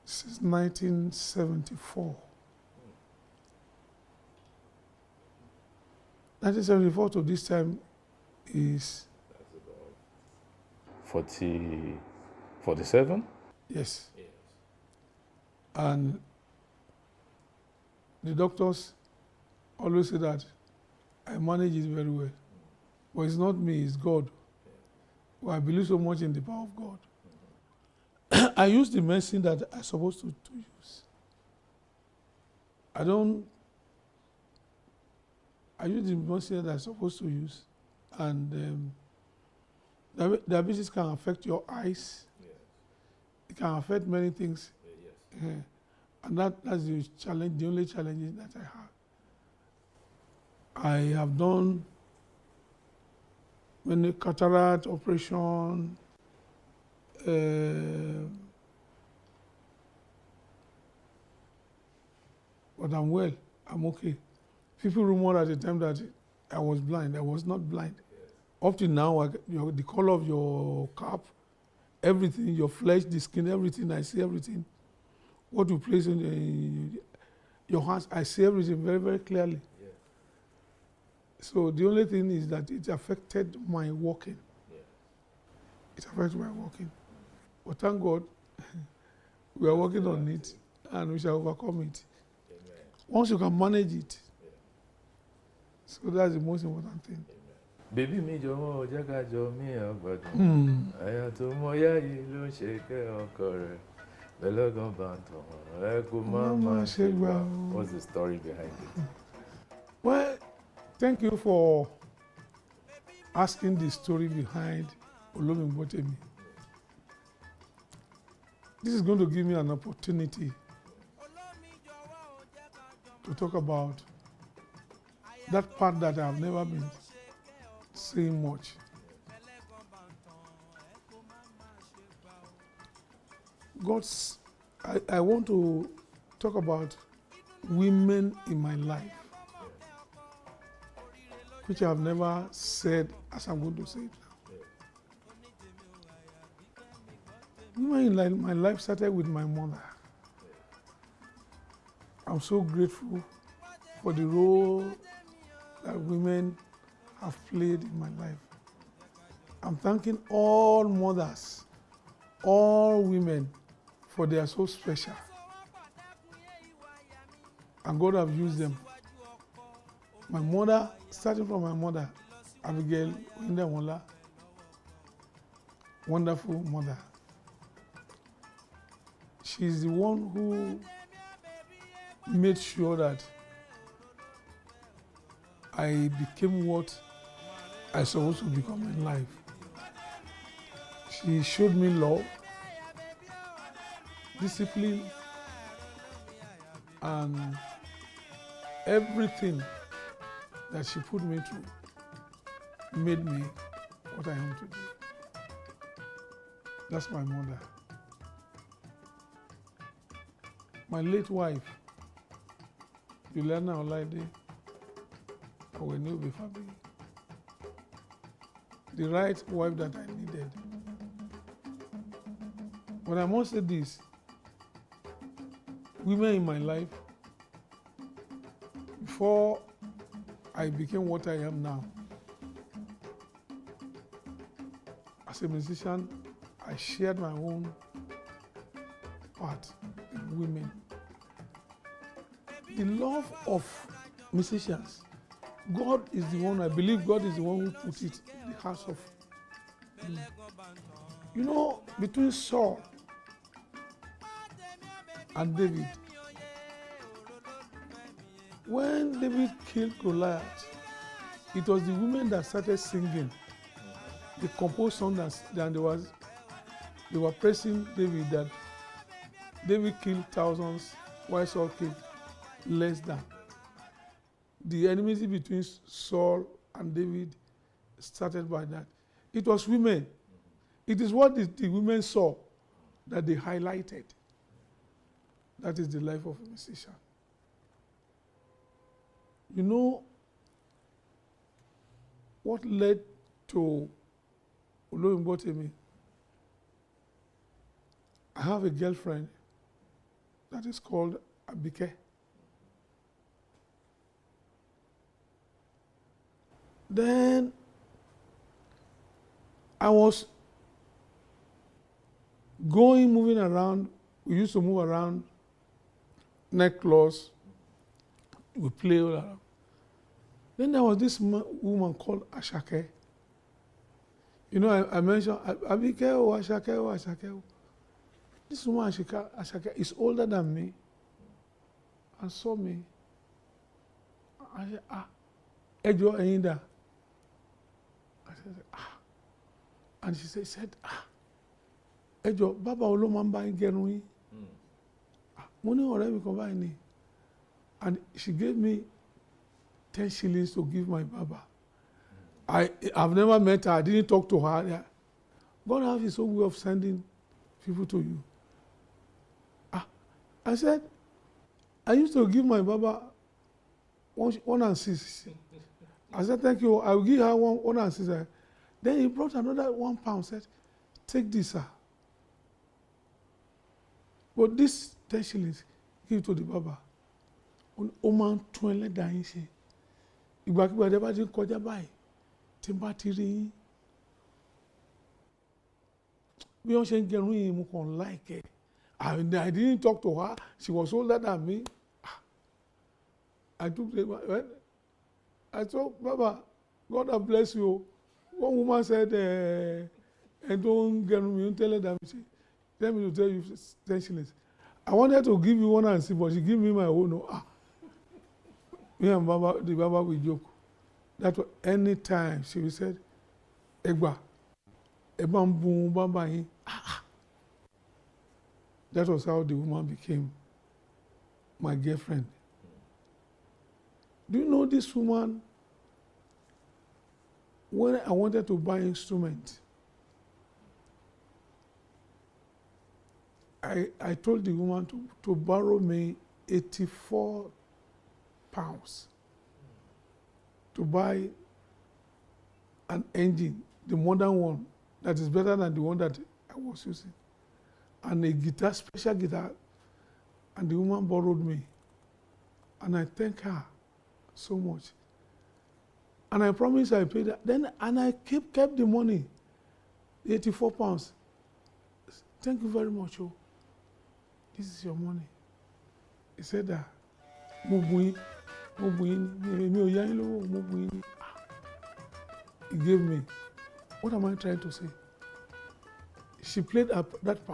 since 1974. 1974 to this time is 47? Yes. And the doctors always say that I manage it very well. But it's not me, it's God. Well, I believe so much in the power of God. I use the medicine that I'm supposed to use. I use the medicine that I'm supposed to use. And diabetes can affect your eyes. Yes. It can affect many things. Yes. And that's the challenge, the only challenge that I have. I have done many cataract operation, but I'm well, I'm okay. People rumored at the time that I was blind. I was not blind. Up to now, the color of your cap, everything, your flesh, the skin, everything, I see everything. What you place in your hands, I see everything very, very clearly. Yeah. So the only thing is that it affected my walking. Yeah. It affected my walking. But thank God, we are working on it and we shall overcome it. Amen. Once you can manage it. Yeah. So that's the most important thing. Baby mi jọ̀wọ́ jẹ́ ká jọ mí ọgbọ̀dún. Ẹ̀yà tó mọ yá yìí ló ń ṣe kẹ́ ọkọ rẹ̀. Bẹ̀lẹ́gàn bá ń tàn ẹ kó má ṣe gbà. What's the story behind it? Well, thank you for asking the story behind Olomingbotemi. This is going to give me an opportunity to talk about that part that I have never been saying much. I want to talk about women in my life, which I have never said as I'm going to say it now. Women in my life started with my mother. I'm so grateful for the role that women have played in my life. I'm thanking all mothers, all women, for they are so special. And God have used them. My mother, starting from my mother, Abigail Oyindamola, wonderful mother. She's the one who made sure that I became what I supposed to become in life. She showed me love, discipline, and everything that she put me through made me what I am today. That's my mother. My late wife, Juliana Olaide Oweniubi Fabi, the right wife that I needed. But I must say this, women in my life, before I became what I am now, as a musician, I shared my own part in women. The love of musicians, God is the one, I believe God is the one who put it in the hearts of me. You know, between Saul and David, when David killed Goliath, it was the women that started singing. They composed songs and they were praising David that David killed thousands, while Saul killed less than. The enmity between Saul and David started by that. It was women. It is what the women saw that they highlighted. That is the life of a musician. You know what led to Olomingbotemi? I have a girlfriend that is called Abike. Then I was moving around. We used to move around nightclubs. We play all around. Then there was this woman called Ashake. You know, I mentioned Abike or Ashake or Ashake. This woman Ashake is older than me and saw me. I said, Ejo Eyinda. I said, and she said, Ejo, Baba Olomamba Ingerui. Money already come by me. And she gave me 10 shillings to give my Baba. I've never met her, I didn't talk to her. God has his own way of sending people to you. I said, I used to give my Baba 1 and 6. I said, thank you, I will give her 1 and 6. Then he brought another £1, said, take this, sir. But this 10 shillings, give it to the Baba. Ó máa ń tún ẹlẹ́dàá yín ṣe. Ìgbàkígbà tẹ́ bá ti ń kọjá báyìí, tí n bá ti rí yín. Bí wọ́n ṣe ń gẹrun yìí, mo kàn like it. I didn't talk to her. She was older than me. I took the, I told Baba, God have bless you. One woman said, I don't get me, tell her that. Tell me to tell you 10 shillings. I wanted to give you one and see, but she gave me my own. Me and Baba, the Baba will joke. That was any time she said, Egba, boom, Baba. That was how the woman became my girlfriend. Do you know this woman? When I wanted to buy instruments, I told the woman to borrow me £84 to buy an engine, the modern one, that is better than the one that I was using, and a guitar, special guitar, and the woman borrowed me. And I thank her so much. And I promised I paid her. Then, and I kept the money, the £84. Thank you very much. Oh, this is your money. He said that. He gave me. What am I trying to say? She played that part.